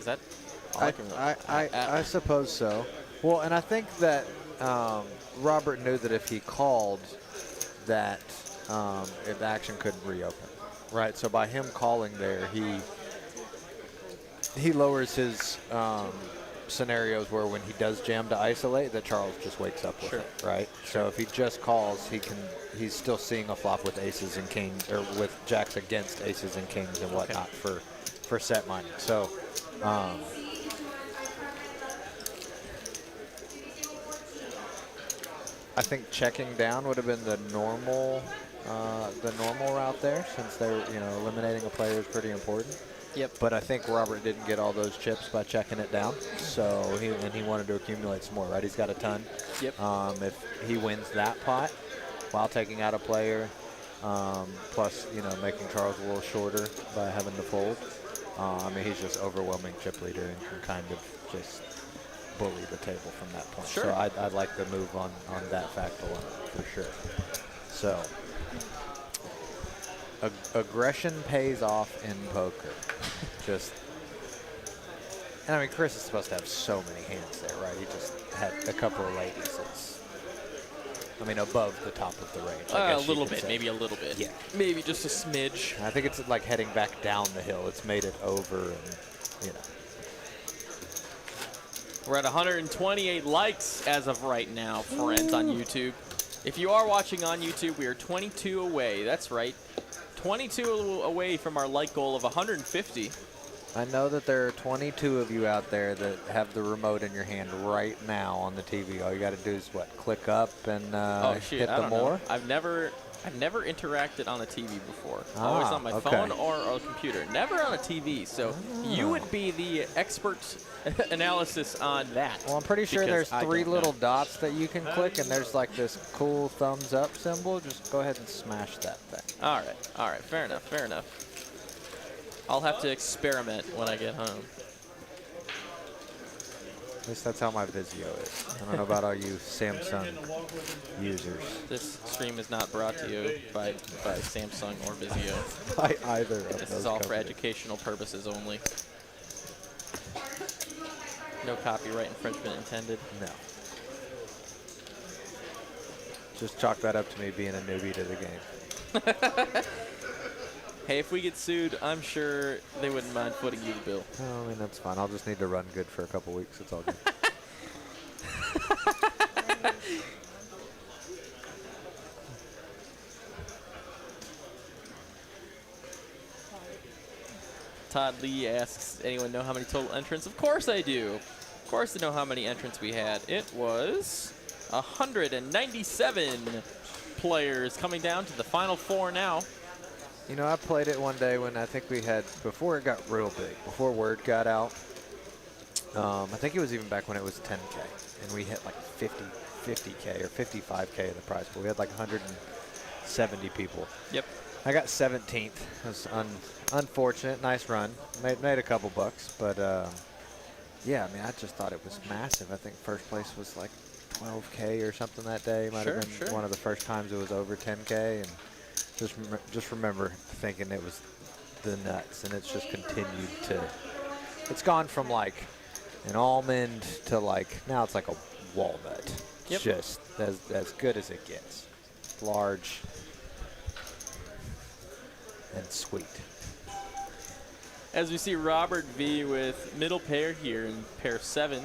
all I can I suppose so. Well, and I think that Robert knew that if he called, that if the action couldn't reopen, right? So by him calling there, he lowers his scenarios where when he does jam to isolate, that Charles just wakes up with it, right? So if he just calls, he's still seeing a flop with aces and kings, or with jacks against aces and kings and whatnot for set mining. So. I think checking down would have been the normal route there, since they're eliminating a player is pretty important. Yep. But I think Robert didn't get all those chips by checking it down, so he wanted to accumulate some more. Right, he's got a ton. Yep. If he wins that pot while taking out a player, plus making Charles a little shorter by having to fold, I mean he's just overwhelming chip leader and can kind of just bully the table from that point. Sure. So I'd like the move on that fact alone for sure. So aggression pays off in poker. And I mean Chris is supposed to have so many hands there, right? He just had a couple of ladies. Above the top of the range. A little bit, maybe a little bit. Yeah. Maybe just a smidge. I think it's like heading back down the hill. It's made it over, and We're at 128 likes as of right now, friends, on YouTube. If you are watching on YouTube, we are 22 away. That's right. 22 away from our like goal of 150. I know that there are 22 of you out there that have the remote in your hand right now on the TV. All you got to do is what? Click up and Oh shoot, hit I the don't more. know. I've never interacted on a TV before. Always on my phone or a computer. Never on a TV. So you would be the expert analysis on that. Well, I'm pretty sure because there's I 3 don't little know. dots that you can click, and there's like this cool thumbs up symbol. Just go ahead and smash that thing. All right, fair enough, fair enough. I'll have to experiment when I get home. At least that's how my Vizio is. I don't know about all you Samsung users. This stream is not brought to you by Samsung or Vizio. By either of This those is all for companies. educational purposes only. No copyright infringement intended. No. Just chalk that up to me being a newbie to the game. Hey, if we get sued, I'm sure they wouldn't mind footing you the bill. Oh, I mean, that's fine. I'll just need to run good for a couple weeks. It's all good. Todd Lee asks, anyone know how many total entrants? Of course I do. Of course I know how many entrants we had. It was 197 players coming down to the final 4 now. You know, I played it one day when I think we had, before it got real big, before word got out. I think it was even back when it was 10K, and we hit like 50K or 55K of the prize pool. We had like 170 people. Yep. I got 17th. It was unfortunate. Nice run. Made a couple bucks, but yeah, I mean, I just thought it was massive. I think first place was like 12K or something that day. Might have been one of the first times it was over 10K, and just remember thinking it was the nuts, and it's just continued to. It's gone from like an almond to like now it's like a walnut. Yep. Just as good as it gets. Large and sweet. As we see Robert V with middle pair here in pair 7.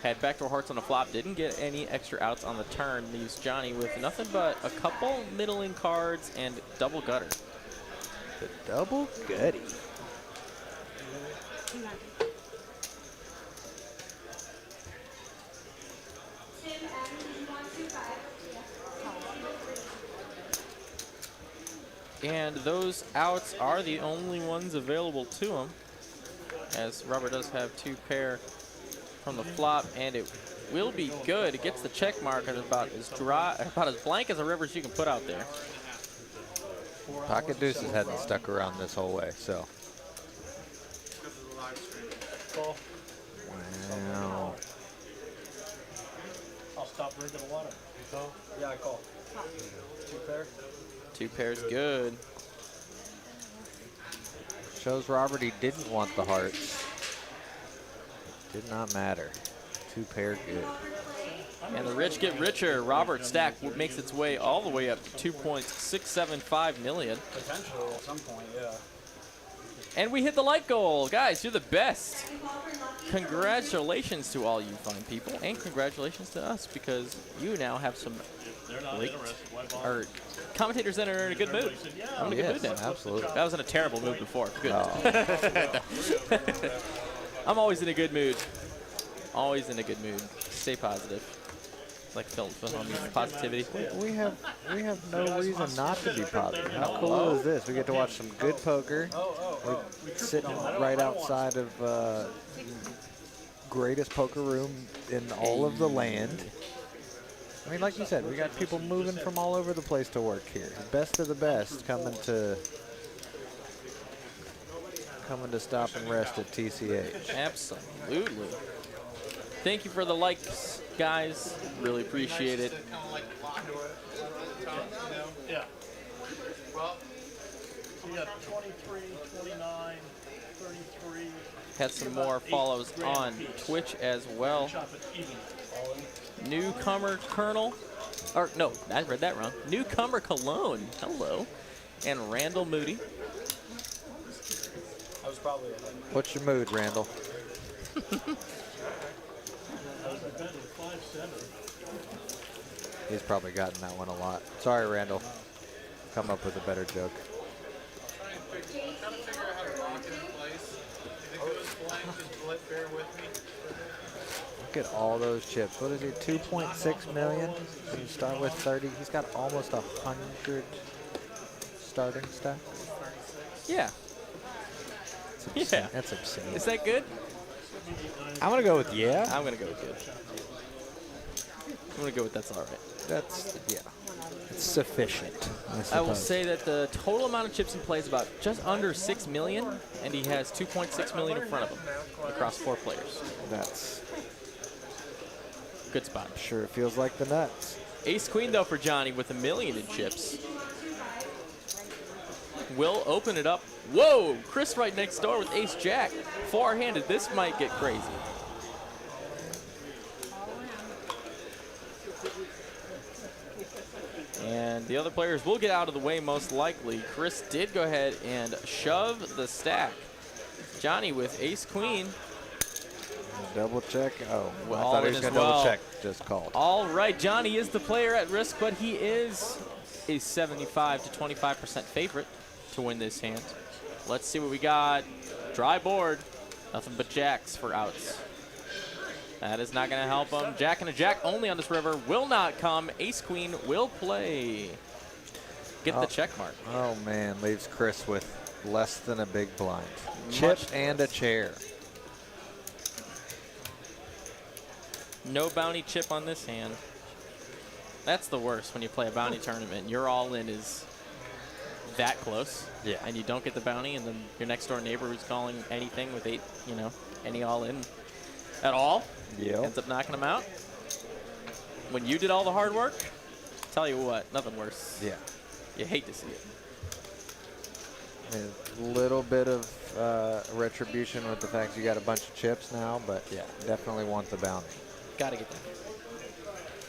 Had backdoor hearts on the flop, didn't get any extra outs on the turn. Leaves Johnny with nothing but a couple middling cards and double gutter. The double gutty. Tim M 125. And those outs are the only ones available to him, as Robert does have 2 pair from the flop, and it will be good. It gets the check mark at about as dry, about as blank as a river as you can put out there. Pocket deuces hadn't stuck around this whole way, so. Call. Wow. I'll stop drinking the water. You call? Yeah, I call. 2 pair. 2 pairs good. Shows Robert he didn't want the hearts. Did not matter. 2 pair good. And the rich get richer. Robert stack makes its way all the way up to 2.675 million. Potentially at some point, yeah. And we hit the like goal. Guys, you're the best. Congratulations to all you fine people, and congratulations to us, because you now have some great, or commentators that are in a good mood. I'm in a good mood now. Absolutely. That was in a terrible mood before. Good. Oh. I'm always in a good mood. Always in a good mood. Stay positive. Like film on positivity. We have no reason not to be positive. How cool is this? We get to watch some good poker. We're sitting right outside of greatest poker room in all of the land. I mean, like you said, we got people moving from all over the place to work here. The best of the best coming to stop and rest at TCH. Absolutely. Thank you for the likes, guys. Really appreciate it. Yeah. Well, you got 23, 29, 33. Had some more follows on Twitch as well. Chop it even. Newcomer Colonel, or no, I read that wrong. Newcomer Cologne, hello. And Randall Moody. I was probably What's your mood, Randall? He's probably gotten that one a lot. Sorry, Randall. Come up with a better joke. Trying to figure out how to lock it in place. Just bear with me. Look at all those chips. What is he? 2.6 million. And you start with 30. He's got almost 100 starting stacks. Yeah. That's obscene. Yeah. That's obscene. Is that good? I'm gonna go with yeah. I'm going to go with good. I'm going to go with that's all right. That's yeah. It's sufficient. I will say that the total amount of chips in play is about just under 6 million, and he has 2.6 million in front of him across 4 players. That's Good spot. sure feels like the nuts. Ace Queen, though, for Johnny with 1 million in chips. Will open it up. Whoa! Chris right next door with Ace Jack. 4-handed. This might get crazy. And the other players will get out of the way most likely. Chris did go ahead and shove the stack. Johnny with Ace Queen. Double check. Oh, Well, I thought he in was as gonna well. double check. Just called. All right, Johnny is the player at risk, but he is a 75 to 25% favorite to win this hand. Let's see what we got. Dry board. Nothing but jacks for outs. That is not going to help him. Jack and a jack only on this river will not come. Ace Queen will play. Get the check mark. Oh man, leaves Chris with less than a big blind. Chip and a chair. No bounty chip on this hand. That's the worst when you play a bounty tournament. Your all-in is that close. Yeah. And you don't get the bounty, and then your next door neighbor who's calling anything with 8, any all-in at all, ends up knocking them out. When you did all the hard work, tell you what, nothing worse. Yeah. You hate to see it. A little bit of retribution with the fact you got a bunch of chips now, but yeah, definitely want the bounty. Gotta get that.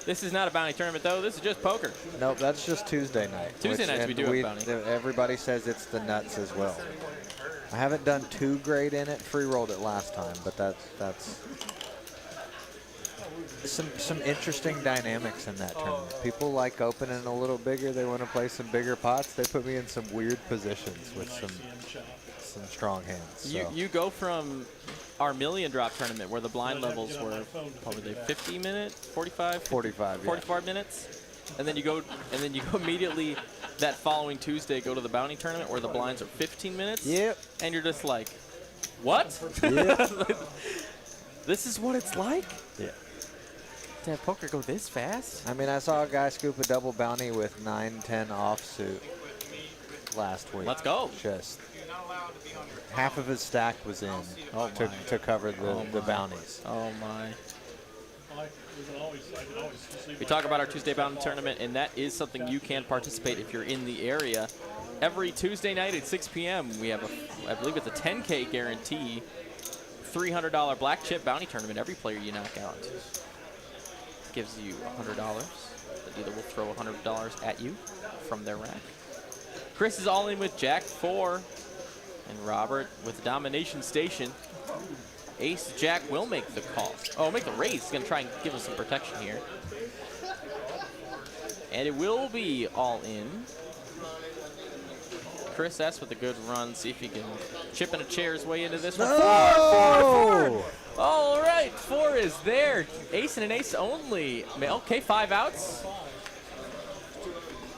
This is not a bounty tournament, though. This is just poker. Nope, that's just Tuesday night. Tuesday nights we do have bounty. Everybody says it's the nuts as well. I haven't done too great in it. Free rolled it last time, but that's some interesting dynamics in that tournament. People like opening a little bigger. They want to play some bigger pots. They put me in some weird positions with some strong hands. So. You go from our million drop tournament where the blind levels were probably 50 minutes, 45 minutes, and then you go immediately that following Tuesday go to the bounty tournament where the blinds are 15 minutes. Yep. And you're just like, what? Yep. This is what it's like? Yeah. To have poker go this fast? I mean, I saw a guy scoop a double bounty with 9-10 offsuit last week. Let's go. Just half of his stack was in to cover the bounties. Oh, my. I can always just leave We my talk about our card Tuesday bounty tournament, and that is something you can participate if you're in the area. Every Tuesday night at 6 p.m., we have I believe it's a 10K guarantee, $300 black chip bounty tournament. Every player you knock out gives you $100. The dealer will throw $100 at you from their rack. Chris is all in with Jack 4, and Robert with Domination Station. Ace Jack will make the call. Oh, make the raise. He's going to try and give us some protection here. And it will be all in. Chris S with a good run. See if he can chip in a chair his way into this one. Four. All right, 4 is there. Ace and an ace only. Okay, 5 outs.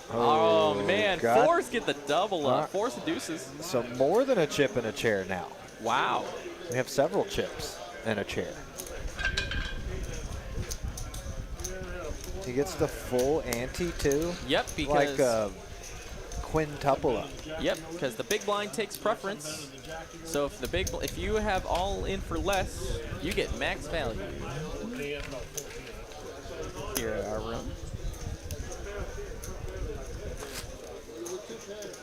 Oh man, God. 4s get the double up. 4s and deuces. So more than a chip and a chair now. Wow. We have several chips and a chair. He gets the full ante too. Yep, because like a quintuple up. Yep, because the big blind takes preference. So if you have all in for less, you get max value here at our room.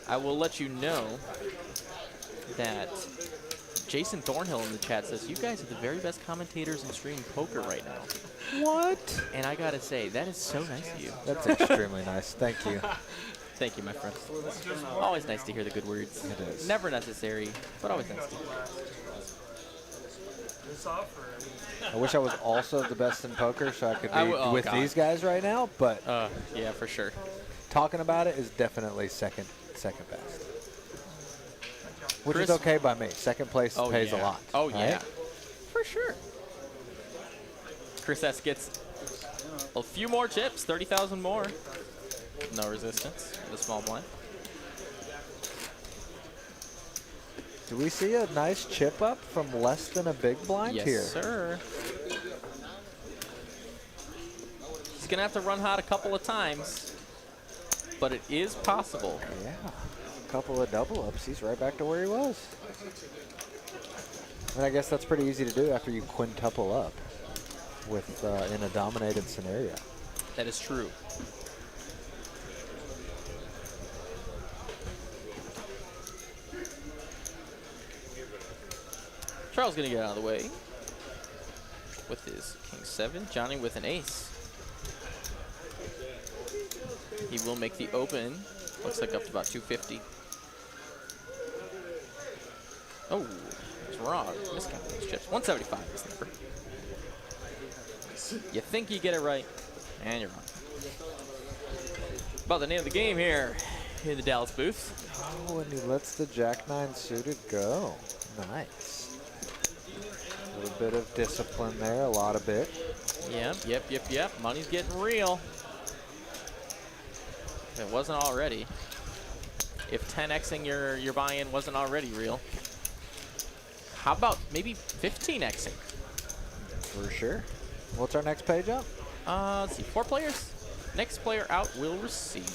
I will let you know that Jason Thornhill in the chat says, you guys are the very best commentators in streaming poker right now. What? And I gotta say, that is so nice of you. That's extremely nice. Thank you. Thank you, my friend. Always nice to hear the good words. It is. Never necessary, but always nice to hear. I wish I was also the best in poker so I could be with God. these guys right now, but yeah, for sure. talking about it is definitely second best. Which Chris, is okay by me. Second place pays a lot. Oh, yeah. right? For sure. Chris S gets a few more chips, 30,000 more. No resistance with a small blind. Do we see a nice chip up from less than a big blind Yes, here? sir. He's going to have to run hot a couple of times, but it is possible. Yeah. A couple of double ups. He's right back to where he was. And I guess that's pretty easy to do after you quintuple up with in a dominated scenario. That is true. Charles going to get out of the way with his king 7. Johnny with an ace. He will make the open. Looks like up to about 250. Oh, it's wrong. Miscounted those chips. 175 is the number. You think you get it right, and you're wrong. About the name of the game here in the Dallas booth. Oh, and he lets the Jack-9 suited go. Nice. A little bit of discipline there, a lot of it. Yep. Money's getting real. If it wasn't already. If 10xing your buy-in wasn't already real. How about maybe 15xing? For sure. What's our next page up? Let's see, 4 players. Next player out will receive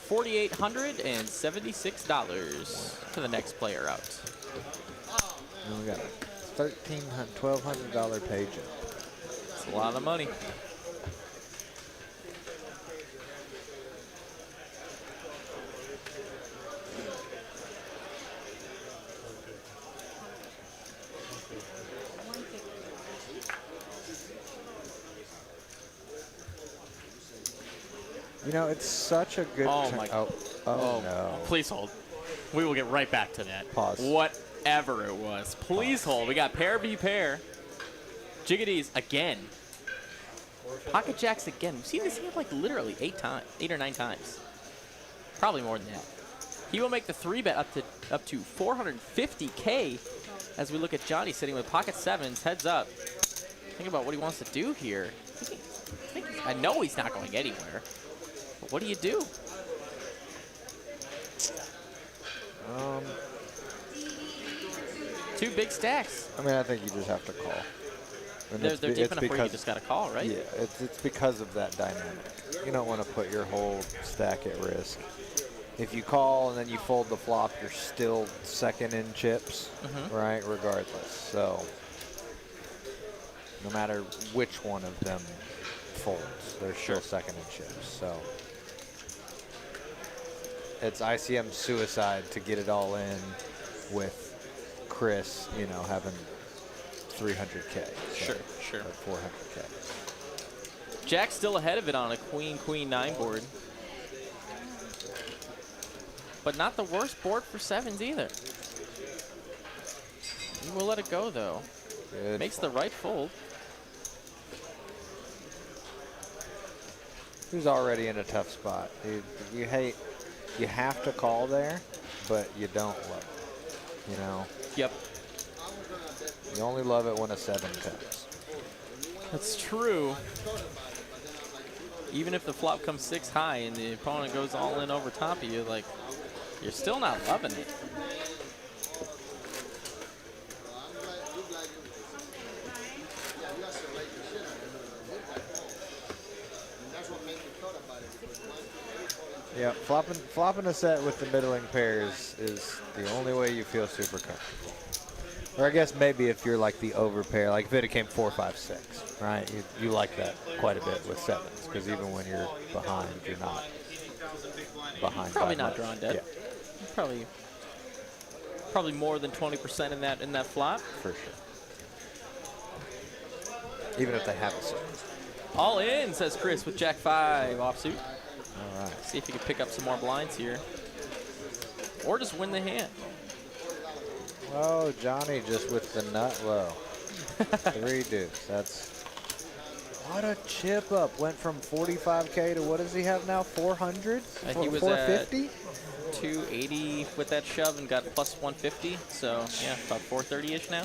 $4,876 for the next player out. And we got a $1,200 page up. It's a lot of money. You know, it's such a good Oh, my God. Oh, no. Please hold. We will get right back to that. Pause. Whatever it was. Please hold. We got pair v pair. Jiggities again. Pocket jacks again. We've seen this hand like literally 8 or 9 times. Probably more than that. He will make the 3-bet up to 450K as we look at Johnny sitting with pocket 7s, heads up. Think about what he wants to do here. I know he's not going anywhere. But what do you do? 2 big stacks. I mean, I think you just have to call. And They're it's deep enough where you because- just got to call, right? Yeah, it's because of that dynamic. You don't want to put your whole stack at risk. If you call and then you fold the flop, you're still second in chips, right? Regardless. So no matter which one of them folds, they're still second in chips. So it's ICM suicide to get it all in with Chris, you know, having 300K. So, Sure. or 400K. Jack's still ahead of it on a queen-9 board. But not the worst board for 7s either. He will let it go, though. Good. Makes the right fold. He's already in a tough spot. You have to call there, but you don't love it. You know? Yep. You only love it when a 7 comes. That's true. Even if the flop comes 6 high and the opponent goes all in over top of you, like, you're still not loving it. Yeah, flopping a set with the middling pairs is the only way you feel super comfortable. Or I guess maybe if you're like the over pair, like if it came 4, 5, 6, right? You like that quite a bit with 7s, because even when you're behind, you're not behind. Probably by not much. drawn dead. Yeah, Probably more than 20% in that flop. for sure. Even if they have a 7. All in, says Chris with Jack 5 offsuit. All right. See if he can pick up some more blinds here. Or just win the hand. Oh, Johnny just with the nut low. 3 deuce. That's what a chip up. Went from 45K to what does he have now? 400? He was 450? 280 with that shove and got plus 150. So, yeah, about 430-ish now.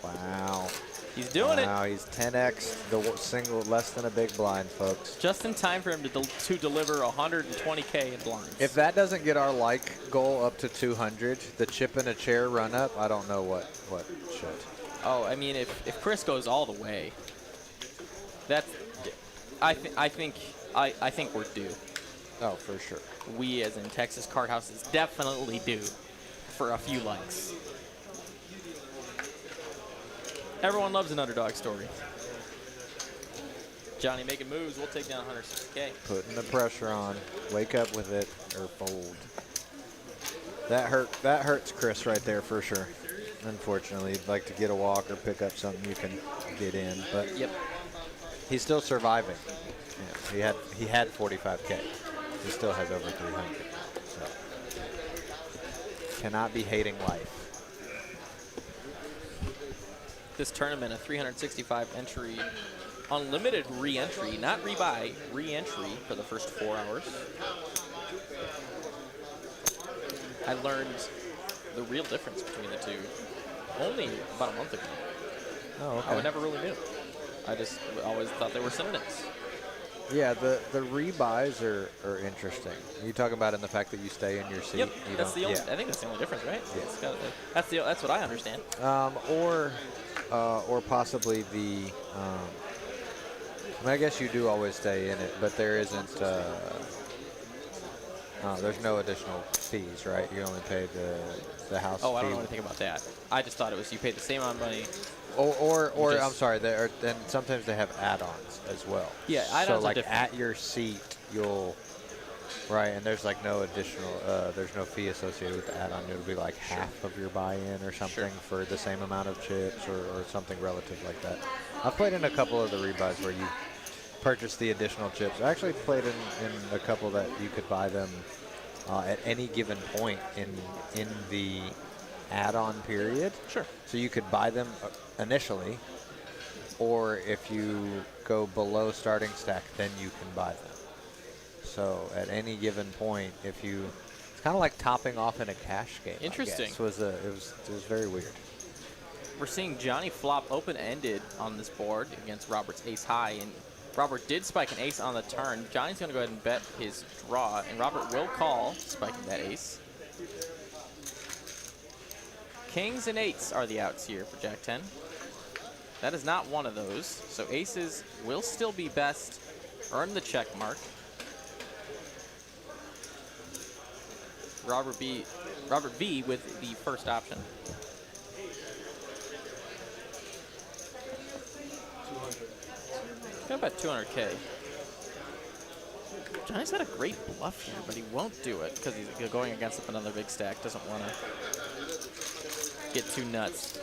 Wow. He's doing it. Wow, he's 10x the single, less than a big blind, folks. Just in time for him to deliver 120K in blinds. If that doesn't get our like goal up to 200, the chip in a chair run up, I don't know what should. Oh, I mean, if Chris goes all the way, that's, I think we're due. Oh, for sure. We, as in Texas Card House, is definitely due for a few likes. Everyone loves an underdog story. Johnny making moves. We'll take down 160K. Putting the pressure on. Wake up with it or fold. That hurts Chris right there for sure. Unfortunately, he'd like to get a walk or pick up something you can get in, but yep. He's still surviving. Yeah, he had 45K. He still has over 300. So cannot be hating life. This tournament, a 365 entry, unlimited re-entry, not rebuy, re-entry for the first 4 hours. I learned the real difference between the two only about a month ago. Oh, okay. I never really knew. I just always thought they were synonyms. Yeah, the rebuys are interesting. You talking about in the fact that you stay in your seat. Yep, you that's the only. yeah. I think that's the only difference, right? Yeah. That's what I understand. Or possibly the. I mean, I guess you do always stay in it, but there isn't. There's no additional fees, right? You only pay the house fee. Oh, I don't know anything about that. I just thought it was you pay the same amount of money. Or I'm sorry, then sometimes they have add-ons as well. Yeah, add-ons so are like different. at your seat, you'll and there's like no additional, there's no fee associated with the add-on. It'll be like half of your buy-in or something for the same amount of chips or something relative like that. I've played in a couple of the rebuys where you purchase the additional chips. I actually played in a couple that you could buy them at any given point in the add-on period. Sure. So you could buy them initially, or if you go below starting stack, then you can buy them. So at any given point, it's kind of like topping off in a cash game. Interesting. It was very weird. We're seeing Johnny flop open-ended on this board against Robert's ace high, and Robert did spike an ace on the turn. Johnny's going to go ahead and bet his draw, and Robert will call, spiking that ace. Kings and eights are the outs here for Jack 10. That is not one of those, so aces will still be best. Earn the check mark. Robert V with the first option. 200. Got about 200K. Johnny's had a great bluff here, but he won't do it because he's going against another big stack. Doesn't want to get too nuts.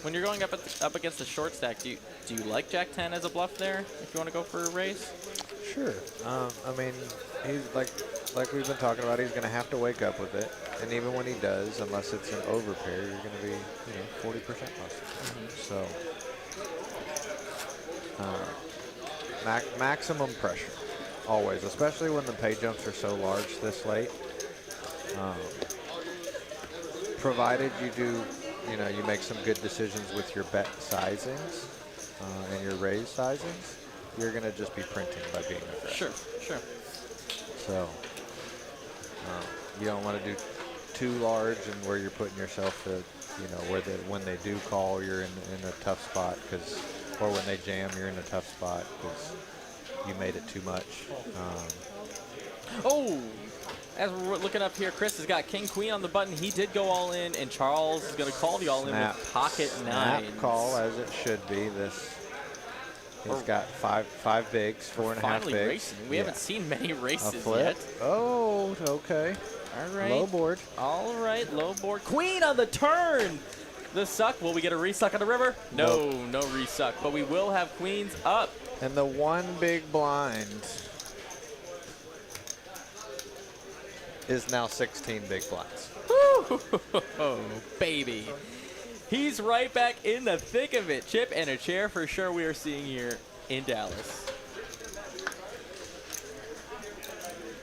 When you're going up against the short stack, do you like Jack 10 as a bluff there if you want to go for a raise? Sure. I mean, he's like we've been talking about. He's going to have to wake up with it, and even when he does, unless it's an overpair, you're going to be 40% plus. So maximum pressure always, especially when the pay jumps are so large this late. Provided you do, you make some good decisions with your bet sizings and your raise sizings, you're going to just be printing by being aggressive. Sure. So you don't want to do too large and where you're putting yourself to, when they do call, you're in a tough spot or when they jam, you're in a tough spot because you made it too much. As we're looking up here, Chris has got king queen on the button. He did go all in, and Charles is going to call the all in with pocket nines. Snap call as it should be. He's got five bigs, 4.5 bigs. Racing. We haven't seen many races a flip. yet. Oh, okay. All right. Low board. All right, low board. Queen on the turn. The suck. Will we get a resuck on the river? No resuck. But we will have queens up. And the one big blind is now 16 big blinds. Oh, baby. He's right back in the thick of it. Chip and a chair for sure we are seeing here in Dallas.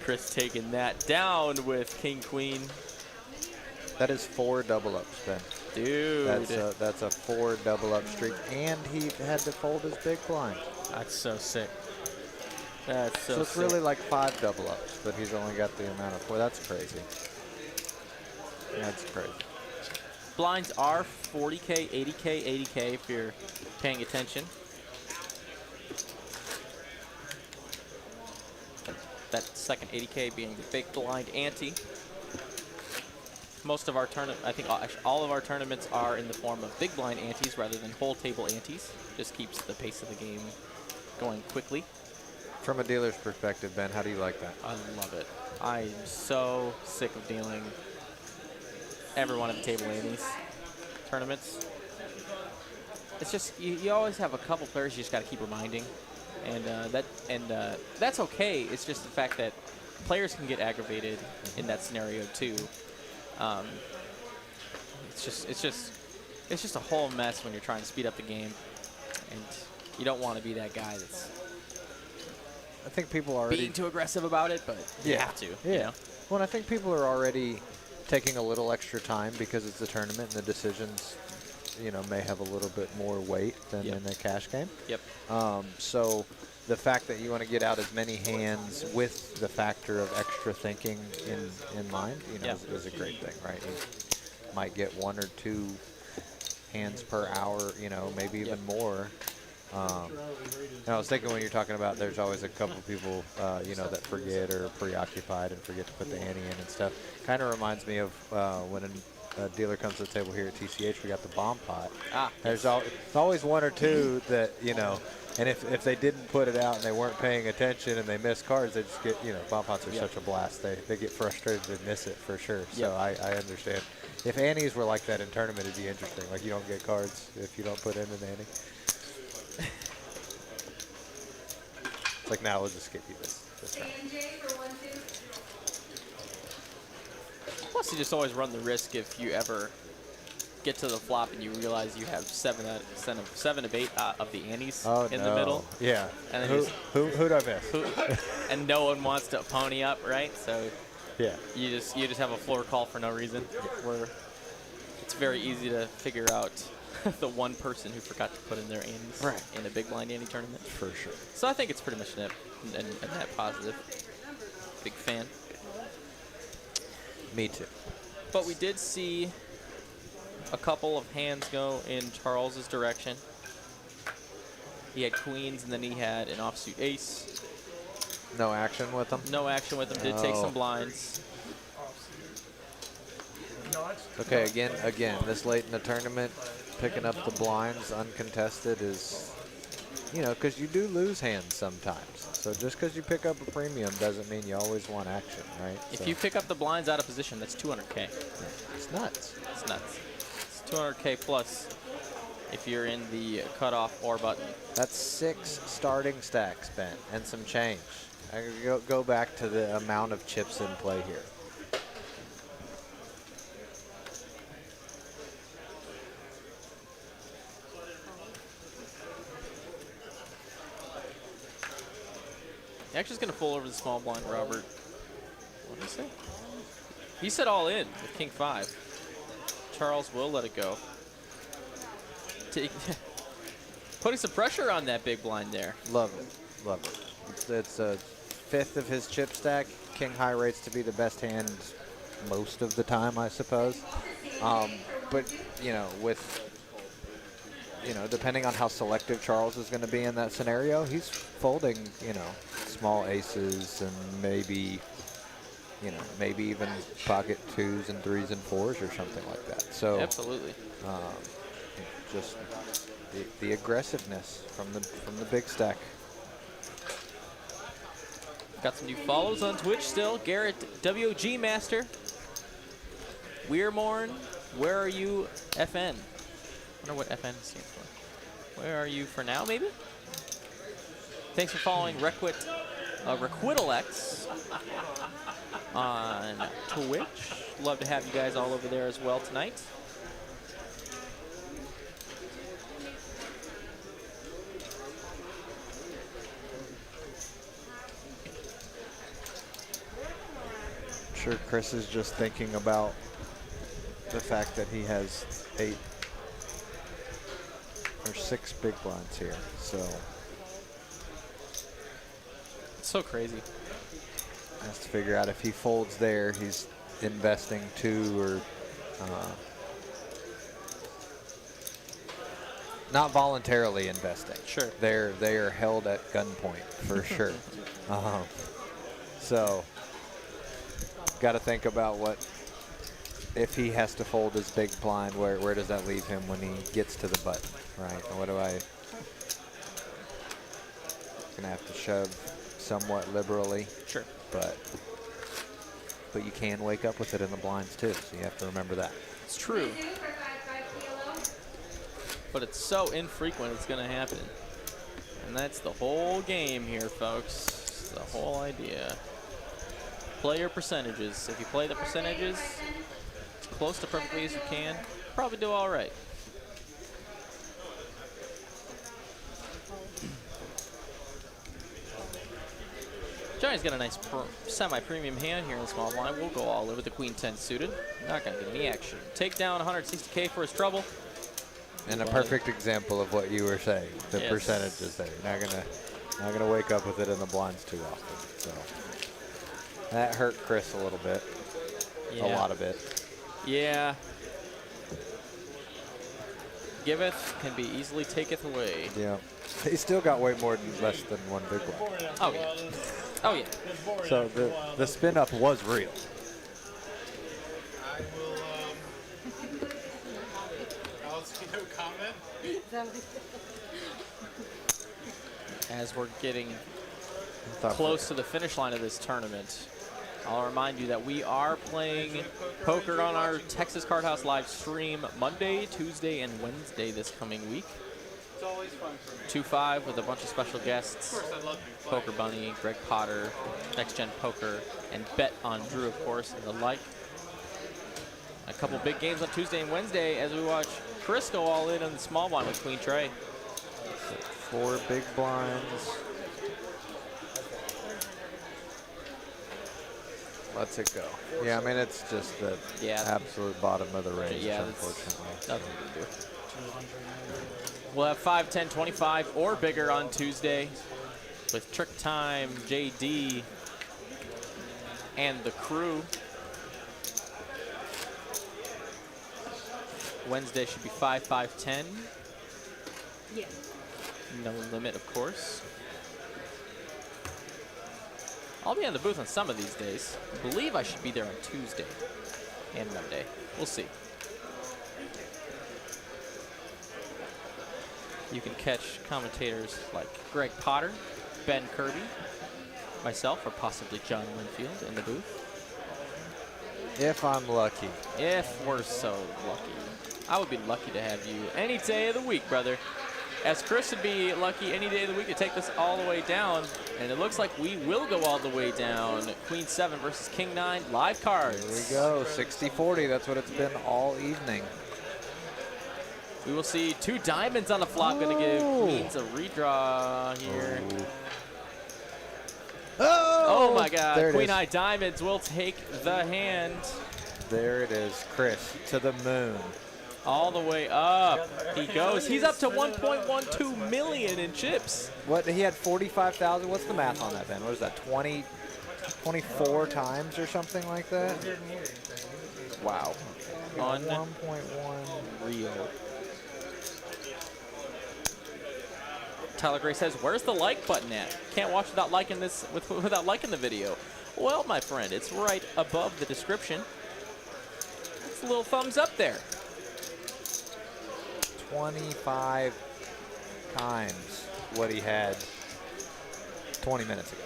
Chris taking that down with king queen. That is 4 double ups, Ben. Dude. That's a 4 double up streak, and he had to fold his big blind. That's so sick. That's so So it's sick. really like 5 double ups, but he's only got the amount of 4. That's crazy. That's crazy. Blinds are 40K, 80K, 80K if you're paying attention. That second 80K being the big blind ante. Most of our tournament, I think actually all of our tournaments are in the form of big blind antes rather than whole table antes. Just keeps the pace of the game going quickly. From a dealer's perspective, Ben, how do you like that? I love it. I'm so sick of dealing every one of the table antes tournaments. It's just you always have a couple players you just got to keep reminding, and that's okay. It's just the fact that players can get aggravated in that scenario too. It's just a whole mess when you're trying to speed up the game, and you don't want to be that guy that's I think people are already being too aggressive about it, but you have to. Yeah. You know? Well, I think people are already taking a little extra time because it's a tournament and the decisions, may have a little bit more weight than in a cash game. Yep. So the fact that you want to get out as many hands with the factor of extra thinking in mind, is a great thing, right? You might get 1 or 2 hands per hour, maybe even more. And I was thinking when you're talking about there's always a couple people, that forget or preoccupied and forget to put the ante in and stuff. Kind of reminds me of when a dealer comes to the table here at TCH, we got the bomb pot. There's always 1 or 2 that, and if they didn't put it out and they weren't paying attention and they missed cards, they just get, bomb pots are such a blast. They get frustrated, they miss it for sure. So I understand. If antes were like that in tournament, it'd be interesting. Like you don't get cards if you don't put in an ante. It's like, now we'll just skip you this round. Plus, you just always run the risk if you ever get to the flop and you realize you have 7 of 8 of the antes in the middle. Yeah. And then who'd I miss? And no one wants to pony up, right? So yeah, you just have a floor call for no reason. Where it's very easy to figure out the one person who forgot to put in their antes in a big blind ante tournament. For sure. So I think it's pretty much a net positive. Big fan. Me too. But we did see a couple of hands go in Charles's direction. He had queens, and then he had an offsuit ace. No action with them? No action with him. Did take some blinds. Okay, again, this late in the tournament, picking up the blinds uncontested is, because you do lose hands sometimes. So just because you pick up a premium doesn't mean you always want action, right? If you pick up the blinds out of position, that's 200K. It's nuts. It's nuts. It's 200K plus if you're in the cutoff or button. That's 6 starting stacks, Ben, and some change. I could go back to the amount of chips in play here. Actually, going to pull over the small blind, Robert. What did he say? He said all in with King 5. Charles will let it go. Putting some pressure on that big blind there. Love it. Love it. It's a 5th of his chip stack. King high rates to be the best hand most of the time, I suppose. But, depending on how selective Charles is going to be in that scenario, he's folding, small aces and maybe even pocket 2s and 3s and 4s or something like that. So absolutely, just the aggressiveness from the big stack. Got some new follows on Twitch still. Garrett WOG Master. Weirmorn, where are you, FN? I wonder what FN stands for. Where are you for now, maybe? Thanks for following Requitalex on Twitch. Love to have you guys all over there as well tonight. sure Chris is just thinking about the fact that he has 8 or 6 big blinds here. So It's so crazy. has to figure out if he folds there, he's investing 2 or not voluntarily investing. Sure. They are held at gunpoint for sure. So got to think about what if he has to fold his big blind. Where does that leave him when he gets to the button, right? What do I? Gonna have to shove somewhat liberally. Sure. But you can wake up with it in the blinds too, so you have to remember that. It's true. Two for 5 kilo. But it's so infrequent it's going to happen. And that's the whole game here, folks. It's the whole idea. Play your percentages. If you play the percentages as close to perfectly as you can, probably do all right. Johnny's got a nice semi-premium hand here in the small blind. We'll go all over the queen 10 suited. Not going to get any action. Take down 160K for his trouble. And a perfect example of what you were saying, the Yes. percentages there. You're not gonna wake up with it in the blinds too often. So that hurt Chris a little bit, a lot of it. Yeah. Giveth can be easily taketh away. Yeah, he still got way more than less than 1 big one. Oh yeah. Oh yeah. So the spin up was real. I will, Alex, no comment? As we're getting Thought close to the finish line of this tournament, I'll remind you that we are playing poker on our Texas Card House live stream Monday, Tuesday, and Wednesday this coming week. It's always fun for me. 2-5 with a bunch of special guests. Of course, I love you. Poker Bunny, Greg Potter, Next Gen Poker, and Bet on Drew, of course, and the like. A couple big games on Tuesday and Wednesday as we watch Chris go all in on the small blind with Queen Trey. 4 big blinds. Lets it go. Yeah, I mean, it's just the absolute bottom of the range, unfortunately. Nothing to do. We'll have 5, 10, 25 or bigger on Tuesday with Trick Time, JD, and the crew. Wednesday should be 5, 5, 10. Yeah. No limit, of course. I'll be on the booth on some of these days. I believe I should be there on Tuesday and Monday. We'll see. You can catch commentators like Greg Potter, Ben Kirby, myself, or possibly John Winfield in the booth. If I'm lucky. If we're so lucky. I would be lucky to have you any day of the week, brother. As Chris would be lucky any day of the week to take this all the way down. And it looks like we will go all the way down. Queen 7 versus King 9, live cards. Here we go, 60-40. That's what it's been all evening. We will see 2 diamonds on the flop. Going to give Queens a redraw here. Oh my God. There it Queen is. High diamonds will take the hand. There it is, Chris, to the moon. All the way up. He goes. He's up to 1.12 million in chips. What, he had 45,000. What's the math on that, Ben? What is that, 24 times or something like that? Wow. Unreal. Real. Tyler Gray says, "Where's the like button at? Can't watch without liking this without liking the video." Well, my friend, it's right above the description. It's a little thumbs up there. 25 times what he had 20 minutes ago.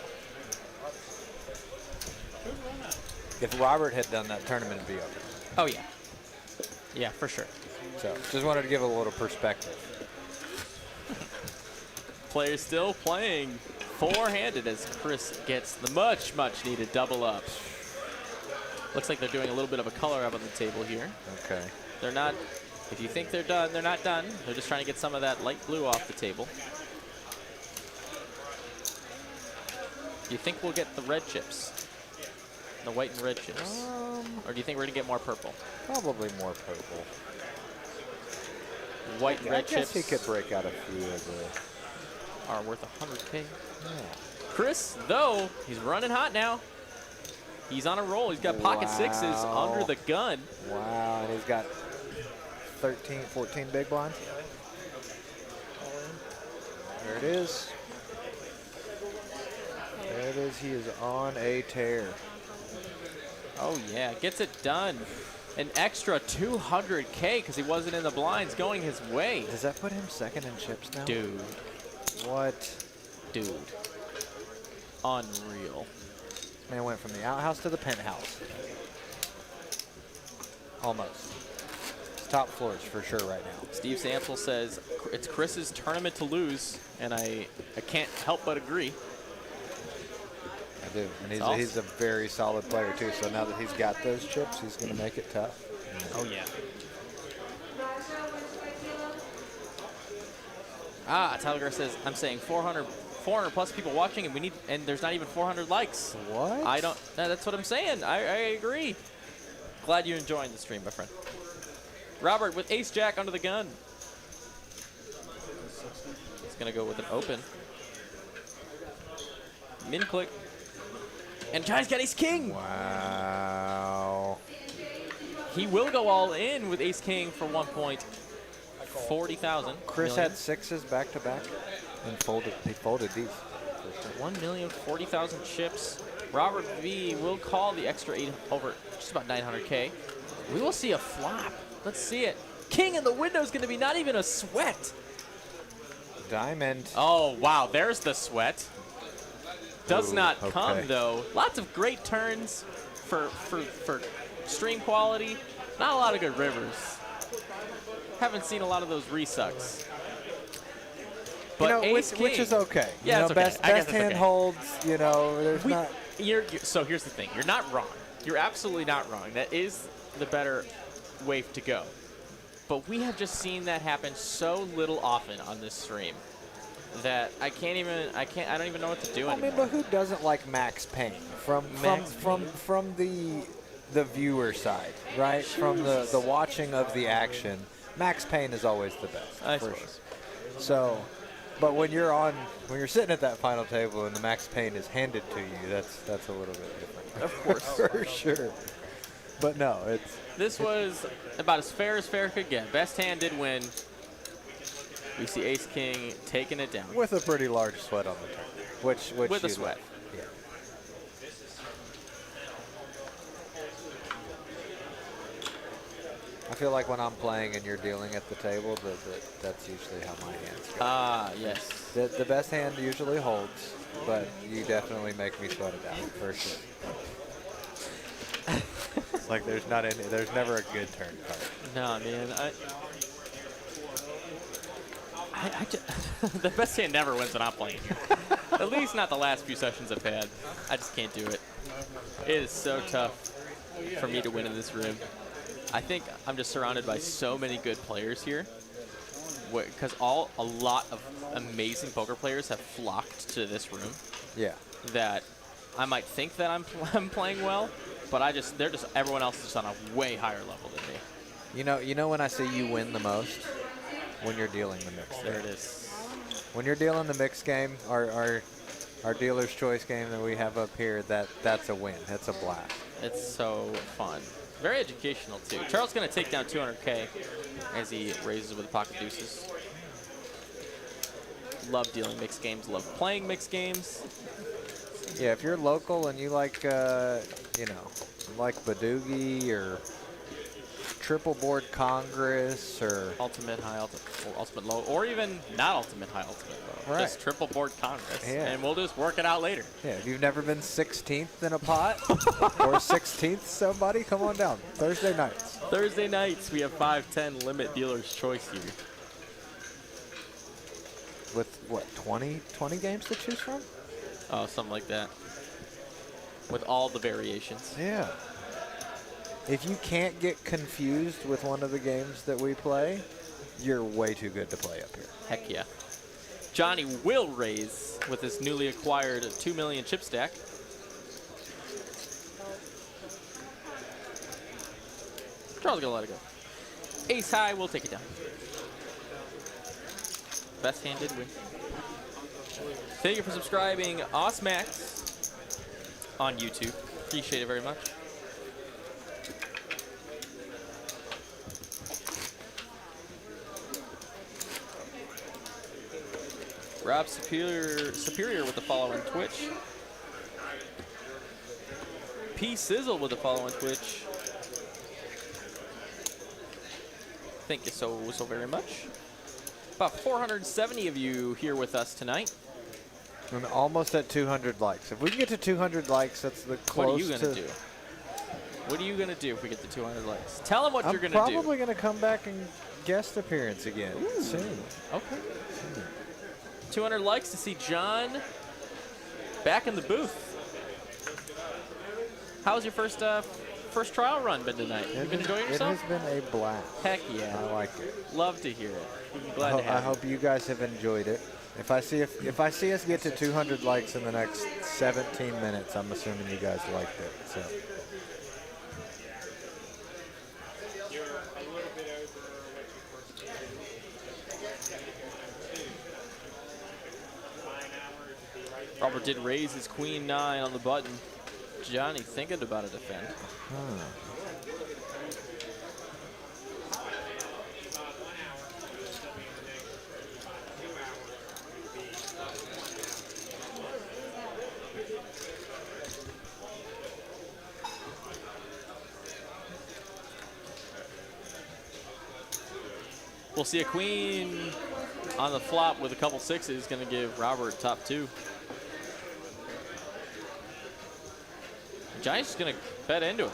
If Robert had done that, tournament would be over. Oh yeah. Yeah, for sure. So just wanted to give a little perspective. Players still playing four-handed as Chris gets the much needed double up. Looks like they're doing a little bit of a color up on the table here. Okay. They're not, if you think they're done, they're not done. They're just trying to get some of that light blue off the table. You think we'll get the red chips? The white and red chips. Or do you think we're going to get more purple? Probably more purple. White and I red guess chips he could break out a few of the. are worth 100K. Yeah. Chris, though, he's running hot now. He's on a roll. He's got pocket sixes under the gun. Wow, and he's got 13, 14 big blinds. There it is. There it is. He is on a tear. Oh, yeah. Gets it done. An extra 200K because he wasn't in the blinds going his way. Does that put him second in chips now? Dude. What? Dude. Unreal. Man went from the outhouse to the penthouse. Almost. It's top floors for sure right now. Steve Sampsell says it's Chris's tournament to lose, and I can't help but agree. I do. And awesome. he's a very solid player, too. So now that he's got those chips, he's going to make it tough. Oh, yeah. Tyler Garr says, I'm saying 400 plus people watching, and there's not even 400 likes. What? That's what I'm saying. I agree. Glad you're enjoying the stream, my friend. Robert with ace jack under the gun. He's going to go with an open. Min click. And Johnny's got ace king. Wow. He will go all in with ace king for 1.40,000. Chris had sixes back to back and he folded these. 1,040,000 chips. Robert V will call the extra 8 over just about 900K. We will see a flop. Let's see it. King in the window is going to be not even a sweat. Diamond. Oh, wow. There's the sweat. Does not come, okay. though. Lots of great turns for stream quality. Not a lot of good rivers. Haven't seen a lot of those resucks. But ace king, which is okay. Yeah, you know, it's okay. Best hand okay. holds, you know, there's not. So here's the thing. You're not wrong. You're absolutely not wrong. That is the better way to go. But we have just seen that happen so little often on this stream that I don't even know what to do anymore. I mean, but who doesn't like Max Payne from the viewer side, right? From the watching of the action, Max Payne is always the best. For sure. So, but when you're sitting at that final table and the Max Payne is handed to you, that's a little bit different. Of course. For sure. But no, This was about as fair could get. Best hand did win. We see ace king taking it down. with a pretty large sweat on the turn, which With a you sweat. like. Yeah. I feel like when I'm playing and you're dealing at the table, that's usually how my hands go. Yes. The best hand usually holds, but you definitely make me sweat it out for sure. It's like there's never a good turn card. No, man. The best hand never wins when I'm playing here. At least not the last few sessions I've had. I just can't do it. It is so tough for me to win in this room. I think I'm just surrounded by so many good players here, because a lot of amazing poker players have flocked to this room. Yeah. That I might think that I'm playing well, but everyone else is just on a way higher level than me. You know when I see you win the most? When you're dealing the mix. There it is. When you're dealing the mix game, our dealer's choice game that we have up here, that's a win. That's a blast. It's so fun. Very educational, too. Charles is going to take down 200K as he raises with pocket deuces. Love dealing mixed games. Love playing mixed games. Yeah, if you're local and you like, like Badoogie or Triple Board Congress or Ultimate High, or Ultimate Low, or even not Ultimate High, Ultimate Low. Right. Just Triple Board Congress. Yeah. And we'll just work it out later. Yeah, if you've never been 16th in a pot or 16th somebody, come on down. Thursday nights. Thursday nights, we have 5-10 limit dealer's choice here. With, what, 20 games to choose from? Oh, something like that. With all the variations. Yeah. If you can't get confused with one of the games that we play, you're way too good to play up here. Heck yeah. Johnny will raise with his newly acquired 2 million chip stack. Charles gonna let it go. Ace high, we'll take it down. Best hand did win. Thank you for subscribing, Osmax, on YouTube. Appreciate it very much. Rob Superior with the follow on Twitch. P Sizzle with the follow on Twitch. Thank you so very much. About 470 of you here with us tonight. And almost at 200 likes. If we can get to 200 likes, that's the close. What are you gonna do? What are you gonna do if we get to 200 likes? Tell them what you're gonna do. I'm probably gonna come back and guest appearance again soon. Okay. 200 likes to see John back in the booth. How's your first trial run been tonight? You been enjoying yourself? It has been a blast. Heck yeah. I like it. Love to hear it. Glad to have I hope you guys have enjoyed it. If I see us get to 200 likes in the next 17 minutes, I'm assuming you guys liked it. So. Robert did raise his queen 9 on the button. Johnny thinking about a defend. We'll see a queen on the flop with a couple sixes, going to give Robert top 2. Johnny's just going to bet into it.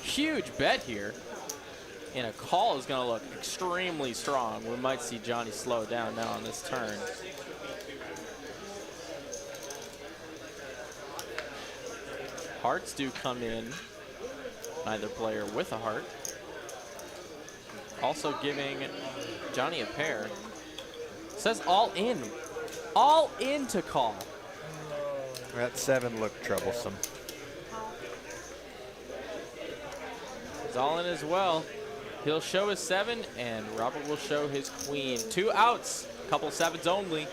Huge bet here. And a call is going to look extremely strong. We might see Johnny slow down now on this turn. Hearts do come in. Neither player with a heart. Also giving Johnny a pair. Says all in. All in to call. That 7 looked troublesome. He's all in as well. He'll show his 7, and Robert will show his queen. 2 outs, couple 7s only.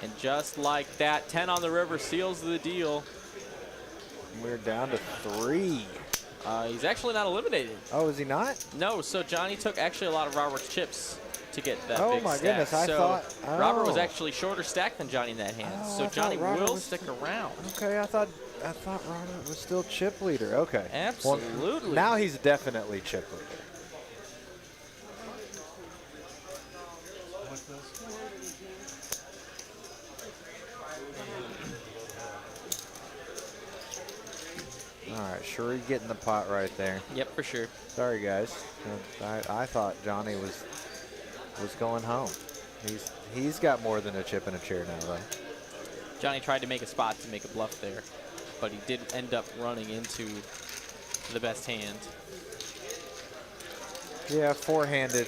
And just like that, 10 on the river seals the deal. We're down to 3. He's actually not eliminated. Oh, is he not? No, so Johnny took actually a lot of Robert's chips to get that Oh big my stack. goodness, I so thought. Robert was oh. actually shorter stacked than Johnny in that hand. Oh, so I Johnny thought Robert will was stick around. Okay, I thought Robert was still chip leader. Okay. Absolutely. Well, now he's definitely chip leader. All right, Shuri getting the pot right there. Yep, for sure. Sorry, guys. I thought Johnny was going home. He's got more than a chip and a chair now, though. Johnny tried to make a spot to make a bluff there, but he did end up running into the best hand. Yeah, 4-handed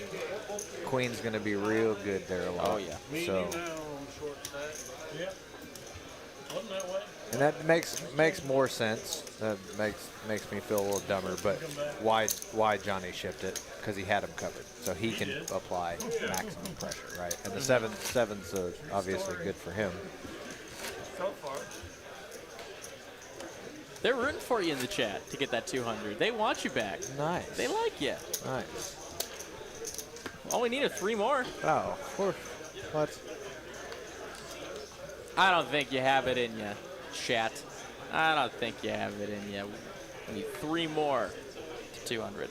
queen's going to be real good there a lot. Oh, yeah. So. Yep. Wasn't that way? And that makes more sense. That makes me feel a little dumber. But why Johnny shipped it? Because he had him covered, so he can apply maximum pressure, right? And the seven's obviously good for him. So far. They're rooting for you in the chat to get that 200. They want you back. Nice. They like you. Nice. All we need are 3 more. Oh, what? I don't think you have it in you, chat. I don't think you have it in you. We need 3 more to 200.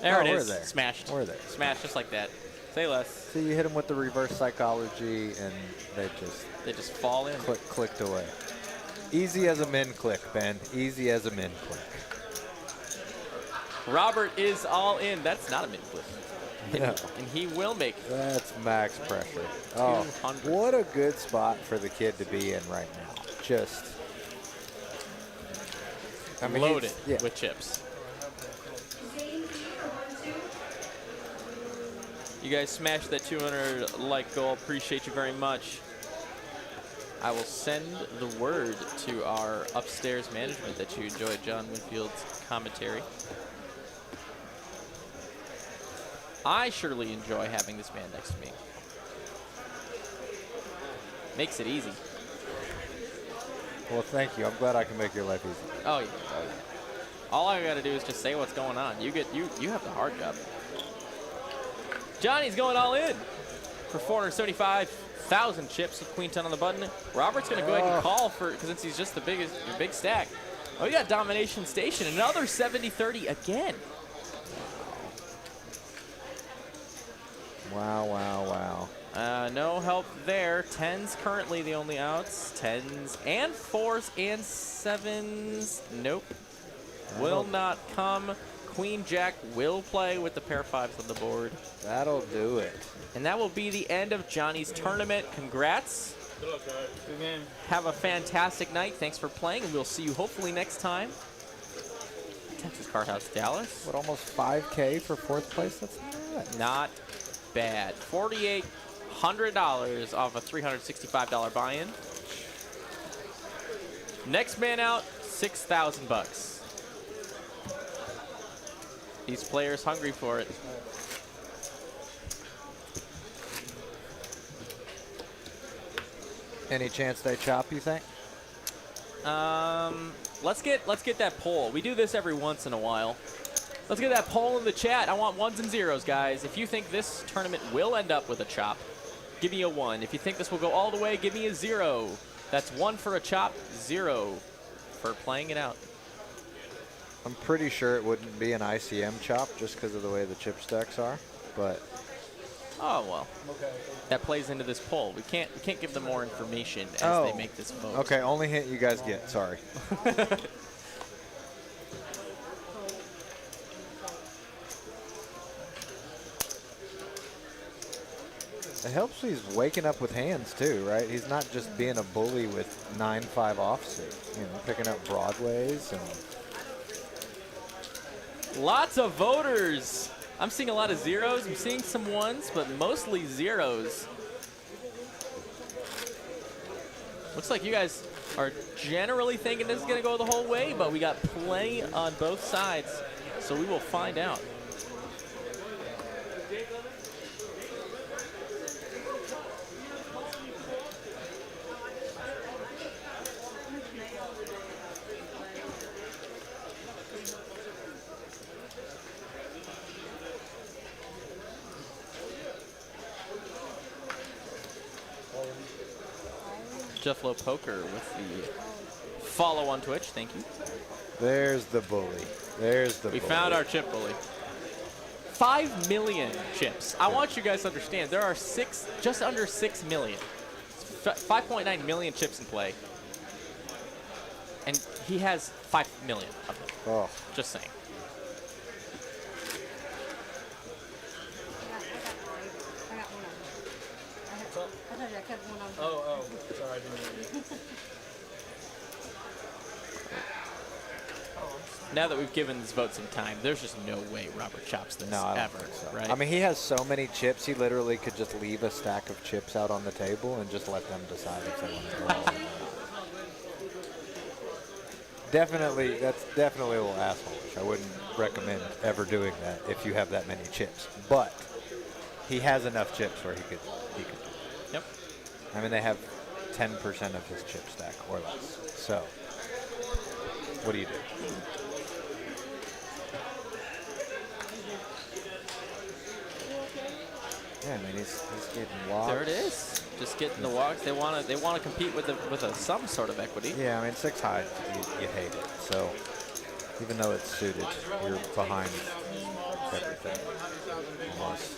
There it is. We're there. Smashed. We're there. Smashed just like that. Say less. So you hit him with the reverse psychology, and they just fall in. Clicked away. Easy as a min click, Ben. Easy as a min click. Robert is all in. That's not a min click. No. And he will make it. That's max pressure. Oh, 200. what a good spot for the kid to be in right now. Just, I mean, loaded yeah. with chips. You guys smashed that 200 like goal. Appreciate you very much. I will send the word to our upstairs management that you enjoyed John Winfield's commentary. I surely enjoy having this man next to me. Makes it easy. Well, thank you. I'm glad I can make your life easy. Oh yeah. All I gotta do is just say what's going on. You have the hard job. Johnny's going all in for 475,000 chips with Queen 10 on the button. Robert's gonna go ahead and call for, since he's just the big stack. Oh, you got Domination Station, another 70-30 again. Wow, wow, wow. No help there. 10's currently the only outs. 10's and 4's and 7's. Nope. Will not come. Queen Jack will play with the pair 5s on the board. That'll do it. And that will be the end of Johnny's tournament. Congrats. Good luck, guys. Good game. Have a fantastic night. Thanks for playing, and we'll see you hopefully next time. Texas Courthouse, Dallas. What, almost 5K for 4th place? That's Not bad. $4,800 off a $365 buy-in. Next man out, $6,000. These players hungry for it. Any chance they chop, you think? Let's get that poll. We do this every once in a while. Let's get that poll in the chat. I want 1s and 0s, guys. If you think this tournament will end up with a chop, give me a 1. If you think this will go all the way, give me a 0. That's 1 for a chop, 0 for playing it out. I'm pretty sure it wouldn't be an ICM chop just because of the way the chip stacks are, but oh well. Okay. That plays into this poll. We can't give them more information as they make this vote. Okay, only hint you guys get. Sorry. It helps he's waking up with hands too, right? He's not just being a bully with 9-5 offsuit, you know, picking up broadways and. Lots of voters. I'm seeing a lot of 0s. I'm seeing some 1s, but mostly 0s. Looks like you guys are generally thinking this is going to go the whole way, but we got plenty on both sides, so we will find out. Jeff Lowe Poker with the follow on Twitch. Thank you. There's the bully. There's the bully. We found our chip bully. 5 million chips. I want you guys to understand there are just under 6 million. 5.9 million chips in play. And he has 5 million of them. Oh. Just saying. Oh, sorry, I didn't hear you. Now that we've given this vote some time, there's just no way Robert chops this ever, so. right? I mean, he has so many chips, he literally could just leave a stack of chips out on the table and just let them decide if they want to go all in. Definitely, that's definitely a little assholeish. I wouldn't recommend ever doing that if you have that many chips. But he has enough chips where he could do it. Yep. I mean, they have 10% of his chip stack or less. So, what do you do? Yeah, I mean, he's getting walks. There it is. Just getting the walks. They want to compete with some sort of equity. Yeah, I mean, 6 high, you hate it. So, even though it's suited, you're behind everything. Almost.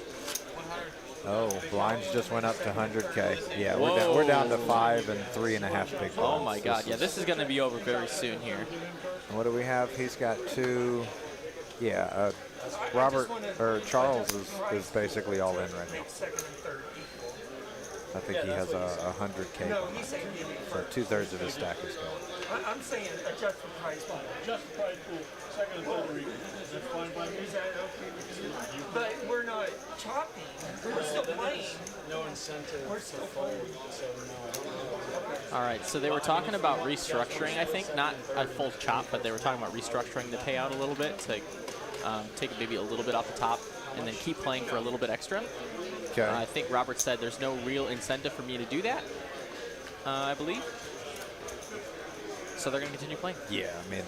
Oh, blinds just went up to 100K. Yeah, we're down to 5 and 3.5 big blinds. Oh my God! Yeah, this is going to be over very soon here. And what do we have? He's got 2. Yeah, Charles is basically all in right now. I think he has a 100K. No, he's saying give me. So 2/3 of his stack is gone. I'm saying adjust the price pool. Just the price pool, second and third reading. That's fine by me. Is that okay with you? But we're not chopping. We're still playing. No incentive. We're still playing. So no. All right, so they were talking about restructuring, I think. Not a full chop, but they were talking about restructuring the payout a little bit to take maybe a little bit off the top and then keep playing for a little bit extra. Okay. I think Robert said there's no real incentive for me to do that, I believe. So they're going to continue playing. Yeah, I mean,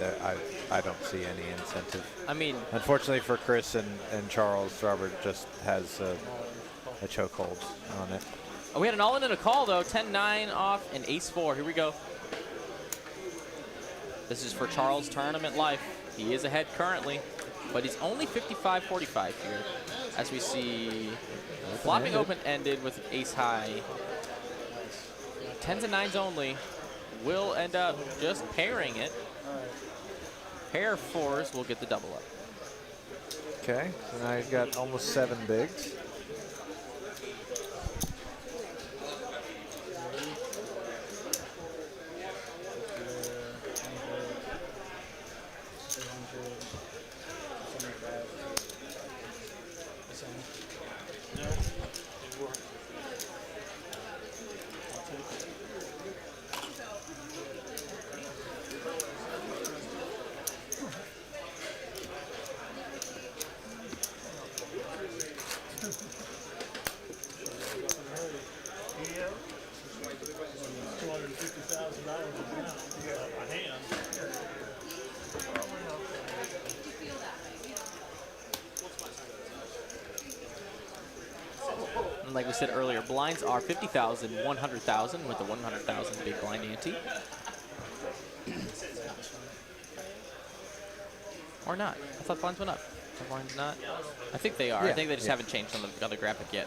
I don't see any incentive. I mean, Unfortunately for Chris and Charles, Robert just has a chokehold on it. oh, we had an all-in and a call, though. 10-9 off and ace-4. Here we go. This is for Charles' tournament life. He is ahead currently, but he's only 55-45 here. As we see, flopping open-ended with ace-high. 10s and 9s only. Will end up just pairing it. Pair 4s will get the double up. Okay, so now he's got almost 7 bigs. And like we said earlier, blinds are 50,000, 100,000 with the 100,000 big blind ante. Or not. I thought blinds went up. Are blinds not? I think they are. Yeah, I think they just yeah. haven't changed on the other graphic yet.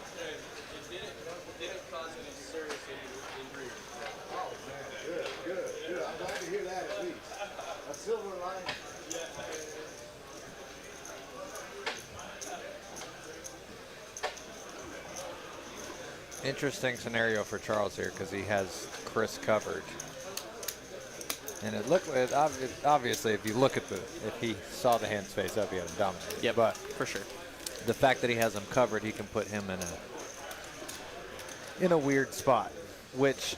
Good. I'm glad to hear that at least. A silver lining. Interesting scenario for Charles here because he has Chris covered. And obviously, if you look at if he saw the hands face up, he had him dominated. Yep, But for sure. the fact that he has him covered, he can put him in a weird spot, which,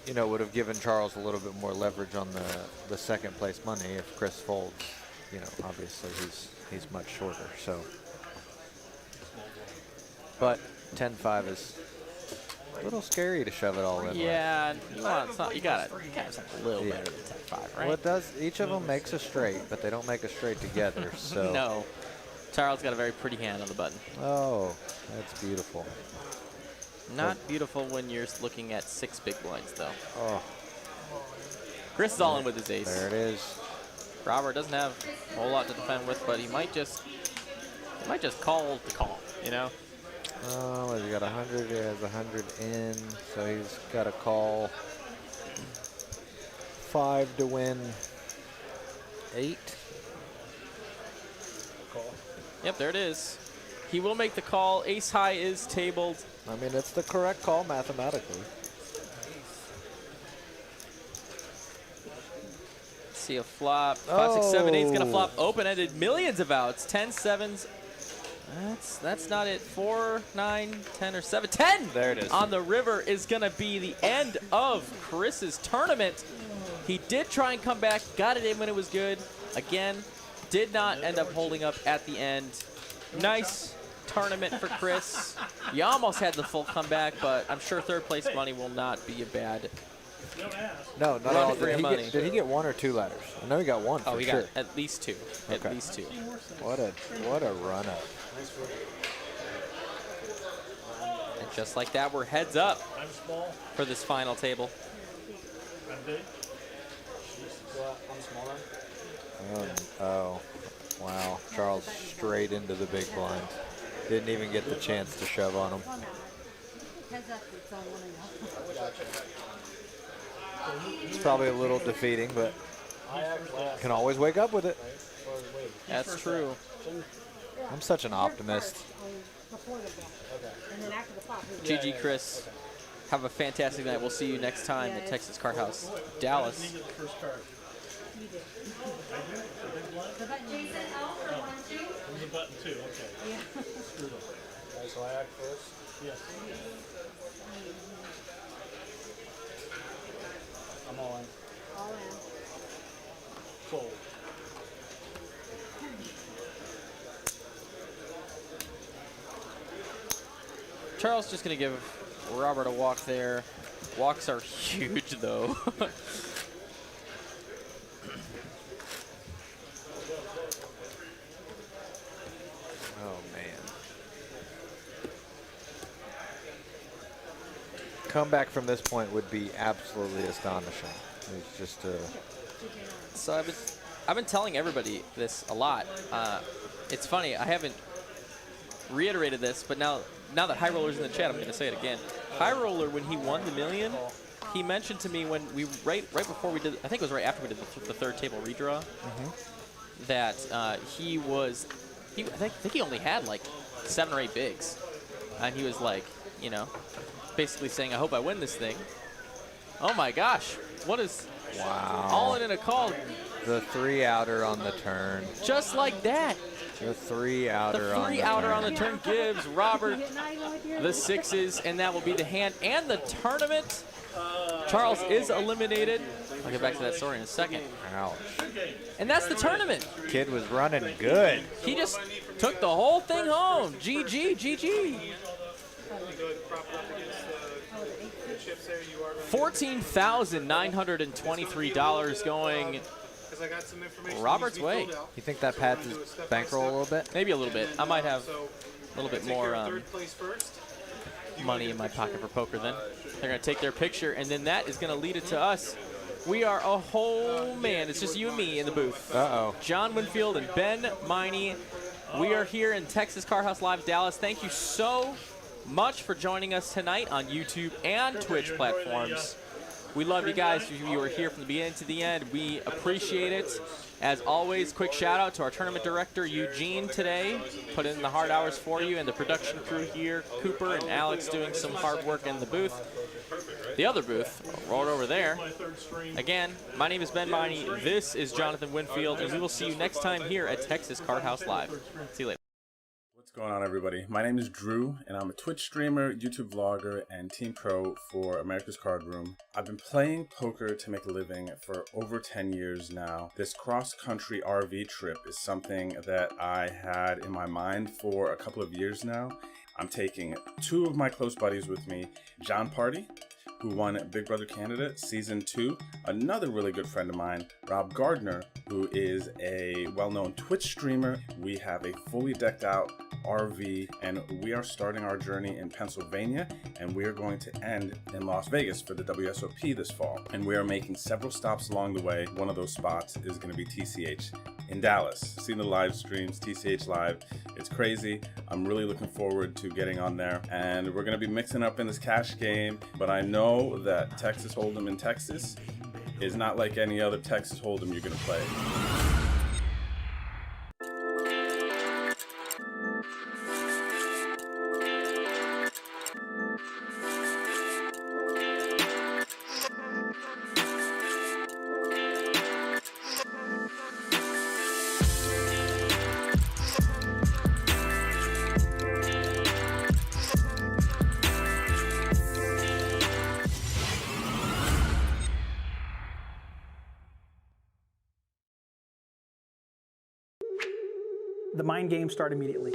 you know, would have given Charles a little bit more leverage on the second place money if Chris folds. You know, obviously he's much shorter. So, but 10-5 is a little scary to shove it all in. Yeah, you gotta have something a little better than 10-5, right? Well, it does. Each of them makes a straight, but they don't make a straight together. So No. Charles got a very pretty hand on the button. Oh, that's beautiful. Not beautiful when you're looking at 6 big blinds, though. Oh, Chris is all in with his ace. there it is. Robert doesn't have a whole lot to defend with, but he might just call the call, you know? Oh, he got 100. He has 100 in, so he's got to call 5 to win 8. Yep, there it is. He will make the call. Ace high is tabled. I mean, it's the correct call mathematically. Let's see a flop. 5, 6, 7, 8's gonna Oh. flop open-ended. Millions of outs. 10, 7s. That's not it. 4, 9, 10, or 7. 10! There it is. On the river is gonna be the end of Chris's tournament. He did try and come back. Got it in when it was good. Again, did not end up holding up at the end. Nice tournament for Chris. He almost had the full comeback, but I'm sure third place money will not be a bad. No, not Run all. for your money. Did he get 1 or 2 letters? I know he got 1 Oh, for he sure. got at least 2. Okay. At least 2. What a run up. And just like that, we're heads up I'm small. for this final table. I'm big. I'm smaller. Oh, wow. Charles straight into the big blind. Didn't even get the chance to shove on him. It's probably a little defeating, but can always wake up with it. That's true. I'm such an optimist. GG Chris Have a fantastic night. We'll see you next time at Texas Courthouse, Dallas. You get the first card. You did. Jason L for 1-2. There's a button too, okay. Yeah. Screw them. So I act first. Yes. I'm all in. All in. Fold. Charles just going to give Robert a walk there. Walks are huge, though. Oh, man. Comeback from this point would be absolutely astonishing. It's just So I've been telling everybody this a lot. It's funny, I haven't reiterated this, but now that High Roller's in the chat, I'm going to say it again. High Roller, when he won the million, he mentioned to me when we right before we did, I think it was right after we did the third table redraw, that I think he only had like 7 or 8 bigs, and he was like, you know, basically saying, I hope I win this thing. Oh my gosh, what is all in a call? the 3-outer on the turn. Just like that. The 3-outer on the turn. The 3-outer on the turn gives Robert the 6s, and that will be the hand and the tournament. Charles is eliminated. I'll get back to that story in a second. Ouch. And that's the tournament. Kid was running good. He just took the whole thing home. GG, GG. $14,923 going Robert's way. You think that pads his bankroll a little bit? Maybe a little bit. I might have a little bit more money in my pocket for poker then. They're going to take their picture, and then that is going to lead it to us. We are a whole man. It's just you and me in the booth. Uh-oh. John Winfield and Ben Miney. We are here in Texas Courthouse Live, Dallas. Thank you so much for joining us tonight on YouTube and Twitch platforms. We love you guys. You were here from the beginning to the end. We appreciate it. As always, quick shout out to our tournament director, Eugene, today. Put in the hard hours for you, and the production crew here, Cooper and Alex, doing some hard work in the booth. The other booth, right over there. Again, my name is Ben Miney. This is Jonathan Winfield, and we will see you next time here at Texas Courthouse Live. See you later. What's going on, everybody? My name is Drew, and I'm a Twitch streamer, YouTube vlogger, and team pro for America's Card Room. I've been playing poker to make a living for over 10 years now. This cross-country RV trip is something that I had in my mind for a couple of years now. I'm taking 2 of my close buddies with me, John Party, who won Big Brother Canada Season 2, another really good friend of mine, Rob Gardner, who is a well-known Twitch streamer. We have a fully decked out RV, and we are starting our journey in Pennsylvania, and we are going to end in Las Vegas for the WSOP this fall. And we are making several stops along the way. One of those spots is going to be TCH in Dallas. Seen the live streams, TCHLive. It's crazy. I'm really looking forward to getting on there, and we're going to be mixing up in this cash game, but I know that Texas Hold'em in Texas is not like any other Texas Hold'em you're going to play. The mind games start immediately.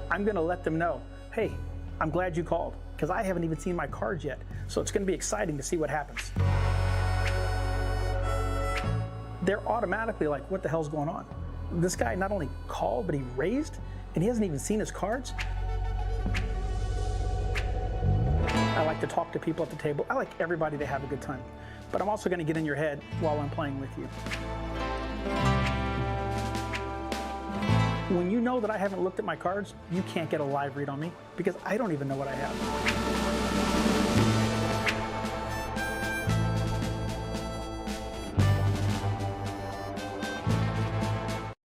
I'm going to let them know, hey, I'm glad you called, because I haven't even seen my cards yet. So it's going to be exciting to see what happens. They're automatically like, what the hell's going on? This guy not only called, but he raised, and he hasn't even seen his cards. I like to talk to people at the table. I like everybody to have a good time. But I'm also going to get in your head while I'm playing with you. When you know that I haven't looked at my cards, you can't get a live read on me because I don't even know what I have.